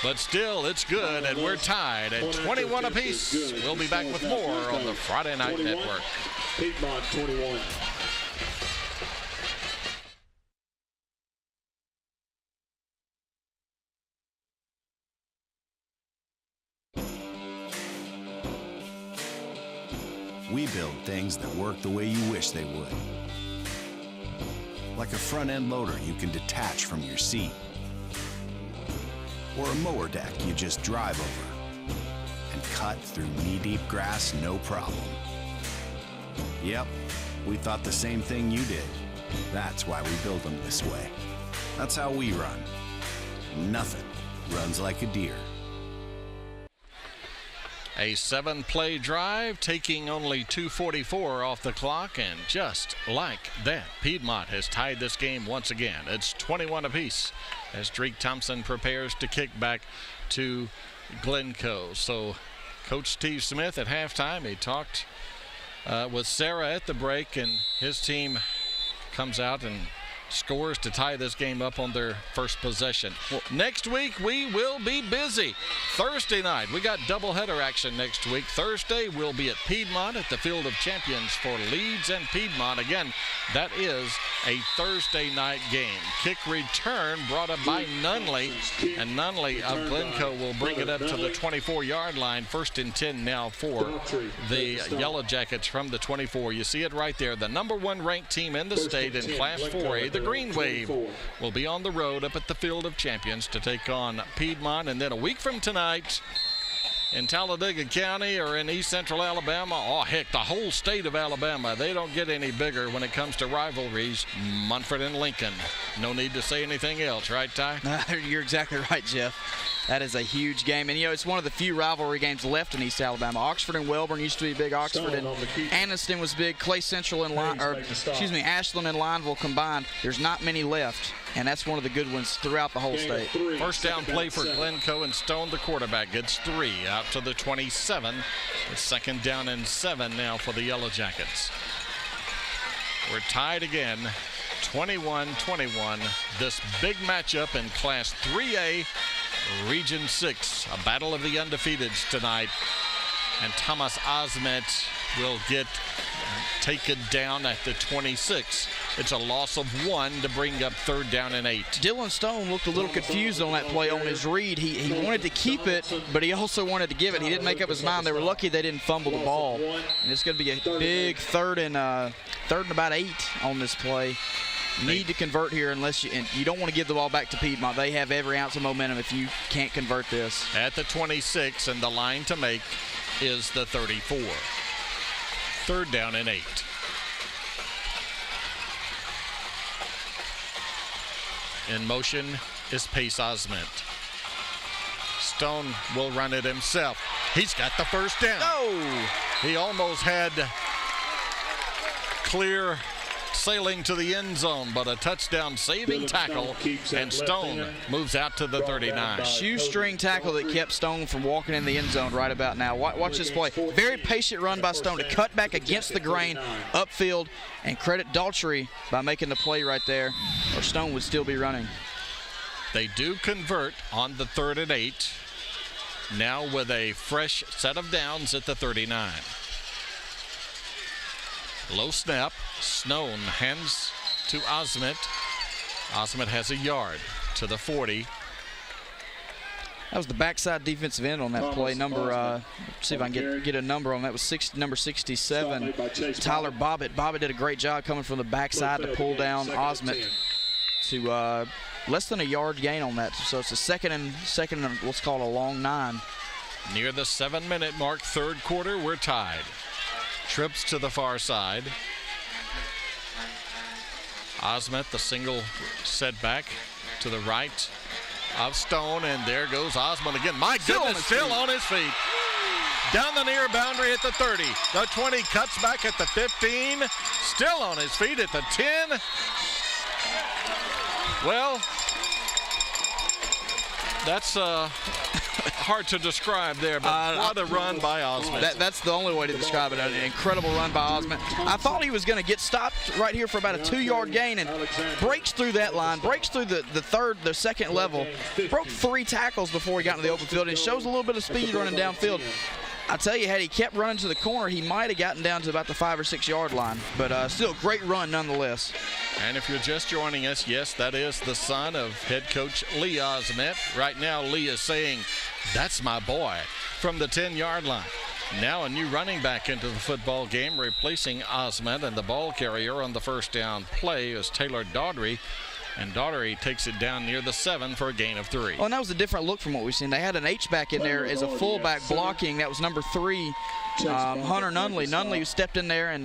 but still it's good, and we're tied at 21 apiece. We'll be back with more on the Friday Night Network. Piedmont 21. We build things that work the way you wish they would. Like a front-end loader you can detach from your seat. Or a mower deck you just drive over and cut through knee-deep grass no problem. Yep, we thought the same thing you did. That's why we build them this way. That's how we run. Nothing runs like a deer. A 7-play drive, taking only 2:44 off the clock, and just like that, Piedmont has tied this game once again. It's 21 apiece as Drake Thompson prepares to kick back to Glencoe. So Coach Steve Smith at halftime, he talked with Sarah at the break, and his team comes out and scores to tie this game up on their first possession. Well, next week we will be busy. Thursday night, we got doubleheader action next week. Thursday we'll be at Piedmont at the Field of Champions for Leeds and Piedmont. Again, that is a Thursday night game. Kick return brought up by Nunley, and Nunley of Glencoe will bring it up to the 24-yard line. 1st and 10 now for the Yellow Jackets from the 24. You see it right there. The #1 ranked team in the state in Class 4A, the Green Wave, will be on the road up at the Field of Champions to take on Piedmont. And then a week from tonight in Talladega County or in East Central Alabama, oh heck, the whole state of Alabama, they don't get any bigger when it comes to rivalries. Munford and Lincoln. No need to say anything else, right, Ty? You're exactly right, Jeff. That is a huge game. And, you know, it's one of the few rivalry games left in East Alabama. Oxford and Welborn used to be big. Oxford and Anniston was big. Clay Central and Ashland and Lineville combined. There's not many left, and that's one of the good ones throughout the whole state. First down play for Glencoe, and Stone, the quarterback, gets 3 out to the 27. It's 2nd down and 7 now for the Yellow Jackets. We're tied again, 21-21. This big matchup in Class 3A, Region 6, a battle of the undefeateds tonight. And Thomas Osment will get taken down at the 26. It's a loss of 1 to bring up 3rd down and 8. Dylan Stone looked a little confused on that play on his read. He wanted to keep it, but he also wanted to give it. He didn't make up his mind. They were lucky they didn't fumble the ball. And it's going to be a big third and about 8 on this play. Need to convert here unless you don't want to give the ball back to Piedmont. They have every ounce of momentum if you can't convert this. At the 26, and the line to make is the 34. 3rd down and 8. In motion is Pace Osment. Stone will run it himself. He's got the first down. Oh! He almost had clear sailing to the end zone, but a touchdown saving tackle, and Stone moves out to the 39. Shoestring tackle that kept Stone from walking in the end zone right about now. Watch this play. Very patient run by Stone to cut back against the grain upfield, and credit Daughtry by making the play right there, or Stone would still be running. They do convert on the 3rd and 8, now with a fresh set of downs at the 39. Low snap. Stone hands to Osment. Osment has a yard to the 40. That was the backside defensive end on that play. Let's see if I can get a number on that. Was number 67, Tyler Bobbitt. Bobbitt did a great job coming from the backside to pull down Osment to less than a yard gain on that. So it's a second and what's called a long 9. Near the 7-minute mark, 3rd quarter, we're tied. Trips to the far side. Osment, the single setback to the right of Stone, and there goes Osment again. My goodness, still on his feet. Down the near boundary at the 30. The 20 cuts back at the 15. Still on his feet at the 10. Well, that's hard to describe there, but what a run by Osment. That's the only way to describe it. An incredible run by Osment. I thought he was going to get stopped right here for about a 2-yard gain, and breaks through that line, breaks through the second level, broke 3 tackles before he got into the open field, and shows a little bit of speed running downfield. I tell you, had he kept running to the corner, he might have gotten down to about the 5 or 6 yard line, but still great run nonetheless. And if you're just joining us, yes, that is the son of head coach Lee Osment. Right now, Lee is saying, "That's my boy," from the 10-yard line. Now a new running back into the football game, replacing Osment, and the ball carrier on the first down play is Taylor Daughtry. And Daughtry takes it down near the 7 for a gain of 3. Oh, and that was a different look from what we've seen. They had an H-back in there as a fullback blocking. That was number 3, Hunter Nunley. Nunley stepped in there and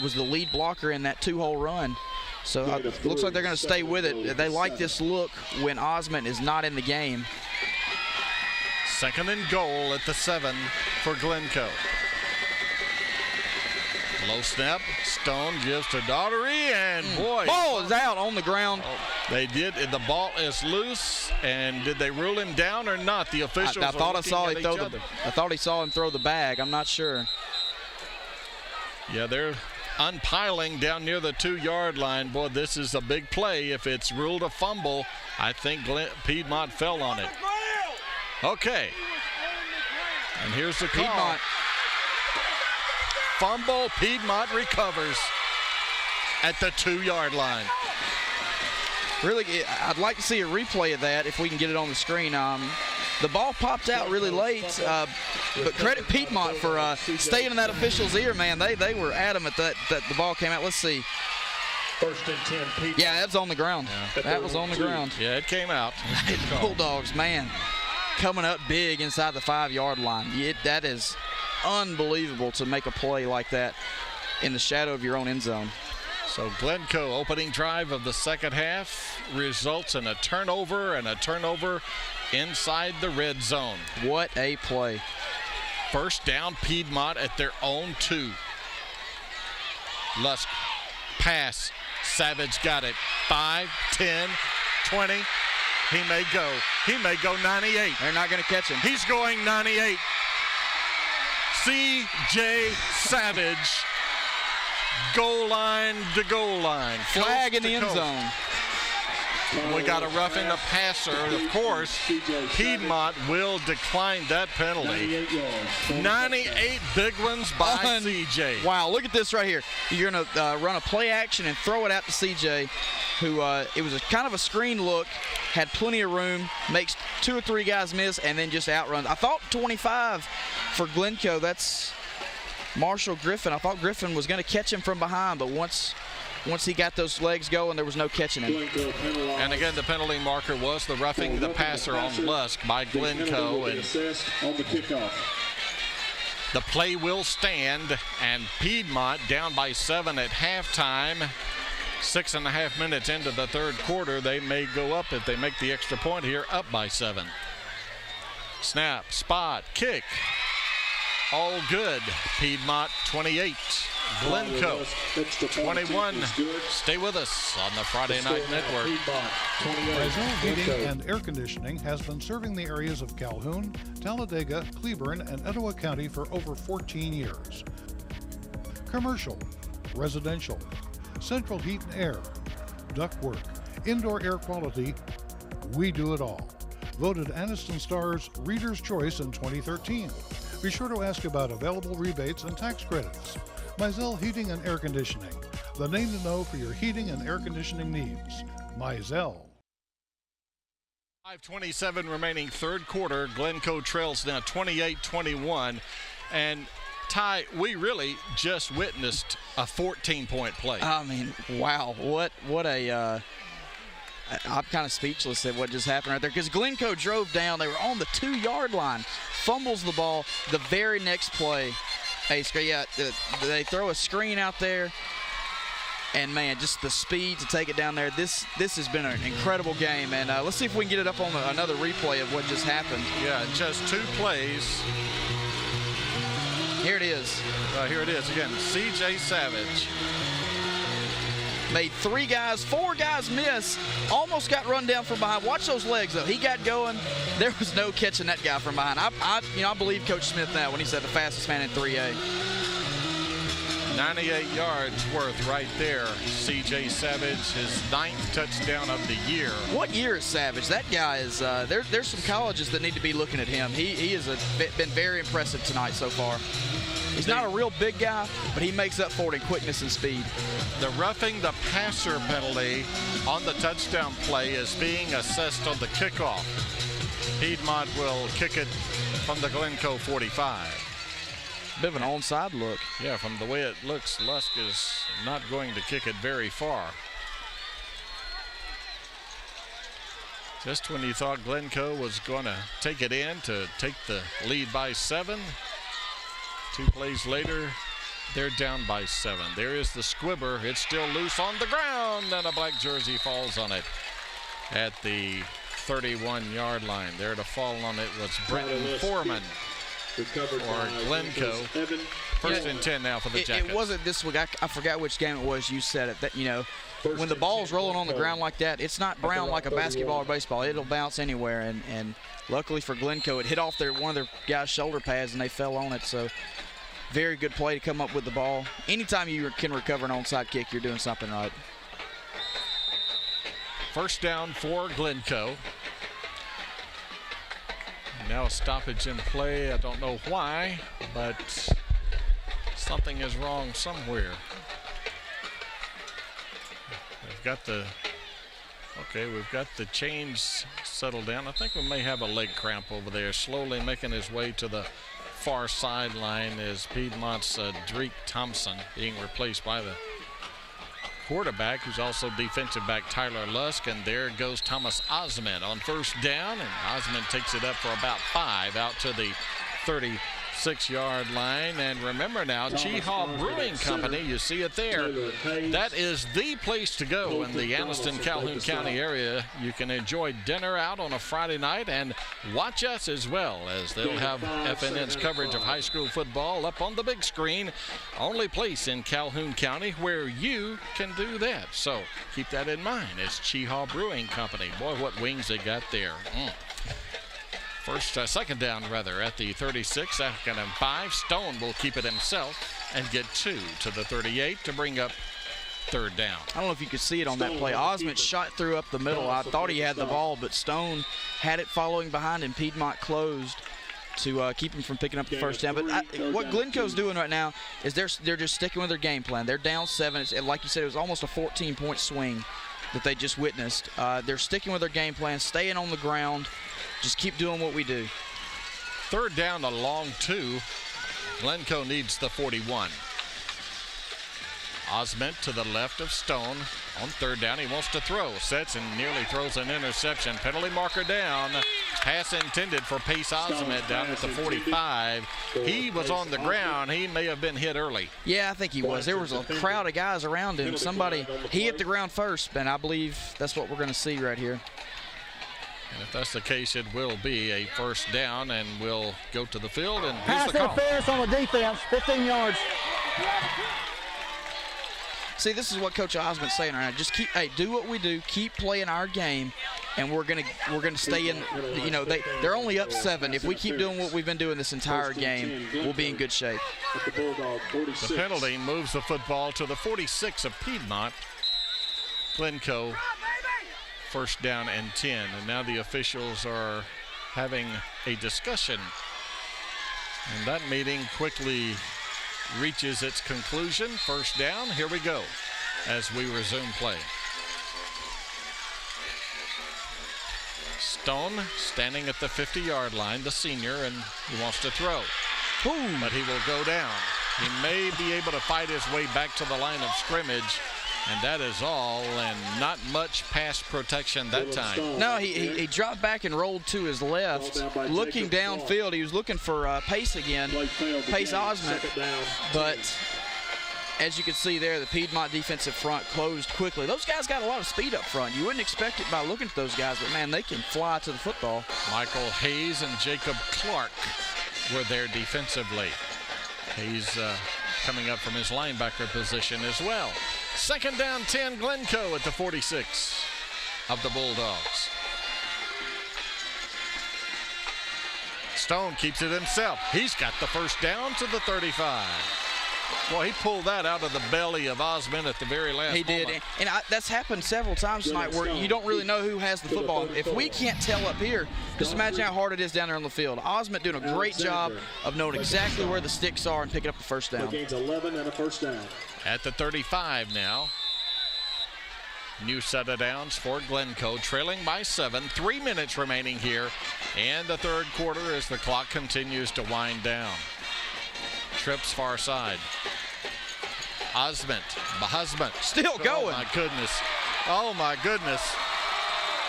was the lead blocker in that 2-hole run. So it looks like they're going to stay with it. They like this look when Osment is not in the game. 2nd and goal at the 7. for Glencoe. Low snap. Stone gives to Daughtery, and boy. Ball is out on the ground. They did. The ball is loose, and did they rule him down or not? The officials I thought I thought he saw him throw the bag. I'm not sure. Yeah, they're unpiling down near the 2-yard line. Boy, this is a big play. If it's ruled a fumble, I think Piedmont fell on it. Okay. And here's the call. Piedmont. Fumble. Piedmont recovers at the 2-yard line. Really, I'd like to see a replay of that if we can get it on the screen. The ball popped out really late, but credit Piedmont for staying in that official's ear, man. They were adamant that the ball came out. Let's see. 1st and 10, Piedmont. Yeah, that was on the ground. Yeah. That was on the ground. Yeah, it came out. Bulldogs, man, coming up big inside the 5-yard line. That is unbelievable to make a play like that in the shadow of your own end zone. So Glencoe opening drive of the second half results in a turnover inside the red zone. What a play. First down, Piedmont at their own 2. Lusk pass. Savage got it. 5, 10, 20. He may go 98. They're not going to catch him. He's going 98. C.J. Savage. Goal line to goal line. Flag in the end zone. We got a roughing the passer. Of course, Piedmont will decline that penalty. 98 big ones by CJ. Wow, look at this right here. You're going to run a play action and throw it out to CJ, who it was kind of a screen look, had plenty of room, makes 2 or 3 guys miss, and then just outruns. I thought 25 for Glencoe. That's Marshall Griffin. I thought Griffin was going to catch him from behind, but once he got those legs going, there was no catching him. And again, the penalty marker was the roughing the passer on Lusk by Glencoe. And the play will stand, and Piedmont down by 7 at halftime. 6.5 minutes into the third quarter, they may go up if they make the extra point here, up by 7. Snap, spot, kick. All good. Piedmont 28. Glencoe 21. Stay with us on the Friday Night Network. Mizell Heating and Air Conditioning has been serving the areas of Calhoun, Talladega, Cleburne, and Etowah County for over 14 years. Commercial, residential, central heat and air, ductwork, indoor air quality, we do it all. Voted Anniston Star's Reader's Choice in 2013. Be sure to ask about available rebates and tax credits. Mizell Heating and Air Conditioning, the name to know for your heating and air conditioning needs. Mizell. 5:27 remaining third quarter. Glencoe trails now 28-21. And Ty, we really just witnessed a 14-point play. I mean, wow, what a I'm kind of speechless at what just happened right there, because Glencoe drove down. They were on the 2-yard line, fumbles the ball. The very next play, they throw a screen out there, and man, just the speed to take it down there. This has been an incredible game, and let's see if we can get it up on another replay of what just happened. Yeah, just 2 plays. Here it is. Here it is again. C.J. Savage. Made 4 guys miss, almost got run down from behind. Watch those legs, though. He got going. There was no catching that guy from behind. I believe Coach Smith now when he said the fastest man in 3A. 98 yards worth right there. C.J. Savage, his 9th touchdown of the year. What year is Savage? That guy is, there's some colleges that need to be looking at him. He has been very impressive tonight so far. He's not a real big guy, but he makes up for it in quickness and speed. The roughing the passer penalty on the touchdown play is being assessed on the kickoff. Piedmont will kick it from the Glencoe 45. Bit of an onside look. Yeah, from the way it looks, Lusk is not going to kick it very far. Just when you thought Glencoe was going to take it in to take the lead by 7, 2 plays later, they're down by 7. There is the squibber. It's still loose on the ground, and a black jersey falls on it at the 31-yard line. There to fall on it was Brenton Foreman. for Glencoe. First and 10 now for the Jackets. It wasn't this week. I forgot which game it was. You said it. That, you know, when the ball's rolling on the ground like that, it's not brown like a basketball or baseball. It'll bounce anywhere. And luckily for Glencoe, it hit off one of their guys' shoulder pads, and they fell on it. So very good play to come up with the ball. Anytime you can recover an onside kick, you're doing something right. First down for Glencoe. Now a stoppage in play. I don't know why, but something is wrong somewhere. We've got the chains settled down. I think we may have a leg cramp over there. Slowly making his way to the far sideline is Piedmont's Drake Thompson, being replaced by the quarterback, who's also defensive back Tyler Lusk. And there goes Thomas Osmond on first down, and Osmond takes it up for about 5 out to the 36-yard line. And remember now, Cheehaw Brewing Company, you see it there. That is the place to go in the Anniston, Calhoun County area. You can enjoy dinner out on a Friday night and watch us as well, as they'll have FNN's coverage of high school football up on the big screen. Only place in Calhoun County where you can do that. So keep that in mind. It's Cheehaw Brewing Company. Boy, what wings they got there. Second down at the 36, second and 5. Stone will keep it himself and get 2 to the 38 to bring up third down. I don't know if you could see it on that play. Osmond shot through up the middle. I thought he had the ball, but Stone had it following behind him. Piedmont closed to keep him from picking up the first down. But what Glencoe's doing right now is they're just sticking with their game plan. They're down 7. Like you said, it was almost a 14-point swing that they just witnessed. They're sticking with their game plan, staying on the ground. Just keep doing what we do. Third down, a long 2. Glencoe needs the 41. Osment to the left of Stone. On third down, he wants to throw. Sets and nearly throws an interception. Penalty marker down. Pass intended for Pace Osment down at the 45. He was on the ground. He may have been hit early. Yeah, I think he was. There was a crowd of guys around him. He hit the ground first, and I believe that's what we're going to see right here. And if that's the case, it will be a first down, and we'll go to the field. And here's pass the call. interference on the defense, 15 yards. See, this is what Coach Osmond's saying right now. Just do what we do. Keep playing our game, and we're gonna stay in. You know, they're only up 7. If we keep doing what we've been doing this entire game, we'll be in good shape. The penalty moves the football to the 46 of Piedmont. Glencoe. First down and 10, and now the officials are having a discussion, and that meeting quickly reaches its conclusion. First down, here we go as we resume play. Stone standing at the 50-yard line, the senior, and he wants to throw. But he will go down. He may be able to fight his way back to the line of scrimmage. And that is all, and not much pass protection that time. No, he dropped back and rolled to his left, looking downfield. He was looking for Pace again, Pace Osmond. But as you can see there, the Piedmont defensive front closed quickly. Those guys got a lot of speed up front. You wouldn't expect it by looking at those guys, but, man, they can fly to the football. Michael Hayes and Jacob Clark were there defensively. Hayes coming up from his linebacker position as well. Second down, 10, Glencoe at the 46 of the Bulldogs. Stone keeps it himself. He's got the first down to the 35. Well, he pulled that out of the belly of Osmond at the very last moment. He did, and that's happened several times tonight where you don't really know who has the football. If we can't tell up here, just imagine how hard it is down there on the field. Osmond doing a great job of knowing exactly where the sticks are and picking up the first down. Gains 11 and a first down. At the 35 now. New set of downs for Glencoe, trailing by 7. 3 minutes remaining here in the third quarter as the clock continues to wind down. Trips far side. Osmond, still going. Oh my goodness.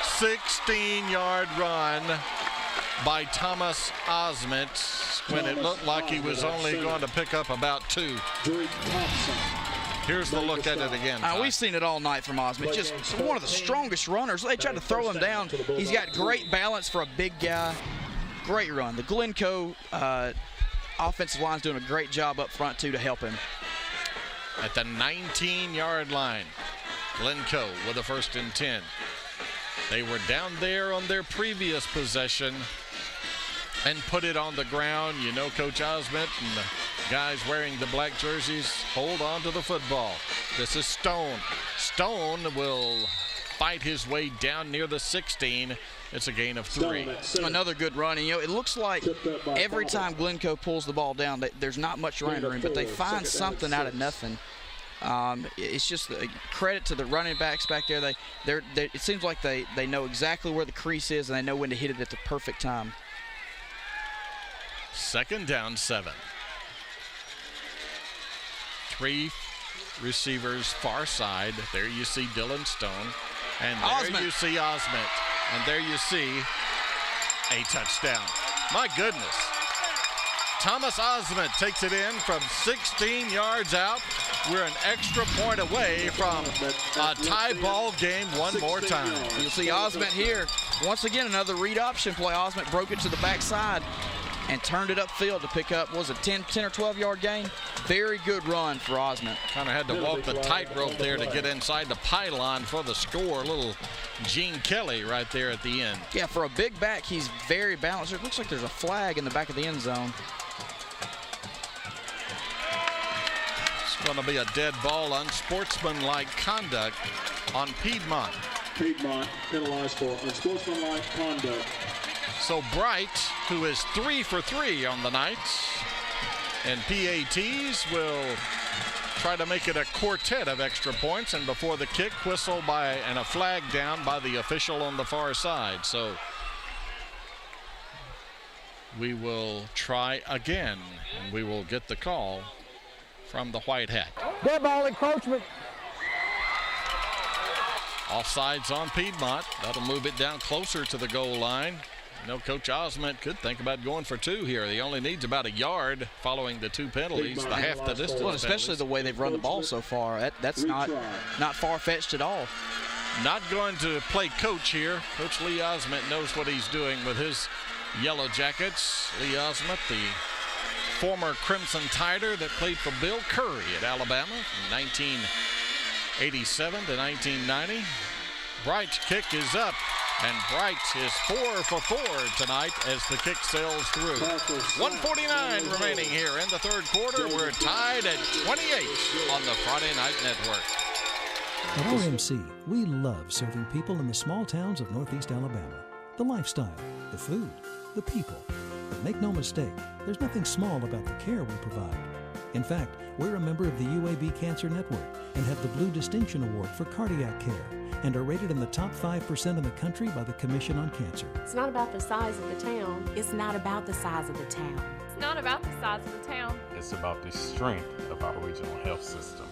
16-yard run by Thomas Osmond when it looked like he was only going to pick up about 2. Here's the look at it again. We've seen it all night from Osmond. Just one of the strongest runners. They tried to throw him down. He's got great balance for a big guy. Great run. The Glencoe offensive line's doing a great job up front, too, to help him. At the 19-yard line, Glencoe with a 1st and 10. They were down there on their previous possession and put it on the ground. You know, Coach Osment and the guys wearing the black jerseys hold on to the football. This is Stone. Stone will fight his way down near the 16. It's a gain of 3. Another good run. And, you know, it looks like every time Glencoe pulls the ball down, there's not much running room, but they find something out of nothing. It's just a credit to the running backs back there. It seems like they know exactly where the crease is, and they know when to hit it at the perfect time. 2nd down, 7. 3 receivers far side. There you see Dylan Stone. And there you see Osment. And there you see a touchdown. My goodness. Thomas Osment takes it in from 16 yards out. We're an extra point away from a tie ball game one more time. You'll see Osment here. Once again, another read option play. Osment broke it to the backside and turned it upfield to pick up, was it 10 or 12-yard gain? Very good run for Osment. Kind of had to walk the tightrope there to get inside the pylon for the score. A little Gene Kelly right there at the end. Yeah, for a big back, he's very balanced. It looks like there's a flag in the back of the end zone. It's going to be a dead ball, unsportsmanlike conduct on Piedmont. Piedmont penalized for unsportsmanlike conduct. So Bright, who is 3 for 3 on the night, and PATs will try to make it a quartet of extra points, and before the kick, whistle and a flag down by the official on the far side. So we will try again, and we will get the call from the white hat. Dead ball encroachment. Offsides on Piedmont. That'll move it down closer to the goal line. You know, Coach Osment could think about going for 2 here. He only needs about a yard following the 2 penalties, the half the distance. Well, especially the way they've run the ball so far. That's not far-fetched at all. Not going to play coach here. Coach Lee Osment knows what he's doing with his Yellow Jackets. Lee Osment, the former Crimson Tider that played for Bill Curry at Alabama from 1987 to 1990. Bright's kick is up, and Bright is 4 for 4 tonight as the kick sails through. 1:49 remaining here in the 3rd quarter. We're tied at 28 on the Friday Night Network. At RMC, we love serving people in the small towns of Northeast Alabama. The lifestyle, the food, the people. But make no mistake, there's nothing small about the care we provide. In fact, we're a member of the UAB Cancer Network and have the Blue Distinction Award for cardiac care and are rated in the top 5% in the country by the Commission on Cancer. It's not about the size of the town. It's not about the size of the town. It's not about the size of the town. It's about the strength of our regional health system.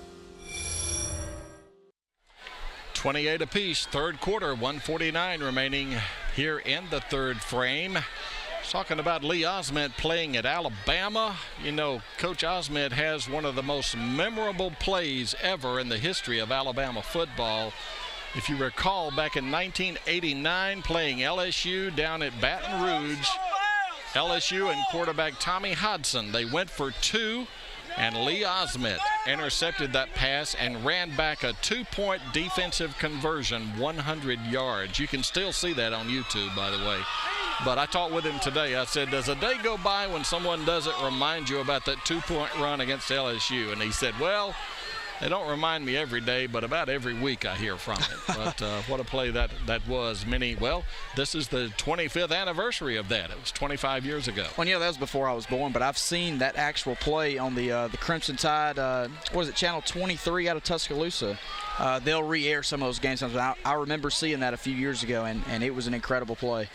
28 apiece, 3rd quarter, 1:49 remaining here in the 3rd frame. Talking about Lee Osment playing at Alabama. You know, Coach Osment has one of the most memorable plays ever in the history of Alabama football. If you recall, back in 1989, playing LSU down at Baton Rouge, LSU and quarterback Tommy Hodson, they went for 2, and Lee Osment intercepted that pass and ran back a 2-point defensive conversion, 100 yards. You can still see that on YouTube, by the way. But I talked with him today. I said, does a day go by when someone doesn't remind you about that 2-point run against LSU? And he said, well, they don't remind me every day, but about every week I hear from it. But what a play that was. Well, this is the 25th anniversary of that. It was 25 years ago. Well, yeah, that was before I was born, but I've seen that actual play on the Crimson Tide, what is it, Channel 23 out of Tuscaloosa. They'll re-air some of those games. I remember seeing that a few years ago, and it was an incredible play.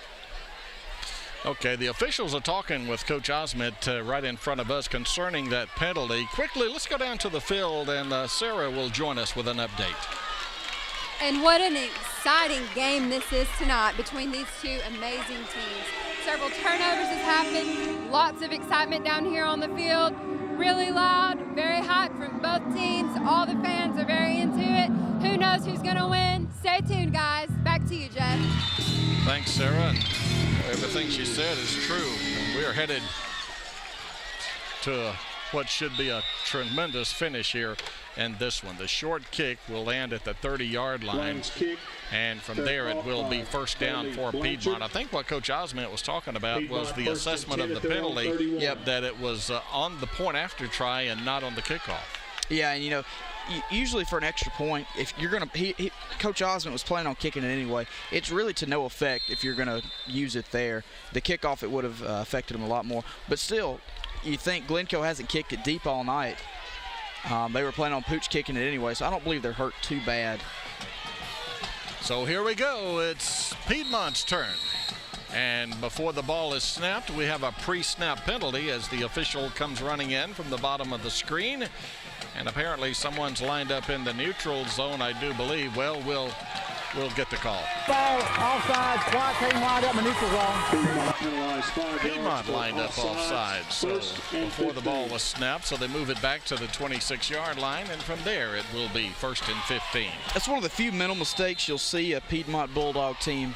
Okay, the officials are talking with Coach Osment right in front of us concerning that penalty. Quickly, let's go down to the field, and Sarah will join us with an update. And what an exciting game this is tonight between these 2 amazing teams. Several turnovers has happened, lots of excitement down here on the field. Really loud, very hyped from both teams. All the fans are very into it. Who knows who's going to win? Stay tuned, guys. Back to you, Jeff. Thanks, Sarah. And everything she said is true. We are headed to what should be a tremendous finish here in this one. The short kick will land at the 30-yard line, and from there it will be first down for Piedmont. I think what Coach Osment was talking about was the assessment of the penalty, that it was on the point after try and not on the kickoff. Yeah, and you know, usually for an extra point, if you're going to – Coach Osment was planning on kicking it anyway. It's really to no effect if you're going to use it there. The kickoff, it would have affected him a lot more. But still, you think Glencoe hasn't kicked it deep all night. They were planning on Pooch kicking it anyway, so I don't believe they're hurt too bad. So here we go. It's Piedmont's turn. And before the ball is snapped, we have a pre-snap penalty as the official comes running in from the bottom of the screen. And apparently someone's lined up in the neutral zone, I do believe. Well, we'll get the call. Ball, offside, white team lined up in the neutral zone. Piedmont lined up offside, so before the ball was snapped, so they move it back to the 26-yard line, and from there it will be 1st and 15. That's one of the few mental mistakes you'll see a Piedmont Bulldog team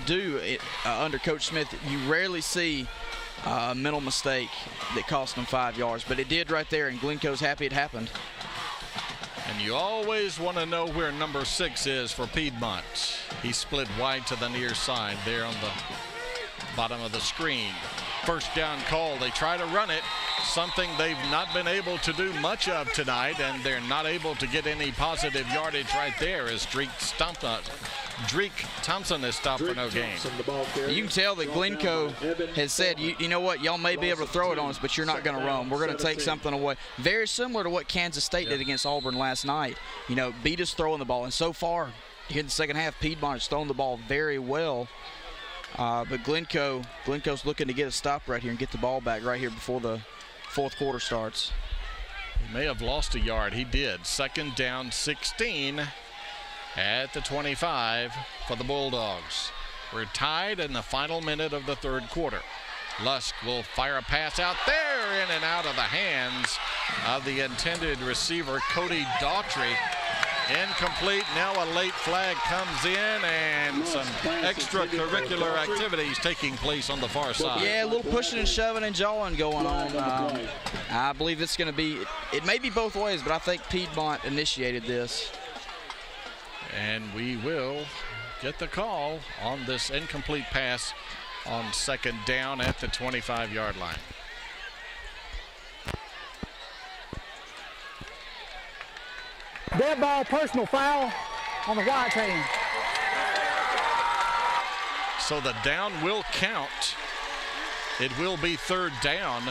do under Coach Smith. You rarely see a mental mistake that cost them 5 yards, but it did right there, and Glencoe's happy it happened. And you always want to know where number 6 is for Piedmont. He split wide to the near side there on the bottom of the screen. First down call. They try to run it, something they've not been able to do much of tonight, and they're not able to get any positive yardage right there as Drake Thompson is stopped for no gain. You can tell that Glencoe has said, you know what, y'all may be able to throw it on us, but you're not going to run. We're going to take something away. Very similar to what Kansas State did against Auburn last night. You know, beat us throwing the ball. And so far, here in the second half, Piedmont has thrown the ball very well. But Glencoe's looking to get a stop right here and get the ball back right here before the fourth quarter starts. He may have lost a yard. He did. 2nd down, 16 at the 25 for the Bulldogs. We're tied in the final minute of the third quarter. Lusk will fire a pass out there, in and out of the hands of the intended receiver, Cody Daughtry. Incomplete. Now a late flag comes in, and some extracurricular activities taking place on the far side. Yeah, a little pushing and shoving and jawing going on. I believe it's going to be, it may be both ways, but I think Piedmont initiated this. And we will get the call on this incomplete pass on 2nd down at the 25-yard line. Dead ball, personal foul on the white team. So the down will count. It will be 3rd down.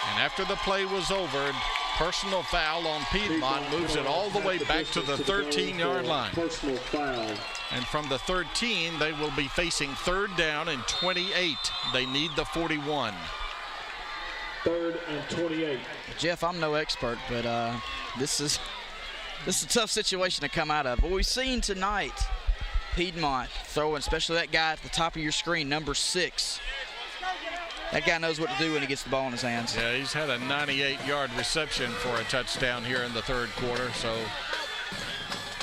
And after the play was over, personal foul on Piedmont moves it all the way back to the 13-yard line. Personal foul. And from the 13, they will be facing 3rd down and 28. They need the 41. 3rd and 28. Jeff, I'm no expert, but this is a tough situation to come out of. But we've seen tonight Piedmont throwing, especially that guy at the top of your screen, number 6. That guy knows what to do when he gets the ball in his hands. Yeah, he's had a 98-yard reception for a touchdown here in the third quarter, so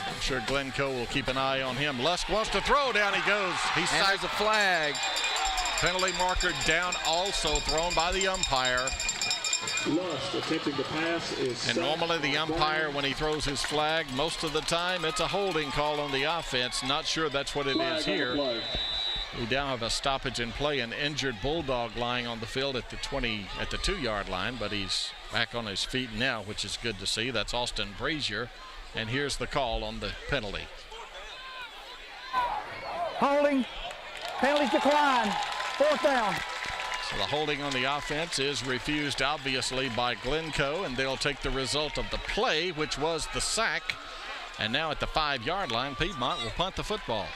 I'm sure Glencoe will keep an eye on him. Lusk wants to throw. Down he goes. And there's a flag. Penalty marker down, also thrown by the umpire. Lusk attempting to pass is. And normally the umpire, when he throws his flag, most of the time it's a holding call on the offense. Not sure that's what it is here. We now have a stoppage in play, an injured Bulldog lying on the field at the 2-yard line, but he's back on his feet now, which is good to see. That's Austin Brazier, and here's the call on the penalty. Holding, penalties decline, 4th down. So the holding on the offense is refused, obviously, by Glencoe, and they'll take the result of the play, which was the sack. And now at the 5-yard line, Piedmont will punt the football.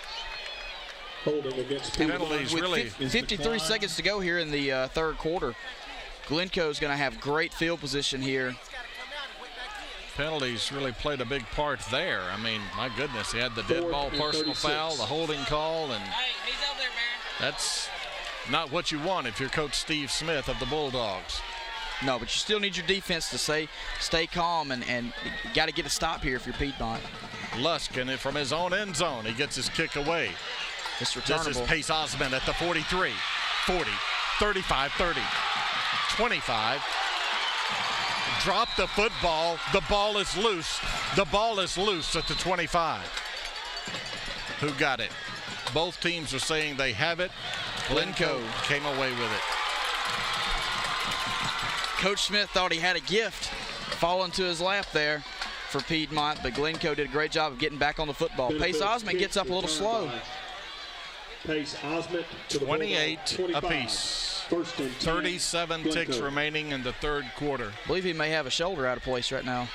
Holding against penalties, really. 53 seconds to go here in the third quarter. Glencoe's going to have great field position here. Penalties really played a big part there. I mean, my goodness, he had the dead ball personal foul, the holding call, and that's not what you want if you're Coach Steve Smith of the Bulldogs. No, but you still need your defense to stay calm, and you got to get a stop here if you're Piedmont. Lusk, and from his own end zone, he gets his kick away. It's returnable. This is Pace Osmond at the 43, 40, 35, 30, 25. Drop the football. The ball is loose. The ball is loose at the 25. Who got it? Both teams are saying they have it. Glencoe came away with it. Coach Smith thought he had a gift fall into his lap there for Piedmont, but Glencoe did a great job of getting back on the football. Pace Osmond gets up a little slow. Pace Osmond to 28 apiece. 37 ticks remaining in the third quarter. I believe he may have a shoulder out of place right now.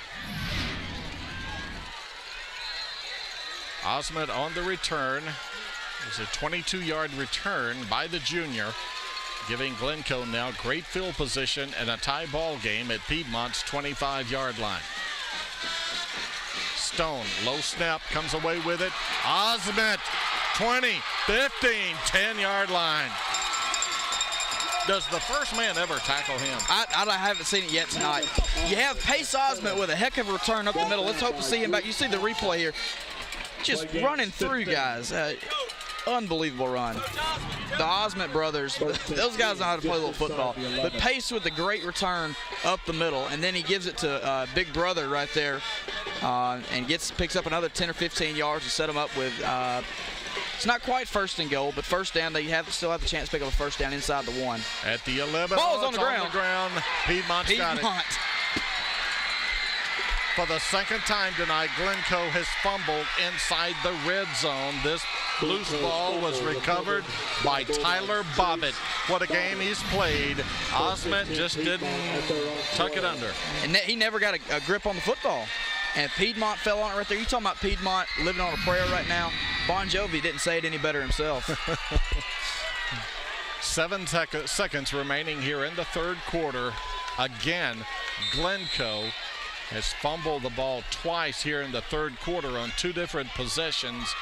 Osmond on the return. It's a 22-yard return by the junior, giving Glencoe now great field position and a tie ball game at Piedmont's 25-yard line. Stone, low snap, comes away with it. Osmond, 20, 15, 10-yard line. Does the first man ever tackle him? I haven't seen it yet tonight. You have Pace Osmond with a heck of a return up the middle. Let's hope to see him back. You see the replay here. Just running through guys. Unbelievable run. The Osmond brothers, those guys know how to play a little football. But Pace with the great return up the middle, and then he gives it to big brother right there and picks up another 10 or 15 yards to set him up with it's not quite first and goal, but first down. They still have the chance to pick up a first down inside the 1. At the 11. Ball's on the ground. Piedmont's got it. For the second time tonight, Glencoe has fumbled inside the red zone. This loose ball was recovered by Tyler Bobbitt. What a game he's played. Osmond just didn't tuck it under. And he never got a grip on the football. And Piedmont fell on it right there. You talking about Piedmont living on a prayer right now? Bon Jovi didn't say it any better himself. 7 seconds remaining here in the third quarter. Again, Glencoe has fumbled the ball twice here in the third quarter on 2 different possessions,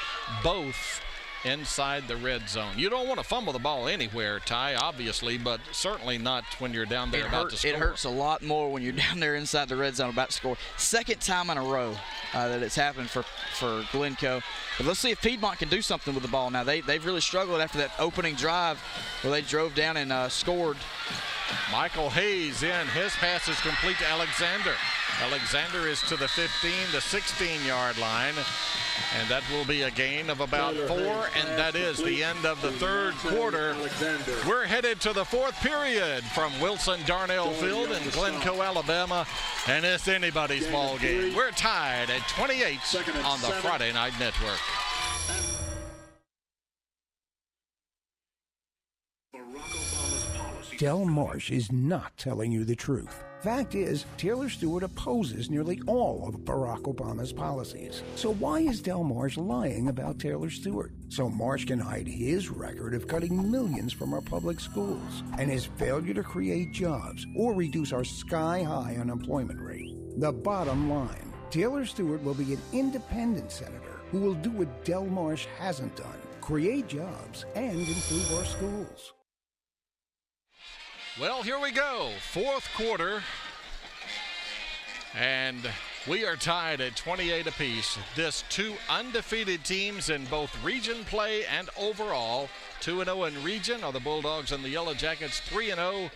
both inside the red zone. You don't want to fumble the ball anywhere, Ty, obviously, but certainly not when you're down there about to score. It hurts a lot more when you're down there inside the red zone about to score. Second time in a row that it's happened for Glencoe. But let's see if Piedmont can do something with the ball now. They've really struggled after that opening drive where they drove down and scored. Michael Hayes in. His pass is complete to Alexander. Alexander is to the 15, the 16-yard line. And that will be a gain of about 4, and that is the end of the third quarter. We're headed to the fourth period from Wilson Darnell Field in Glencoe, Alabama, and it's anybody's ball game. We're tied at 28 on the Friday Night Network. Del Marsh is not telling you the truth. Fact is, Taylor Stewart opposes nearly all of Barack Obama's policies. So why is Del Marsh lying about Taylor Stewart? So Marsh can hide his record of cutting millions from our public schools and his failure to create jobs or reduce our sky-high unemployment rate. The bottom line, Taylor Stewart will be an independent senator who will do what Del Marsh hasn't done, create jobs and improve our schools. Well, here we go, fourth quarter, and we are tied at 28 apiece. This 2 undefeated teams in both region play and overall. 2-0 in region are the Bulldogs and the Yellow Jackets. 3-0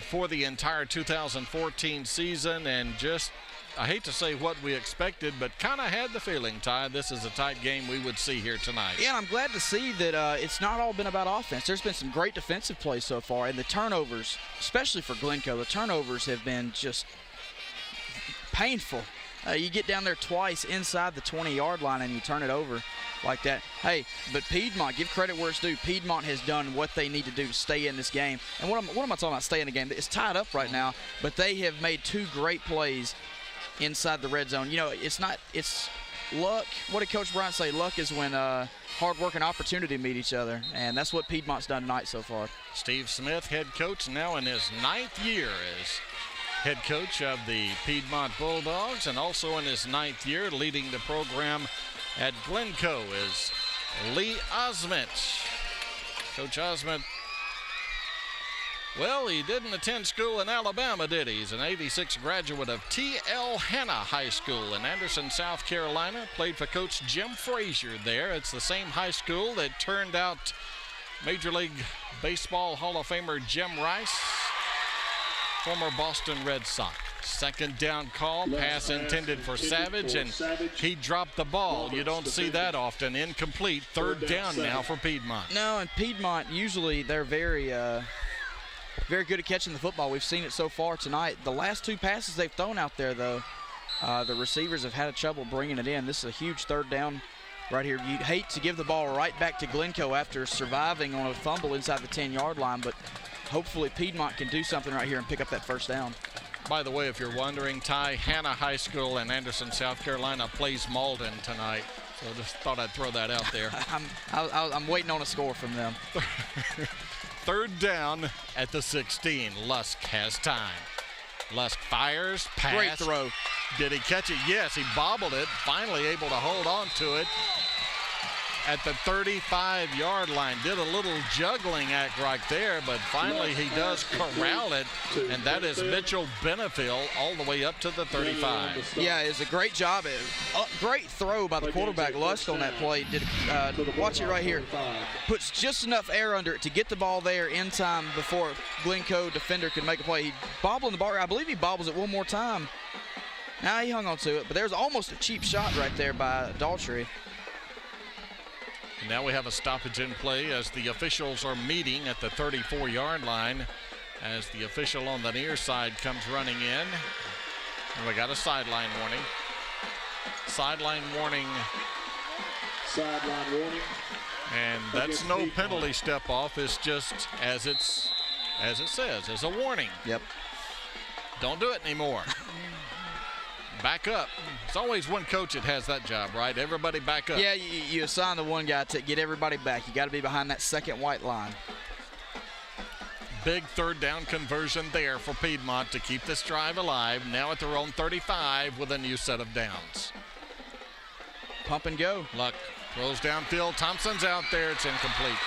for the entire 2014 season, and just, I hate to say what we expected, but kind of had the feeling, Ty, this is a tight game we would see here tonight. Yeah, and I'm glad to see that it's not all been about offense. There's been some great defensive plays so far, and the turnovers, especially for Glencoe, the turnovers have been just painful. You get down there twice inside the 20-yard line and you turn it over like that. Hey, but Piedmont, give credit where it's due. Piedmont has done what they need to do to stay in this game. And what am I talking about, stay in the game? It's tied up right now, but they have made 2 great plays inside the red zone. You know, it's luck. What did Coach Bryant say? Luck is when hard work and opportunity meet each other, and that's what Piedmont's done tonight so far. Steve Smith, head coach, now in his 9th year as head coach of the Piedmont Bulldogs, and also in his 9th year leading the program at Glencoe is Lee Osment. Coach Osment, well, he didn't attend school in Alabama, did he? He's an 86 graduate of T.L. Hanna High School in Anderson, South Carolina. Played for Coach Jim Frazier there. It's the same high school that turned out Major League Baseball Hall of Famer Jim Rice, former Boston Red Sox. Second down call, pass intended for Savage, and he dropped the ball. You don't see that often. Incomplete. Third down now for Piedmont. No, and Piedmont, usually they're very good at catching the football. We've seen it so far tonight. The last 2 passes they've thrown out there, though, the receivers have had trouble bringing it in. This is a huge third down right here. You'd hate to give the ball right back to Glencoe after surviving on a fumble inside the 10-yard line, but hopefully Piedmont can do something right here and pick up that first down. By the way, if you're wondering, Ty, Hannah High School in Anderson, South Carolina plays Malden tonight. So just thought I'd throw that out there. I'm waiting on a score from them. Third down at the 16. Lusk has time. Lusk fires, pass. Great throw. Did he catch it? Yes, he bobbled it. Finally able to hold on to it at the 35-yard line. Did a little juggling act right there, but finally he does corral it, and that is Mitchell Benefield all the way up to the 35. Yeah, it's a great job. Great throw by the quarterback, Lusk, on that play. Watch it right here. Puts just enough air under it to get the ball there in time before Glencoe defender could make a play. He bobbled the ball. I believe he bobbles it one more time. Now he hung on to it, but there's almost a cheap shot right there by Daltrey. Now we have a stoppage in play as the officials are meeting at the 34-yard line as the official on the near side comes running in. And we got a sideline warning. Sideline warning. Sideline warning. And that's no penalty step off. It's just as it says, as a warning. Yep. Don't do it anymore. Back up. It's always one coach that has that job, right? Everybody back up. Yeah, you assign the one guy to get everybody back. You got to be behind that second white line. Big third down conversion there for Piedmont to keep this drive alive. Now at their own 35 with a new set of downs. Pump and go. Luck throws downfield. Thompson's out there. It's incomplete.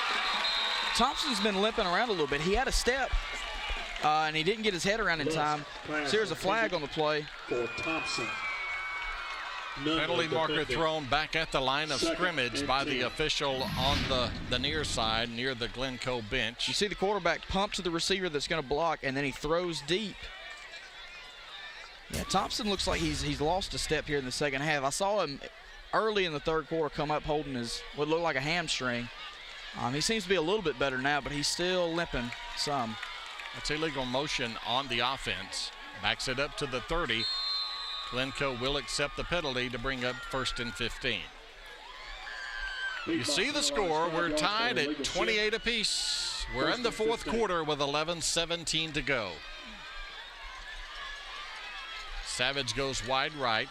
Thompson's been limping around a little bit. He had a step. And he didn't get his head around in time. So here's a flag on the play. For Thompson. Penalty marker thrown back at the line of scrimmage by the official on the near side, near the Glencoe bench. You see the quarterback pump to the receiver that's going to block, and then he throws deep. Yeah, Thompson looks like he's lost a step here in the second half. I saw him early in the third quarter come up holding what looked like a hamstring. He seems to be a little bit better now, but he's still limping some. That's illegal motion on the offense. Backs it up to the 30. Glencoe will accept the penalty to bring up 1st and 15. You see the score. We're tied at 28 apiece. We're in the fourth quarter with 11:17 to go. Savage goes wide right.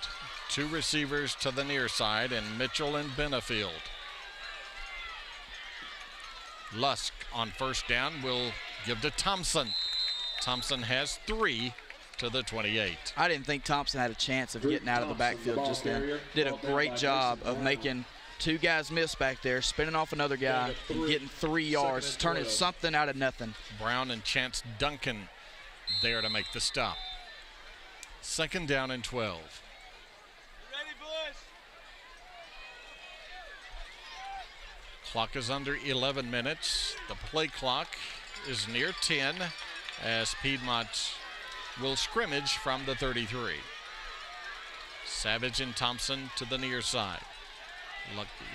2 receivers to the near side, and Mitchell and Benefield. Lusk on first down will give to Thompson. Thompson has 3 to the 28. I didn't think Thompson had a chance of getting out of the backfield just then. Did a great job of making 2 guys miss back there, spinning off another guy, and getting 3 yards, turning something out of nothing. Brown and Chance Duncan there to make the stop. 2nd down and 12. Clock is under 11 minutes. The play clock is near 10 as Piedmont will scrimmage from the 33. Savage and Thompson to the near side.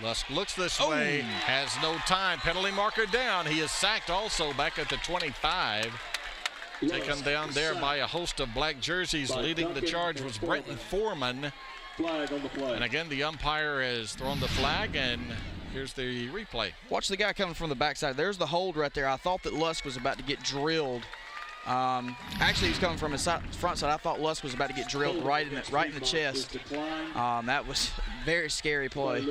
Lusk looks this way, has no time. Penalty marker down. He is sacked also back at the 25. Taken down there by a host of black jerseys. Leading the charge was Brenton Foreman. Flag on the play. And again, the umpire has thrown the flag, and here's the replay. Watch the guy coming from the backside. There's the hold right there. I thought that Lusk was about to get drilled. Actually, he was coming from his front side. I thought Lusk was about to get drilled right in the chest. That was a very scary play.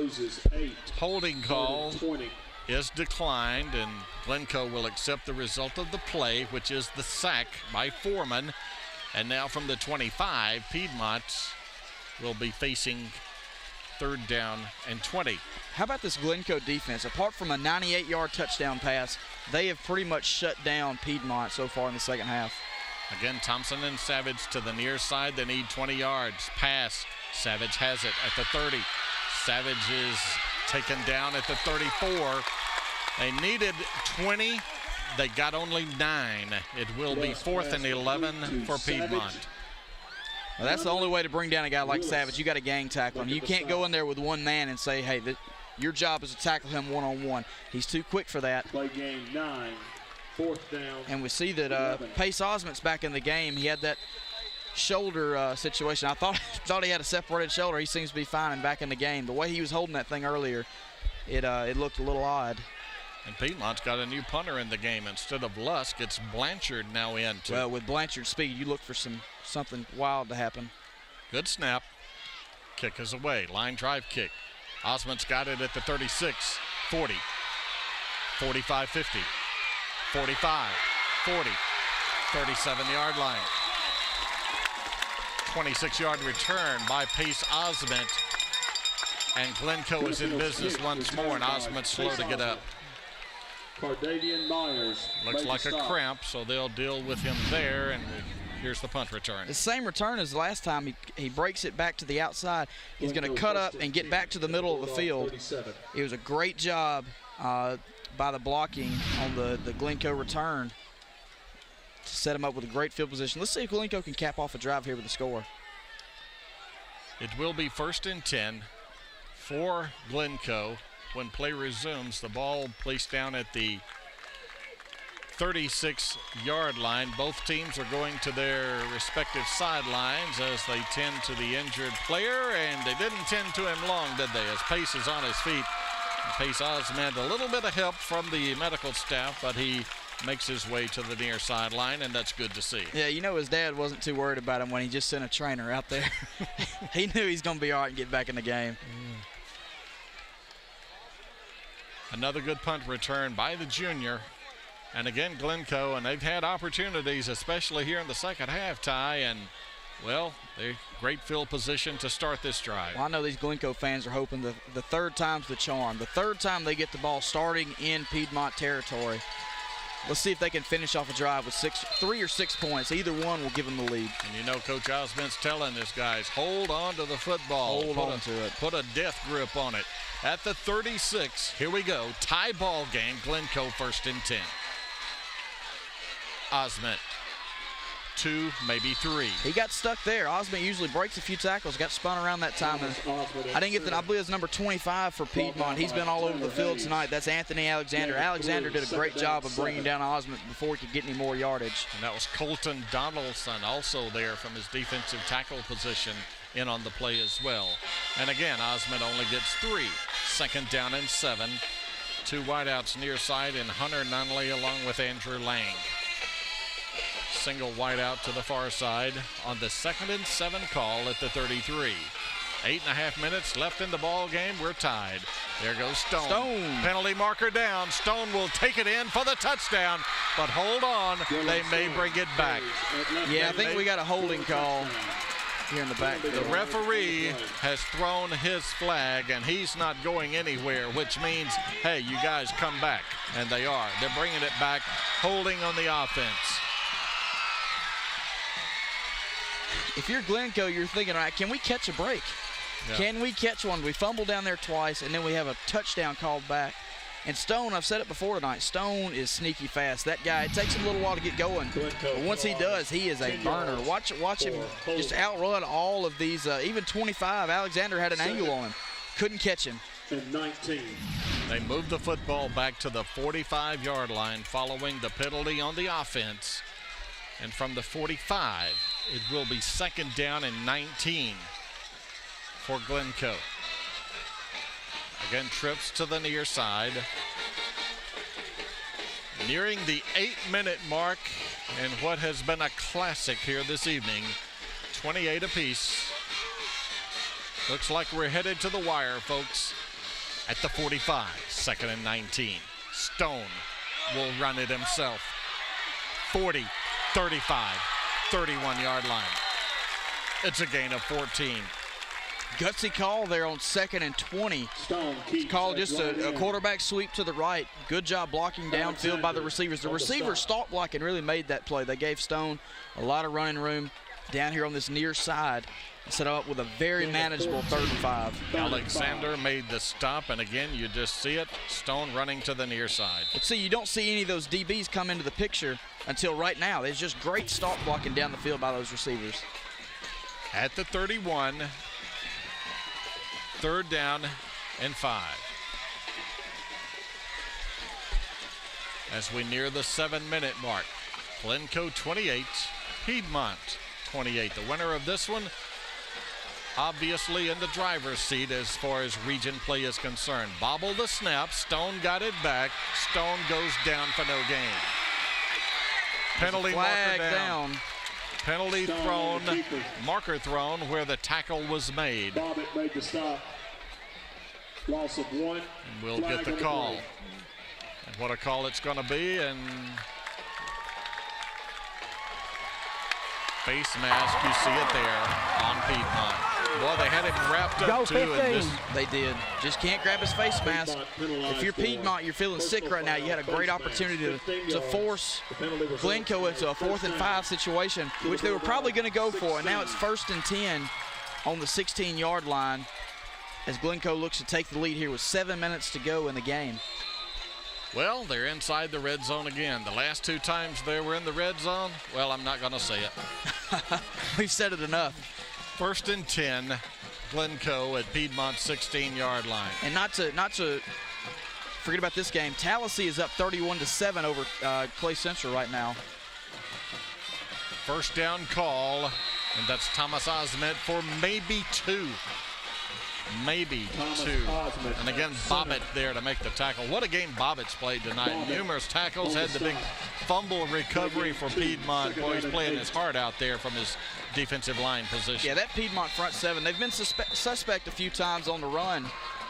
Holding call is declined, and Glencoe will accept the result of the play, which is the sack by Foreman. And now from the 25, Piedmont will be facing 3rd down and 20. How about this Glencoe defense? Apart from a 98-yard touchdown pass, they have pretty much shut down Piedmont so far in the second half. Again, Thompson and Savage to the near side. They need 20 yards. Pass. Savage has it at the 30. Savage is taken down at the 34. They needed 20. They got only 9. It will be 4th and 11 for Piedmont. Well, that's the only way to bring down a guy like Savage. You got to gang tackle him. You can't go in there with one man and say, hey, your job is to tackle him one-on-one. He's too quick for that. Play game 9, 4th down. And we see that Pace Osment's back in the game. He had that shoulder situation. I thought he had a separated shoulder. He seems to be fine and back in the game. The way he was holding that thing earlier, it looked a little odd. And Piedmont's got a new punter in the game. Instead of Lusk, it's Blanchard now in. Well, with Blanchard's speed, you look for something wild to happen. Good snap. Kick is away. Line drive kick. Osment's got it at the 36, 40, 45, 50, 45, 40, 37-yard line. 26-yard return by Pace Osment. And Glencoe is in business once more, and Osment's slow to get up. Cardavian Myers. Looks like a cramp, so they'll deal with him there, and here's the punt return. The same return as last time. He breaks it back to the outside. He's going to cut up and get back to the middle of the field. It was a great job by the blocking on the Glencoe return to set him up with a great field position. Let's see if Glencoe can cap off a drive here with a score. It will be 1st and 10 for Glencoe. When play resumes, the ball placed down at the 36-yard line. Both teams are going to their respective sidelines as they tend to the injured player, and they didn't tend to him long, did they? As Pace is on his feet. Pace Osment, a little bit of help from the medical staff, but he makes his way to the near sideline, and that's good to see. Yeah, you know his dad wasn't too worried about him when he just sent a trainer out there. He knew he's going to be all right and get back in the game. Another good punt return by the junior. And again, Glencoe, and they've had opportunities, especially here in the second half, Ty, and, well, they're great field position to start this drive. Well, I know these Glencoe fans are hoping the third time's the charm. The third time they get the ball starting in Piedmont territory. Let's see if they can finish off a drive with 3 or 6 points. Either one will give them the lead. And you know Coach Osment's telling his guys, hold on to the football. Hold on to it. Put a death grip on it. At the 36, here we go. Tie ball game, Glencoe 1st and 10. Osment, 2, maybe 3. He got stuck there. Osment usually breaks a few tackles, got spun around that time. And I didn't get I believe it's number 25 for Piedmont. He's been all over the field tonight. That's Anthony Alexander. Alexander did a great job of bringing down Osment before he could get any more yardage. And that was Colton Donaldson also there from his defensive tackle position in on the play as well. And again, Osment only gets 3. 2nd down and 7. 2 wideouts near side, and Hunter Nunley along with Andrew Lang. Single wide out to the far side on the 2nd and 7 call at the 33. 8.5 minutes left in the ball game. We're tied. There goes Stone. Penalty marker down. Stone will take it in for the touchdown, but hold on, they may bring it back. Yeah, I think we got a holding call here in the back. The referee has thrown his flag, and he's not going anywhere, which means, hey, you guys come back. And they are. They're bringing it back, holding on the offense. If you're Glencoe, you're thinking, all right, can we catch a break? Yeah. Can we catch one? We fumble down there twice, and then we have a touchdown called back. And Stone, I've said it before tonight, Stone is sneaky fast. That guy, it takes him a little while to get going. But once he does, he is a burner. Watch him just outrun all of these. Even 25, Alexander had an angle on him. Couldn't catch him. 19. They moved the football back to the 45-yard line following the penalty on the offense. And from the 45, it will be 2nd down and 19 for Glencoe. Again, trips to the near side. Nearing the 8-minute mark in what has been a classic here this evening. 28 apiece. Looks like we're headed to the wire, folks. At the 45, 2nd and 19. Stone will run it himself. 40. 35, 31-yard line. It's a gain of 14. Gutsy call there on 2nd and 20. It's called just a quarterback sweep to the right. Good job blocking downfield by the receivers. The receivers stalk block and really made that play. They gave Stone a lot of running room. down here on this near side, set up with a very manageable 3rd and 5. Alexander made the stop, and again, you just see it. Stone running to the near side. But see, you don't see any of those DBs come into the picture until right now. There's just great stop blocking down the field by those receivers. At the 31, 3rd down and 5. As we near the 7-minute mark, Glencoe 28, Piedmont 28. The winner of this one, obviously in the driver's seat as far as region play is concerned. Bobble the snap. Stone got it back. Stone goes down for no gain. Penalty marker down. Penalty thrown, marker thrown where the tackle was made. Bobbitt made the stop. Loss of 1. And we'll get the call. And what a call it's going to be. And face mask, you see it there on Piedmont. Boy, they had him wrapped up too. And they did. Just can't grab his face mask. If you're Piedmont, you're feeling sick right now. You had a great opportunity to force Glencoe into a 4th and 5 situation, which they were probably going to go for. And now it's 1st and 10 on the 16-yard line as Glencoe looks to take the lead here with 7 minutes to go in the game. Well, they're inside the red zone again. The last 2 times they were in the red zone, well, I'm not going to say it. We've said it enough. 1st and 10, Glencoe at Piedmont's 16-yard line. And not to forget about this game, Tallahassee is up 31-7 over Clay Central right now. 1st down call, and that's Thomas Osment for maybe 2. Maybe 2. And again, Bobbitt there to make the tackle. What a game Bobbitt's played tonight. Numerous tackles, had the big fumble recovery for Piedmont. Boy, he's playing his heart out there from his defensive line position. Yeah, that Piedmont front 7, they've been suspect a few times on the run,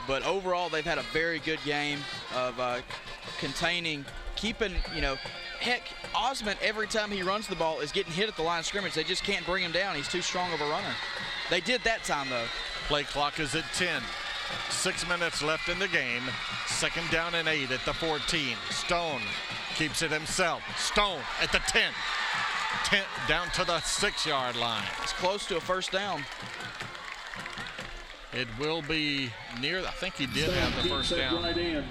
but overall they've had a very good game of containing, keeping, heck, Osment, every time he runs the ball, is getting hit at the line of scrimmage. They just can't bring him down. He's too strong of a runner. They did that time, though. Play clock is at 10. 6 minutes left in the game. 2nd down and 8 at the 14. Stone keeps it himself. Stone at the 10. 10 down to the 6-yard line. It's close to a 1st down. It will be near. I think he did have the 1st down. Right,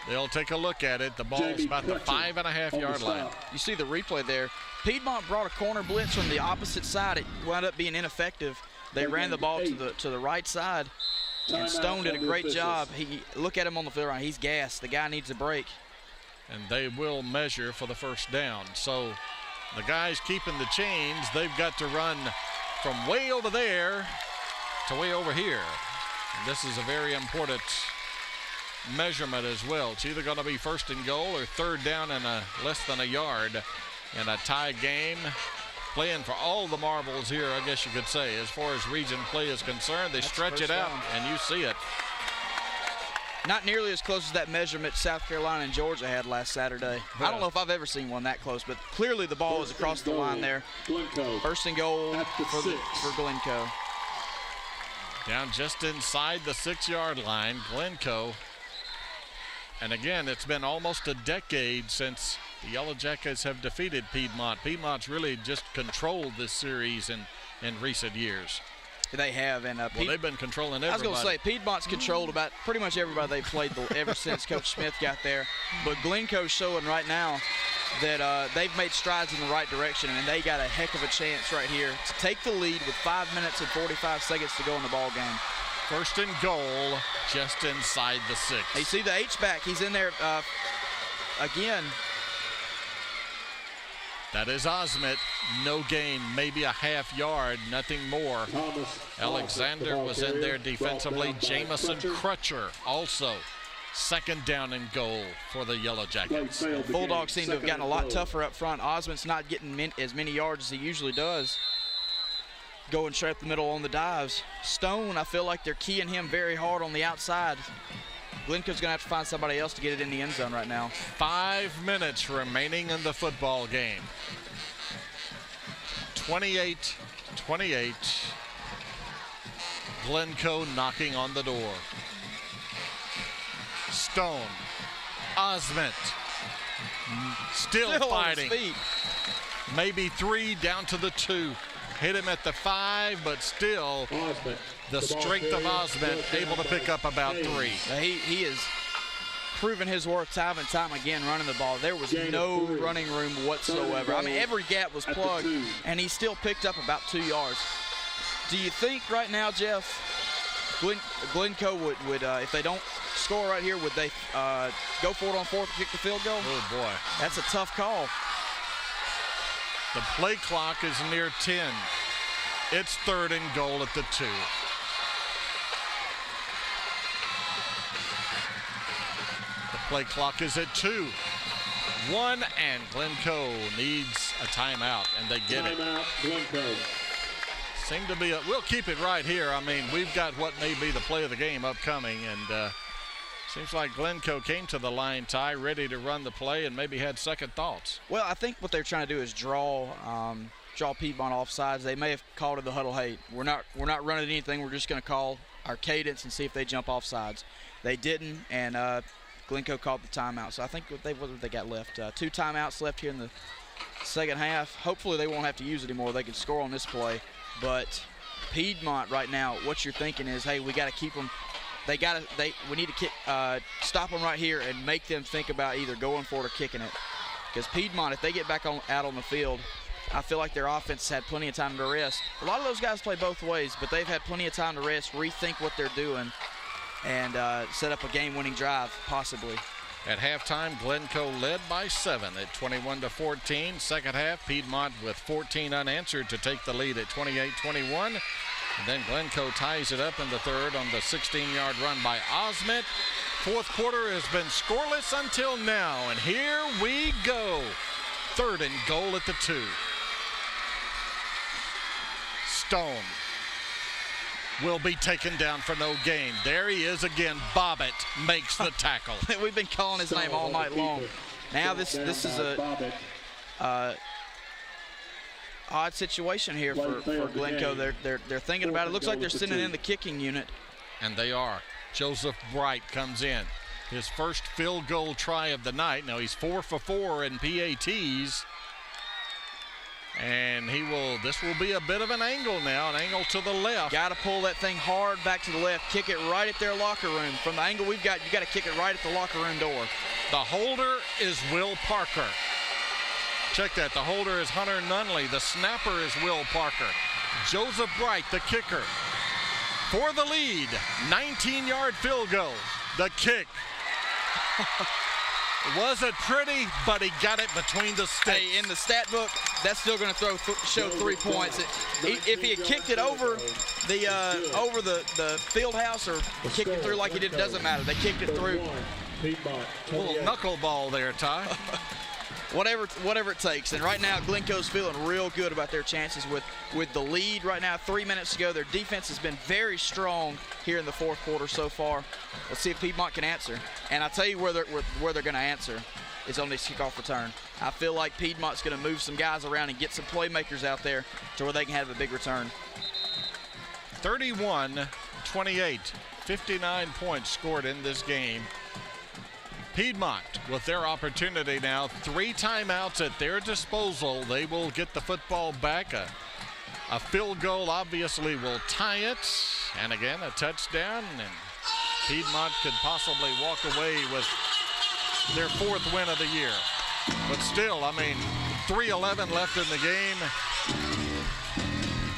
they'll take a look at it. The ball's about the 5.5-yard line. You see the replay there. Piedmont brought a corner blitz from the opposite side. It wound up being ineffective. They ran the ball to the right side, and Stone did a great job. Look at him on the field right. He's gassed. The guy needs a break. And they will measure for the 1st down. So the guys keeping the chains, they've got to run from way over there to way over here. And this is a very important measurement as well. It's either going to be 1st and goal or 3rd down and less than a yard in a tie game. Playing for all the marbles here, I guess you could say, as far as region play is concerned. They stretch it out, and you see it. Not nearly as close as that measurement South Carolina and Georgia had last Saturday. I don't know if I've ever seen one that close, but clearly the ball is across the line there. 1st and goal for Glencoe. Down just inside the 6-yard line, Glencoe. And again, it's been almost a decade since the Yellow Jackets have defeated Piedmont. Piedmont's really just controlled this series in recent years. They have, and they've been controlling everybody. I was going to say, Piedmont's controlled about pretty much everybody they've played ever since Coach Smith got there. But Glencoe's showing right now that they've made strides in the right direction, and they got a heck of a chance right here to take the lead with 5 minutes and 45 seconds to go in the ball game. 1st and goal, just inside the 6. You see the H-back, he's in there again. That is Osment. No gain, maybe a half yard, nothing more. Alexander was in there defensively. Jamison Crutcher also 2nd down and goal for the Yellow Jackets. Bulldogs seem to have gotten a lot tougher up front. Osment's not getting as many yards as he usually does. Going straight up the middle on the dives. Stone, I feel like they're keying him very hard on the outside. Glencoe's going to have to find somebody else to get it in the end zone right now. 5 minutes remaining in the football game. 28-28. Glencoe knocking on the door. Stone. Osment. Still fighting. On his feet. Maybe 3 down to the 2. hit him at the 5, but still the strength of Osment able to pick up about 3. He is proven his worth time and time again running the ball. There was no running room whatsoever. I mean, every gap was plugged, and he still picked up about 2 yards. Do you think right now, Jeff, Glencoe would if they don't score right here, would they go for it on 4th and kick the field goal? Oh, boy. That's a tough call. The play clock is near 10. It's 3rd and goal at the 2. The play clock is at 2. 1, and Glencoe needs a timeout, and they get it. Timeout, Glencoe. Seem to be we'll keep it right here. I mean, we've got what may be the play of the game upcoming, and seems like Glencoe came to the line, Ty, ready to run the play and maybe had second thoughts. Well, I think what they're trying to do is draw Piedmont off sides. They may have called in the huddle, hey, we're not running anything. We're just going to call our cadence and see if they jump off sides. They didn't, and Glencoe called the timeout. So I think what they got left, 2 timeouts left here in the second half. Hopefully they won't have to use it anymore. They can score on this play. But Piedmont right now, what you're thinking is, hey, we got to keep them. We need to stop them right here and make them think about either going for it or kicking it. Because Piedmont, if they get back out on the field, I feel like their offense has had plenty of time to rest. A lot of those guys play both ways, but they've had plenty of time to rest, rethink what they're doing, and set up a game-winning drive, possibly. At halftime, Glencoe led by 7 at 21-14. Second half, Piedmont with 14 unanswered to take the lead at 28-21. And then Glencoe ties it up in the 3rd on the 16-yard run by Osment. 4th quarter has been scoreless until now, and here we go. 3rd and goal at the 2. Stone will be taken down for no gain. There he is again. Bobbitt makes the tackle. We've been calling his name all night long. Now this is a odd situation here for Glencoe. They're thinking about it. Looks like they're sending in the kicking unit. And they are. Joseph Bright comes in. His first field goal try of the night. Now he's 4 for 4 in PATs. And this will be a bit of an angle now, an angle to the left. Got to pull that thing hard back to the left, kick it right at their locker room. From the angle we've got, you got to kick it right at the locker room door. The holder is Will Parker. Check that, the holder is Hunter Nunley. The snapper is Will Parker. Joseph Bright, the kicker. For the lead, 19-yard field goal. The kick. Wasn't pretty, but he got it between the sticks. Hey, in the stat book, that's still going to show 3 points. If he had kicked it over the field house or kicked it through like he did, it doesn't matter. They kicked it through. A little knuckleball there, Ty. Whatever it takes. And right now, Glencoe's feeling real good about their chances with the lead right now. 3 minutes to go. Their defense has been very strong here in the 4th quarter so far. Let's see if Piedmont can answer. And I'll tell you where they're going to answer is on this kickoff return. I feel like Piedmont's going to move some guys around and get some playmakers out there to where they can have a big return. 31-28, 59 points scored in this game. Piedmont with their opportunity now, 3 timeouts at their disposal. They will get the football back. A field goal obviously will tie it. And again, a touchdown. And Piedmont could possibly walk away with their 4th win of the year. But still, I mean, 3:11 left in the game.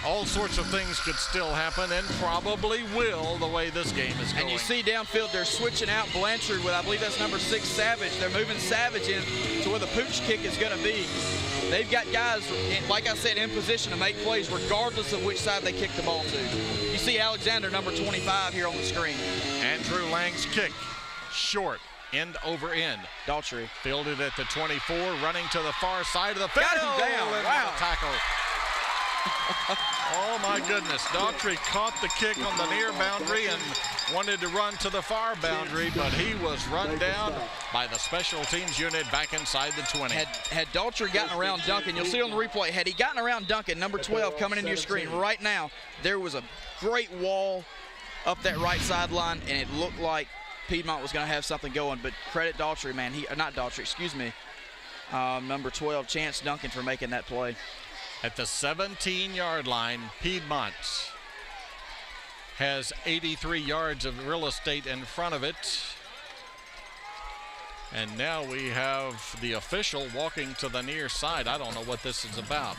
All sorts of things could still happen and probably will the way this game is going. And you see downfield, they're switching out Blanchard with, I believe that's number 6, Savage. They're moving Savage in to where the pooch kick is going to be. They've got guys, like I said, in position to make plays regardless of which side they kick the ball to. You see Alexander, number 25, here on the screen. Andrew Lang's kick, short, end over end. Daughtry fielded at the 24, running to the far side of the field. Got him down, wow. Tackle. Oh my goodness, Daughtry caught the kick on the near boundary and wanted to run to the far boundary, but he was run down by the special teams unit back inside the 20. Had Daughtry gotten around Duncan, you'll see on the replay, had he gotten around Duncan, number 12 coming into your screen right now, there was a great wall up that right sideline, and it looked like Piedmont was going to have something going, but credit Daughtry, man. Not Daughtry, excuse me. Number 12, Chance Duncan, for making that play. At the 17-yard line, Piedmont has 83 yards of real estate in front of it. And now we have the official walking to the near side. I don't know what this is about.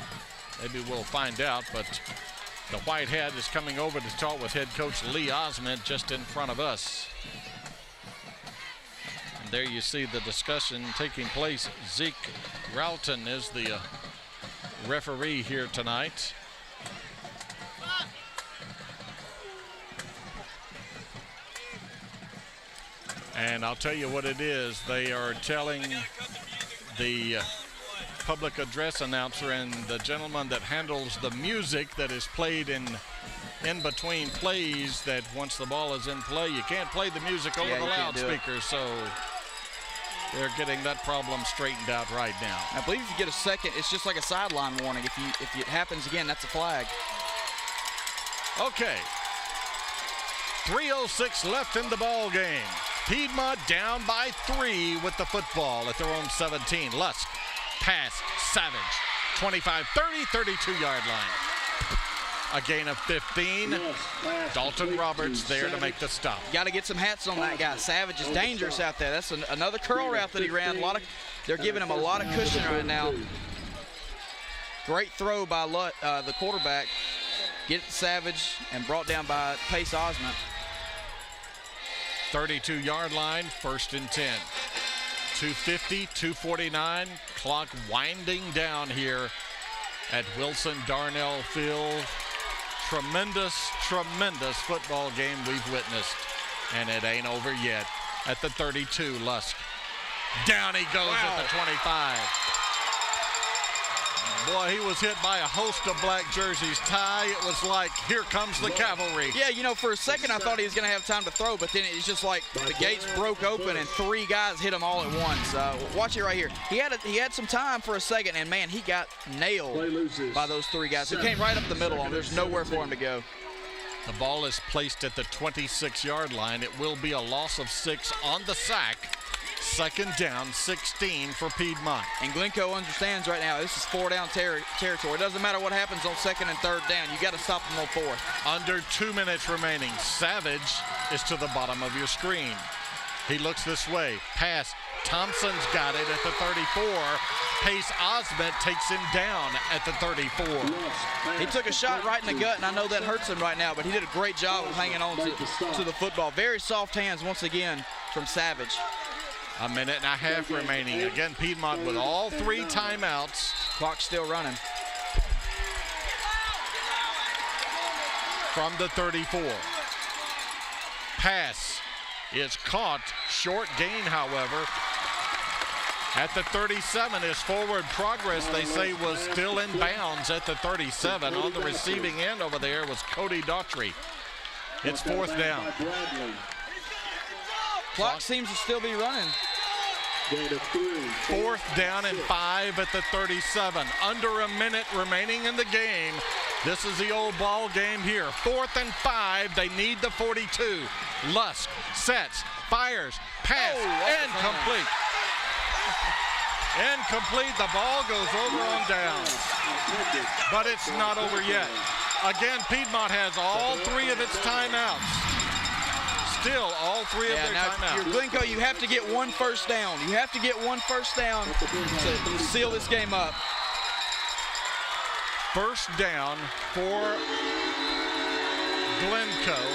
Maybe we'll find out, but the white hat is coming over to talk with head coach Lee Osment just in front of us. And there you see the discussion taking place. Zeke Roughton is the referee here tonight. And I'll tell you what it is. They are telling the public address announcer and the gentleman that handles the music that is played in between plays that once the ball is in play, you can't play the music over the loudspeakers. So they're getting that problem straightened out right now. I believe if you get a second, it's just like a sideline warning. If it happens again, that's a flag. Okay. 3:06 left in the ball game. Piedmont down by 3 with the football at their own 17. Lusk, pass, Savage, 25, 30, 32-yard line. A gain of 15. Dalton Roberts there to make the stop. Got to get some hats on that guy. Savage is dangerous out there. That's another curl route that he ran. They're giving him a lot of cushion right now. Great throw by the quarterback. Get it to Savage and brought down by Pace Osment. 32-yard line, 1st and 10. 2:50, 2:49, clock winding down here at Wilson Darnell Field. Tremendous football game we've witnessed, and it ain't over yet. At the 32, Lusk. Down he goes at the 25. Boy, he was hit by a host of black jerseys. Ty, it was like, here comes the cavalry. Yeah, you know, for a second I thought he was going to have time to throw, but then it's just like the gates broke open and 3 guys hit him all at once. Watch it right here. He had some time for a second, and, man, he got nailed by those 3 guys. He came right up the middle, and there's nowhere for him to go. The ball is placed at the 26-yard line. It will be a loss of 6 on the sack. 2nd down, 16 for Piedmont. And Glencoe understands right now this is 4-down territory. It doesn't matter what happens on 2nd and 3rd down. You got to stop them on 4th. Under 2 minutes remaining. Savage is to the bottom of your screen. He looks this way. Pass. Thompson's got it at the 34. Pace Osment takes him down at the 34. He took a shot right in the gut, and I know that hurts him right now, but he did a great job of hanging on to the football. Very soft hands once again from Savage. A minute and a half remaining. Again, Piedmont with all 3 timeouts. Clock's still running. From the 34. Pass is caught. Short gain, however. At the 37, his forward progress, they say, was still in bounds at the 37. On the receiving end over there was Cody Daughtry. It's 4th down. Clock seems to still be running. 4th down and 5 at the 37. Under a minute remaining in the game. This is the old ball game here. 4th and 5. They need the 42. Lusk sets, fires, pass, incomplete. Incomplete. The ball goes over on down. But it's not over yet. Again, Piedmont has all 3 of its timeouts. Still all 3 of their timeouts. Glencoe, you have to get 1 first down. You have to get 1 first down to seal this game up. 1st down for Glencoe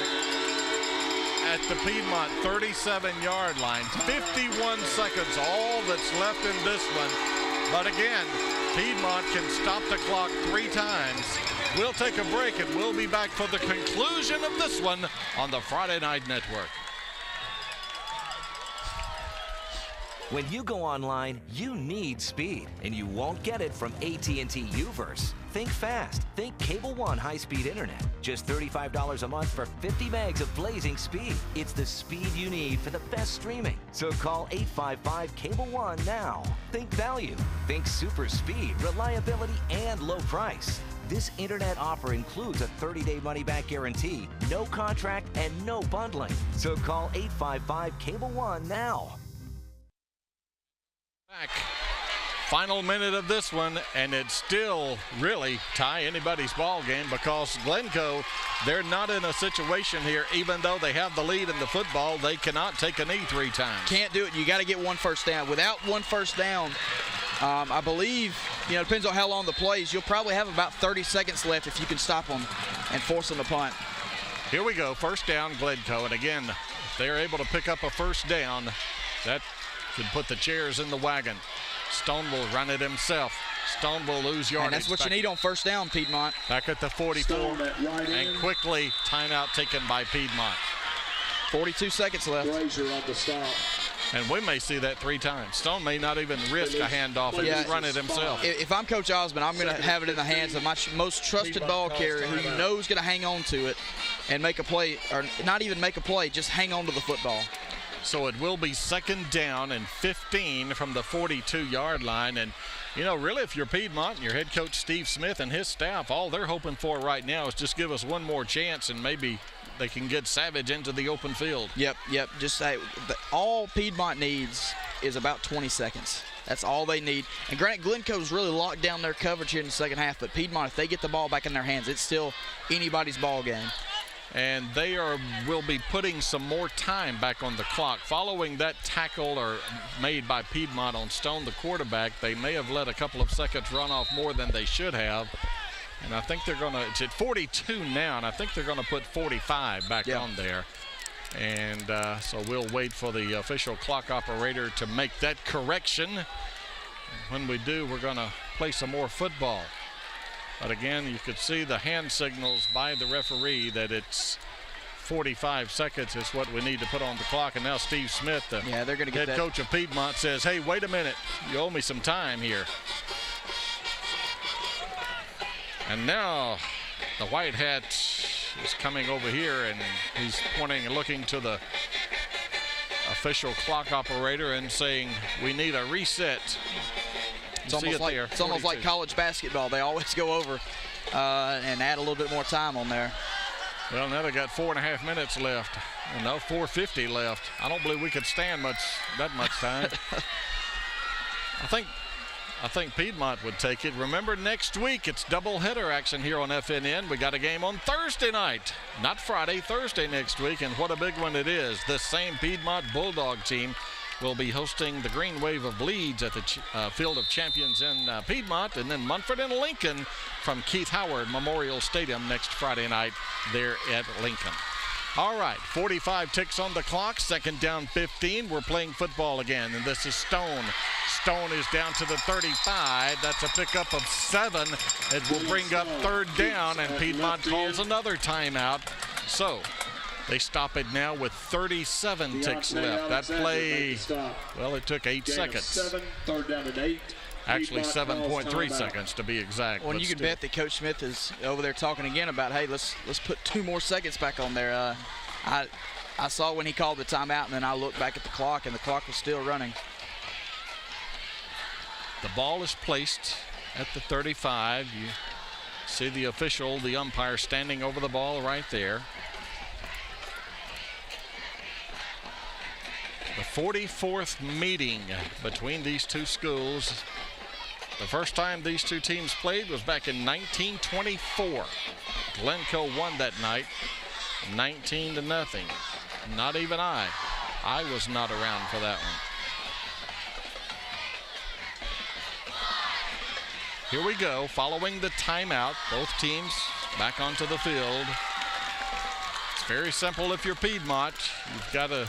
at the Piedmont 37-yard line. 51 seconds, all that's left in this one. But again, Piedmont can stop the clock 3 times. We'll take a break, and we'll be back for the conclusion of this one on the Friday Night Network. When you go online, you need speed, and you won't get it from AT&T UVerse. Think fast. Think Cable One high-speed internet. Just $35 a month for 50 megs of blazing speed. It's the speed you need for the best streaming. So call 855-CABLE-1 now. Think value. Think super speed, reliability, and low price. This internet offer includes a 30-day money-back guarantee, no contract, and no bundling. So call 855-CABLE-1 now. Back Final minute of this one, and it's still really tie anybody's ball game because Glencoe, they're not in a situation here, even though they have the lead in the football, they cannot take a knee 3 times. Can't do it. You got to get 1 first down. Without 1 first down, I believe, it depends on how long the play is. You'll probably have about 30 seconds left if you can stop them and force them to punt. Here we go, first down, Glencoe. And again, if they're able to pick up a first down, that could put the chairs in the wagon. Stone will run it himself. Stone will lose yardage. And that's what you need on first down, Piedmont. Back at the 44, and quickly timeout taken by Piedmont. 42 seconds left. Frazier on the stop. And we may see that 3 times. Stone may not even risk a handoff and just run it himself. If I'm Coach Osmond, I'm going to have it in the hands of my most trusted ball carrier who you know is going to hang on to it and make a play, or not even make a play, just hang on to the football. So it will be 2nd down and 15 from the 42-yard line. And, really, if you're Piedmont and your head coach Steve Smith and his staff, all they're hoping for right now is just give us one more chance and maybe they can get Savage into the open field. Yep. Just say all Piedmont needs is about 20 seconds. That's all they need. And granted, Glencoe's really locked down their coverage here in the second half, but Piedmont, if they get the ball back in their hands, it's still anybody's ball game. And they will be putting some more time back on the clock. Following that tackle made by Piedmont on Stone, the quarterback, they may have let a couple of seconds run off more than they should have. And I think they're going to, it's at 42 now, and I think they're going to put 45 back on there. And so we'll wait for the official clock operator to make that correction. When we do, we're going to play some more football. But again, you could see the hand signals by the referee that it's 45 seconds is what we need to put on the clock. And now Steve Smith, the head coach of Piedmont, says, hey, wait a minute. You owe me some time here. And now the white hat is coming over here, and he's pointing and looking to the official clock operator and saying, we need a reset. It's almost like college basketball. They always go over and add a little bit more time on there. Well, now they got 4.5 minutes left. No, 4:50 left. I don't believe we could stand that much time. I think Piedmont would take it. Remember, next week it's doubleheader action here on FNN. We got a game on Thursday night, not Friday, Thursday next week, and what a big one it is. This same Piedmont Bulldog team will be hosting the Green Wave of Leeds at the Field of Champions in Piedmont, and then Munford and Lincoln from Keith Howard Memorial Stadium next Friday night there at Lincoln. All right, 45 ticks on the clock, 2nd down 15. We're playing football again, and this is Stone. Stone is down to the 35. That's a pickup of 7. It will bring up 3rd down, and Piedmont calls another timeout. So they stop it now with 37 ticks left. That play, well, it took 8 seconds. 7, 3rd down and 8. Actually, 7.3 seconds to be exact. Well, you can bet that Coach Smith is over there talking again about, hey, let's put 2 more seconds back on there. I saw when he called the timeout, and then I looked back at the clock, and the clock was still running. The ball is placed at the 35. You see the official, the umpire, standing over the ball right there. The 44th meeting between these two schools. The first time these two teams played was back in 1924. Glencoe won that night 19-0. Not even I was not around for that one. Here we go, following the timeout, both teams back onto the field. It's very simple if you're Piedmont. You've got to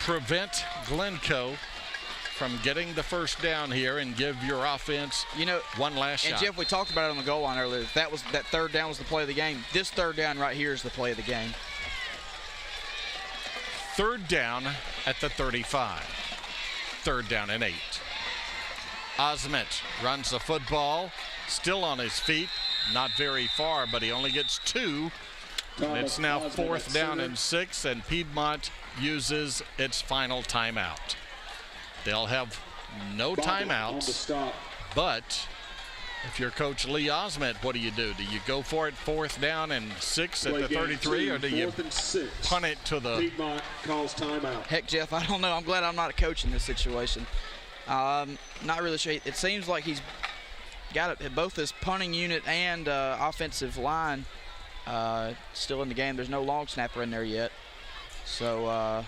prevent Glencoe from getting the first down here and give your offense one last shot. And Jeff, we talked about it on the goal line earlier. That 3rd down was the play of the game. This 3rd down right here is the play of the game. 3rd down at the 35. 3rd down and 8. Osment runs the football, still on his feet, not very far, but he only gets 2. And it's now 4th down and 6, and Piedmont uses its final timeout. They'll have no timeouts, but if you're Coach Lee Osment, what do? Do you go for it 4th down and 6 at the 33, or do you punt it to the... Piedmont calls timeout. Heck, Jeff, I don't know. I'm glad I'm not a coach in this situation. Not really sure. It seems like he's got both his punting unit and offensive line still in the game. There's no long snapper in there yet. So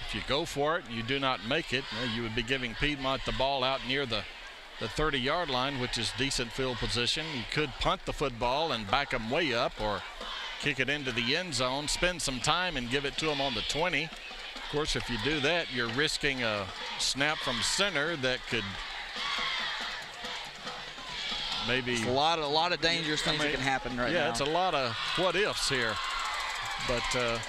if you go for it, you do not make it, you would be giving Piedmont the ball out near the 30-yard line, which is decent field position. You could punt the football and back them way up, or kick it into the end zone, spend some time and give it to them on the 20. Of course, if you do that, you're risking a snap from center that could maybe... It's a lot of dangerous things that can happen right now. Yeah, it's a lot of what-ifs here. But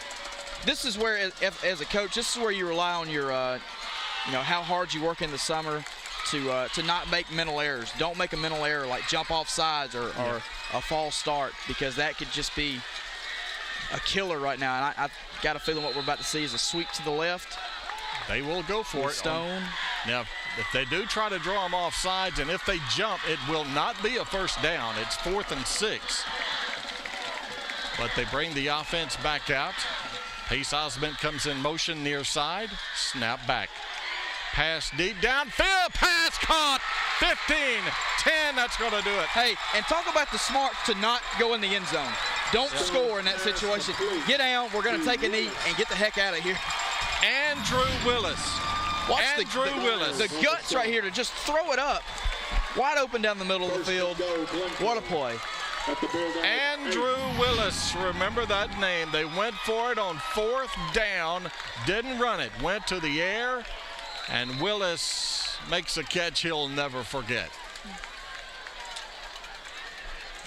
this is where, as a coach, this is where you rely on your, how hard you work in the summer to not make mental errors. Don't make a mental error like jump off sides or a false start, because that could just be a killer right now. And I've got a feeling what we're about to see is a sweep to the left. They will go for it. Stone. Now, if they do try to draw them off sides, and if they jump, it will not be a first down. It's 4th and 6. But they bring the offense back out. Pace Osment comes in motion near side. Snap back. Pass deep downfield. Pass caught. 15, 10. That's going to do it. Hey, and talk about the smarts to not go in the end zone. Don't score in that situation. Get down. We're going to take a knee and get the heck out of here. Andrew Willis. Watch Andrew Willis. The guts right here to just throw it up. Wide open down the middle of the field. What a play. Andrew Willis, remember that name. They went for it on 4th down, didn't run it, went to the air, and Willis makes a catch he'll never forget.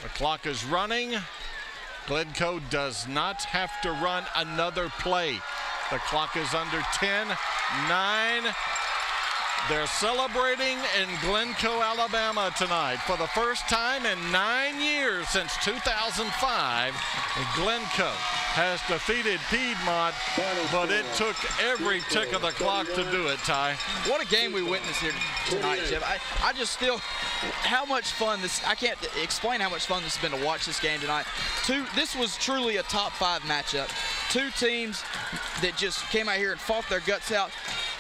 The clock is running. Glencoe does not have to run another play. The clock is under 10, 9. They're celebrating in Glencoe, Alabama tonight. For the first time in 9 years since 2005, Glencoe has defeated Piedmont, but it took every tick of the clock to do it, Ty. What a game we witnessed here tonight, Jeff. I just still, how much fun this, I can't explain how much fun this has been to watch this game tonight. This was truly a top 5 matchup. Two teams that just came out here and fought their guts out.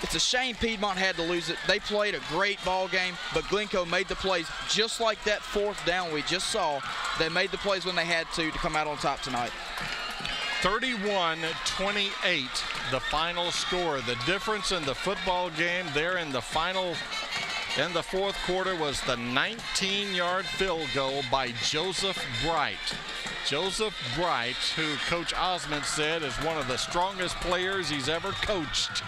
It's a shame Piedmont had to lose it. They played a great ball game, but Glencoe made the plays just like that 4th down we just saw. They made the plays when they had to come out on top tonight. 31-28, the final score. The difference in the football game there in the 4th quarter was the 19-yard field goal by Joseph Bright. Joseph Bright, who Coach Osment said is one of the strongest players he's ever coached.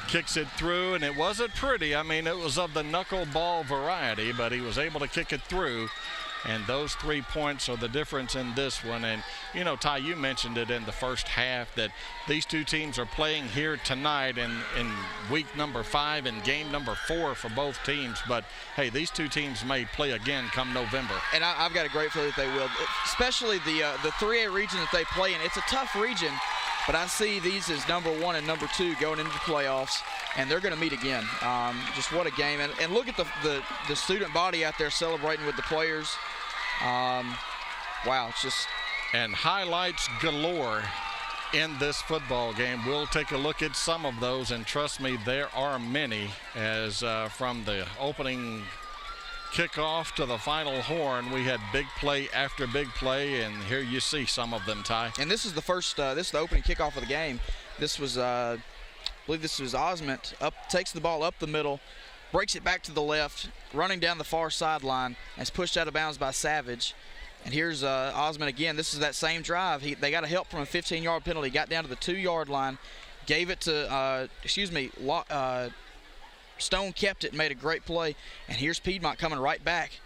Kicks it through, and it wasn't pretty. I mean, it was of the knuckleball variety, but he was able to kick it through. And those 3 points are the difference in this one. And, Ty, you mentioned it in the first half that these two teams are playing here tonight in week number 5 and game number 4 for both teams. But, hey, these two teams may play again come November. And I've got a great feeling that they will, especially the 3A region that they play in. It's a tough region, but I see these as number 1 and number 2 going into the playoffs, and they're going to meet again. Just what a game. And look at the student body out there celebrating with the players. Wow, it's just... And highlights galore in this football game. We'll take a look at some of those, and trust me, there are many, as from the opening kickoff to the final horn, we had big play after big play, and here you see some of them, Ty. And this is the first, this is the opening kickoff of the game. This was, I believe this was Osment, takes the ball up the middle, breaks it back to the left, running down the far sideline, and is pushed out of bounds by Savage. And here's Osment again. This is that same drive. They got a help from a 15-yard penalty, got down to the 2-yard line, gave it to, Stone kept it and made a great play. And here's Piedmont coming right back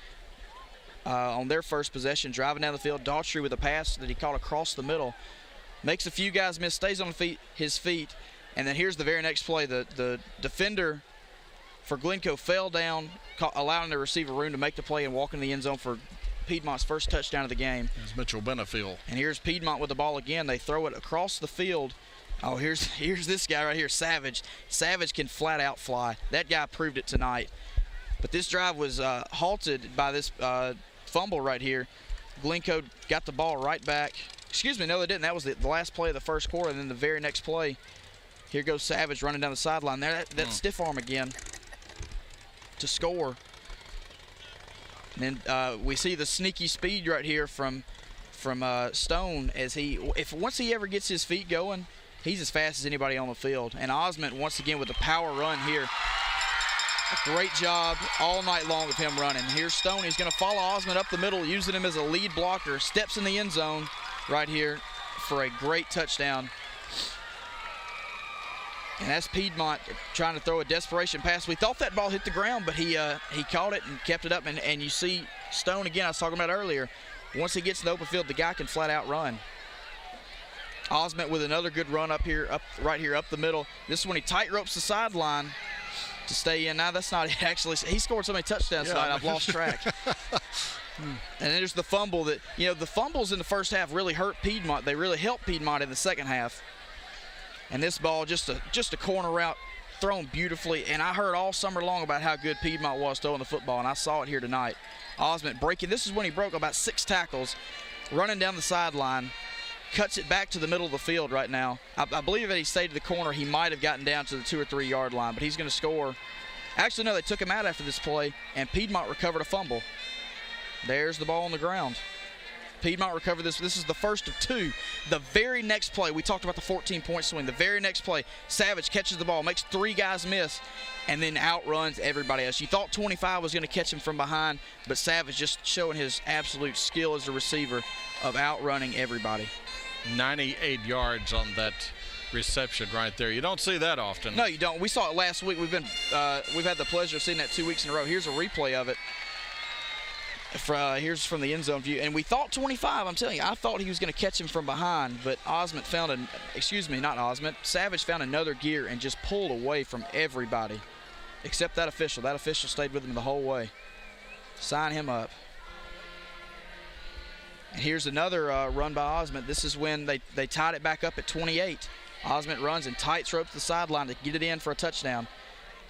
on their first possession, driving down the field. Daughtry with a pass that he caught across the middle. Makes a few guys miss, stays on his feet. And then here's the very next play. The defender for Glencoe fell down, allowing the receiver room to make the play and walk in the end zone for Piedmont's first touchdown of the game. It's Mitchell Benefield. And here's Piedmont with the ball again. They throw it across the field. Oh, here's this guy right here, Savage. Savage can flat out fly. That guy proved it tonight. But this drive was halted by this fumble right here. Glencoe got the ball right back. Excuse me, no, they didn't. That was the last play of the first quarter, and then the very next play. Here goes Savage running down the sideline there. That stiff arm again. to score. And then we see the sneaky speed right here from Stone as once he ever gets his feet going, he's as fast as anybody on the field. And Osment once again with a power run here. A great job all night long of him running. Here's Stone. He's going to follow Osment up the middle, using him as a lead blocker. Steps in the end zone right here for a great touchdown. And that's Piedmont trying to throw a desperation pass. We thought that ball hit the ground, but he caught it and kept it up. And you see Stone again, I was talking about earlier. Once he gets to the open field, the guy can flat out run. Osment with another good run up right here up the middle. This is when he tight ropes the sideline to stay in. Now that's not it, actually. He scored so many touchdowns tonight, I've lost track. And then there's the fumble that, the fumbles in the first half really hurt Piedmont. They really helped Piedmont in the second half. And this ball, just a corner route thrown beautifully. And I heard all summer long about how good Piedmont was throwing the football, and I saw it here tonight. Osment breaking. This is when he broke about 6 tackles, running down the sideline, cuts it back to the middle of the field right now. I believe that he stayed to the corner. He might have gotten down to the 2 or 3 yard line, but he's going to score. Actually, no, they took him out after this play, and Piedmont recovered a fumble. There's the ball on the ground. Piedmont recovered this. This is the first of 2. The very next play, we talked about the 14-point swing. The very next play, Savage catches the ball, makes 3 guys miss, and then outruns everybody else. You thought 25 was going to catch him from behind, but Savage just showing his absolute skill as a receiver of outrunning everybody. 98 yards on that reception right there. You don't see that often. No, you don't. We saw it last week. We've had the pleasure of seeing that 2 weeks in a row. Here's a replay of it. Here's from the end zone view, and we thought 25. I'm telling you, I thought he was going to catch him from behind, but Savage found another gear and just pulled away from everybody, except that official. That official stayed with him the whole way. Sign him up. And here's another run by Osment. This is when they tied it back up at 28. Osment runs and tight ropes the sideline to get it in for a touchdown.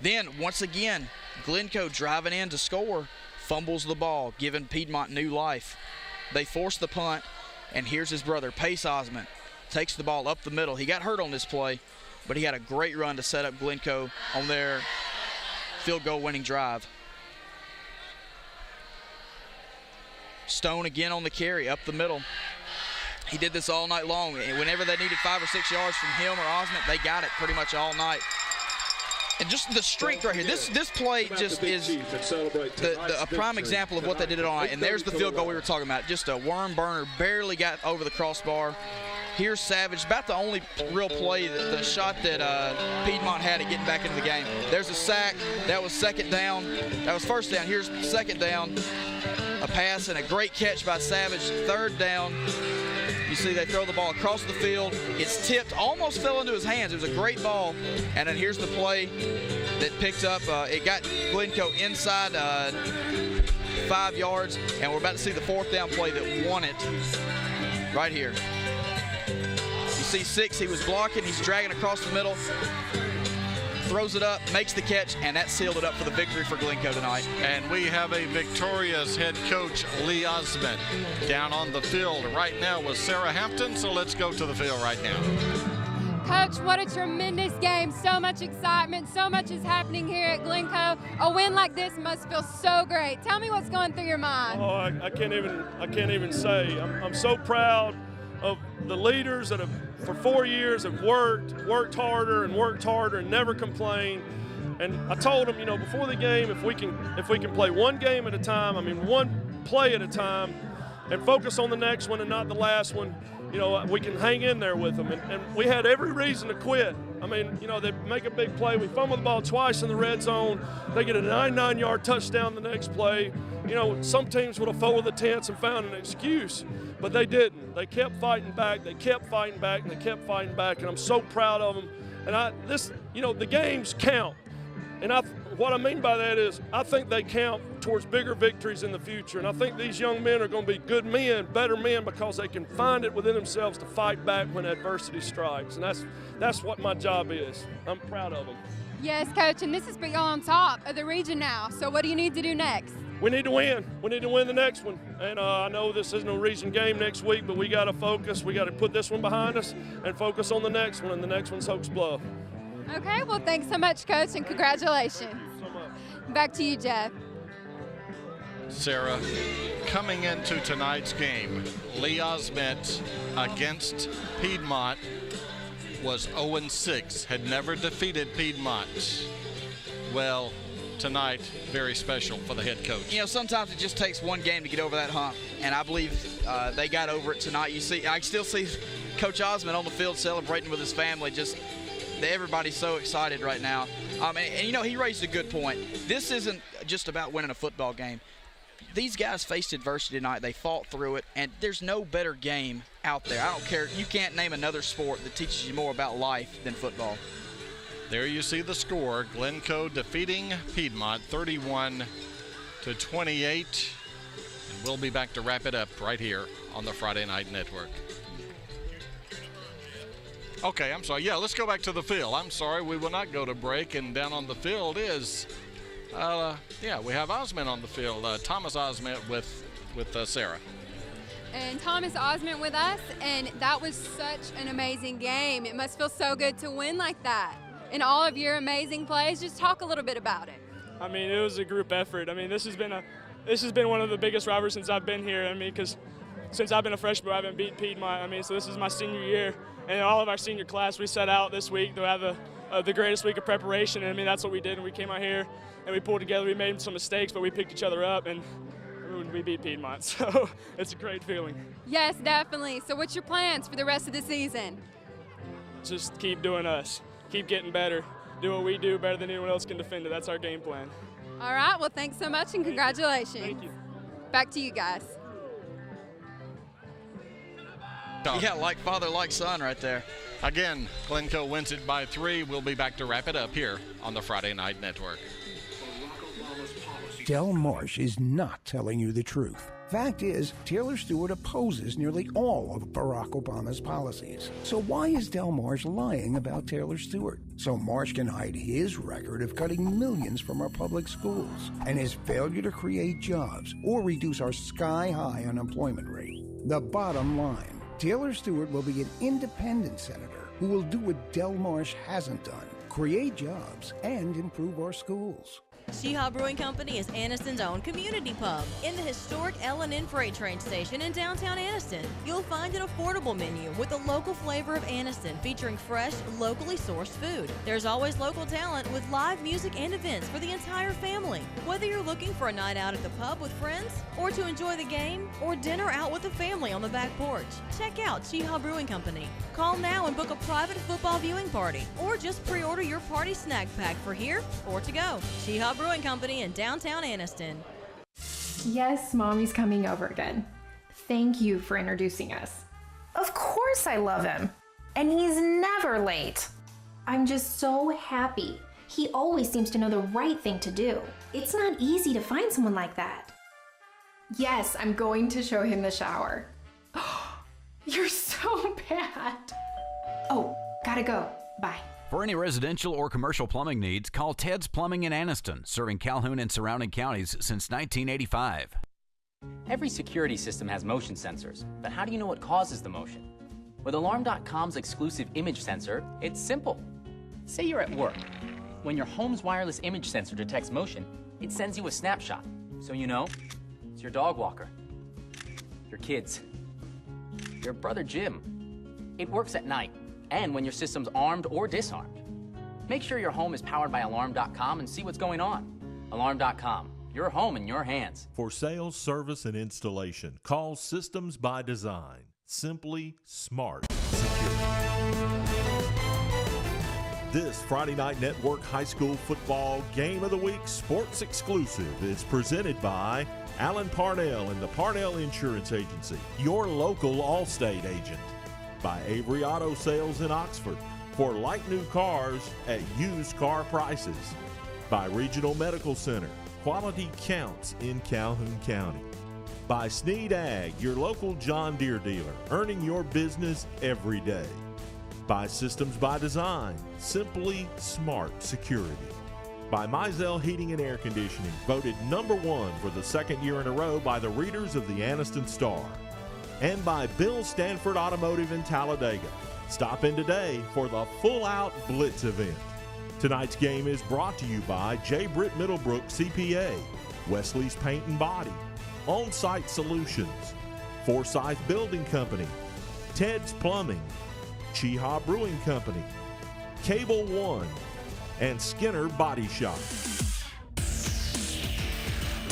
Then, once again, Glencoe driving in to score. Fumbles the ball, giving Piedmont new life. They force the punt, and here's his brother, Pace Osment. Takes the ball up the middle. He got hurt on this play, but he had a great run to set up Glencoe on their field goal winning drive. Stone again on the carry, up the middle. He did this all night long. Whenever they needed 5 or 6 yards from him or Osment, they got it pretty much all night. And just the strength right here. This play just is a prime example of what they did all night. And there's the field goal we were talking about. Just a worm burner, barely got over the crossbar. Here's Savage, about the only real play, the shot that Piedmont had at getting back into the game. There's a sack. That was second down. That was first down. Here's second down. A pass and a great catch by Savage. Third down. You see they throw the ball across the field. It's tipped, almost fell into his hands. It was a great ball. And then here's the play that picked up. It got Glencoe inside 5 yards. And we're about to see the 4th down play that won it right here. You see 6, he was blocking. He's dragging across the middle. Throws it up, makes the catch, and that sealed it up for the victory for Glencoe tonight. And we have a victorious head coach, Lee Osment, down on the field right now with Sarah Hampton. So let's go to the field right now. Coach, what a tremendous game. So much excitement. So much is happening here at Glencoe. A win like this must feel so great. Tell me what's going through your mind. Oh, I can't even say. I'm so proud of the leaders that have, for 4 years, have worked harder and never complained. And I told them, before the game, if we can play one game at a time, one play at a time, and focus on the next one and not the last one, we can hang in there with them. And we had every reason to quit. They make a big play. We fumble the ball twice in the red zone. They get a 99-yard touchdown the next play. Some teams would have folded the tents and found an excuse, but they didn't. They kept fighting back. They kept fighting back, and they kept fighting back. And I'm so proud of them. And the games count. And what I mean by that is I think they count towards bigger victories in the future. And I think these young men are going to be good men, better men, because they can find it within themselves to fight back when adversity strikes. And that's what my job is. I'm proud of them. Yes, Coach, and this is big on top of the region now. So what do you need to do next? We need to win. We need to win the next one. And I know this isn't a region game next week, but we got to focus. We got to put this one behind us and focus on the next one, and the next one's Hoax Bluff. Okay, well, thanks so much, Coach, and congratulations. Thank you so much. Back to you, Jeff. Sarah, coming into tonight's game, Lee Osment against Piedmont was 0-6, had never defeated Piedmont. Well, tonight, very special for the head coach. You know, sometimes it just takes one game to get over that hump, and I believe they got over it tonight. I still see Coach Osment on the field celebrating with his family. Everybody's so excited right now. And you know, he raised a good point. This isn't just about winning a football game. These guys faced adversity tonight. They fought through it, and there's no better game out there. I don't care. You can't name another sport that teaches you more about life than football. There you see the score. Glencoe defeating Piedmont 31-28. And we'll be back to wrap it up right here on the Friday Night Network. Okay, I'm sorry. Yeah, let's go back to the field. I'm sorry, we will not go to break. And down on the field is, we have Osment on the field. Thomas Osment with Sarah. And Thomas Osment with us, and that was such an amazing game. It must feel so good to win like that. And all of your amazing plays, just talk a little bit about it. I mean, it was a group effort. I mean, this has been one of the biggest rivalries since I've been here. I mean, because since I've been a freshman, I haven't beat Piedmont. I mean, so this is my senior year. And all of our senior class, we set out this week to have the greatest week of preparation. And I mean, that's what we did. And we came out here and we pulled together. We made some mistakes, but we picked each other up and we beat Piedmont. So it's a great feeling. Yes, definitely. So what's your plans for the rest of the season? Just keep doing us. Keep getting better. Do what we do better than anyone else can defend it. That's our game plan. All right. Well, thanks so much and congratulations. Thank you. Back to you guys. Yeah, like father, like son right there. Again, Glencoe wins it by 3. We'll be back to wrap it up here on the Friday Night Network. Del Marsh is not telling you the truth. Fact is, Taylor Stewart opposes nearly all of Barack Obama's policies. So why is Del Marsh lying about Taylor Stewart? So Marsh can hide his record of cutting millions from our public schools and his failure to create jobs or reduce our sky-high unemployment rate. The bottom line, Taylor Stewart will be an independent senator who will do what Del Marsh hasn't done, create jobs and improve our schools. Sheehaw Brewing Company is Anniston's own community pub. In the historic FNN freight train station in downtown Anniston, you'll find an affordable menu with the local flavor of Anniston, featuring fresh, locally sourced food. There's always local talent with live music and events for the entire family. Whether you're looking for a night out at the pub with friends, or to enjoy the game, or dinner out with the family on the back porch, check out Sheehaw Brewing Company. Call now and book a private football viewing party, or just pre-order your party snack pack for here or to go. Sheehaw Brewing Company in downtown Anniston. Yes, Mommy's coming over again. Thank you for introducing us. Of course I love him. And he's never late. I'm just so happy. He always seems to know the right thing to do. It's not easy to find someone like that. Yes, I'm going to show him the shower. You're so bad. Oh, gotta go. Bye. For any residential or commercial plumbing needs, call Ted's Plumbing in Anniston, serving Calhoun and surrounding counties since 1985. Every security system has motion sensors, but how do you know what causes the motion? With Alarm.com's exclusive image sensor, it's simple. Say you're at work. When your home's wireless image sensor detects motion, it sends you a snapshot, so you know it's your dog walker, your kids, your brother Jim. It works at night and when your system's armed or disarmed. Make sure your home is powered by Alarm.com and see what's going on. Alarm.com, your home in your hands. For sales, service, and installation, call Systems by Design. Simply smart security. This Friday Night Network High School Football Game of the Week Sports Exclusive is presented by Alan Parnell and the Parnell Insurance Agency, your local Allstate agent. By Avery Auto Sales in Oxford, for like new cars at used car prices. By Regional Medical Center, quality counts in Calhoun County. By Sneed Ag, your local John Deere dealer, earning your business every day. By Systems by Design, simply smart security. By Mizell Heating and Air Conditioning, voted #1 for the second year in a row by the readers of the Anniston Star. And by Bill Stanford Automotive in Talladega. Stop in today for the Full Out Blitz event. Tonight's game is brought to you by J. Britt Middlebrook CPA, Wesley's Paint and Body, On-Site Solutions, Forsyth Building Company, Ted's Plumbing, Cheehaw Brewing Company, Cable One, and Skinner Body Shop.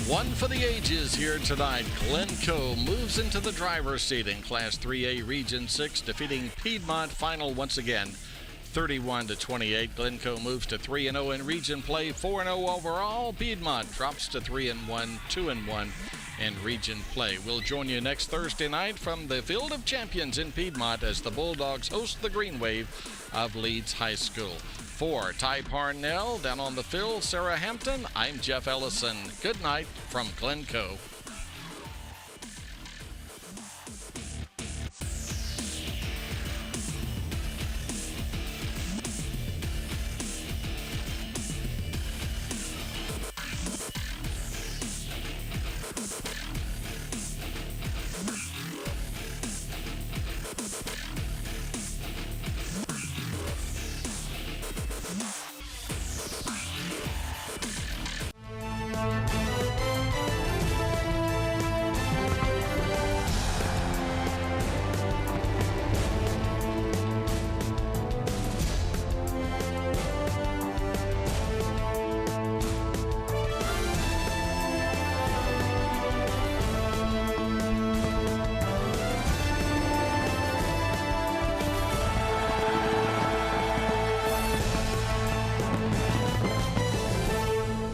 One for the ages here tonight. Glencoe moves into the driver's seat in Class 3A Region 6, defeating Piedmont final once again, 31-28. Glencoe moves to 3-0 in region play, 4-0 overall. Piedmont drops to 3-1, 2-1 in region play. We'll join you next Thursday night from the Field of Champions in Piedmont as the Bulldogs host the Green Wave of Leeds High School. For Ty Parnell, down on the field, Sarah Hampton, I'm Jeff Ellison. Good night from Glencoe.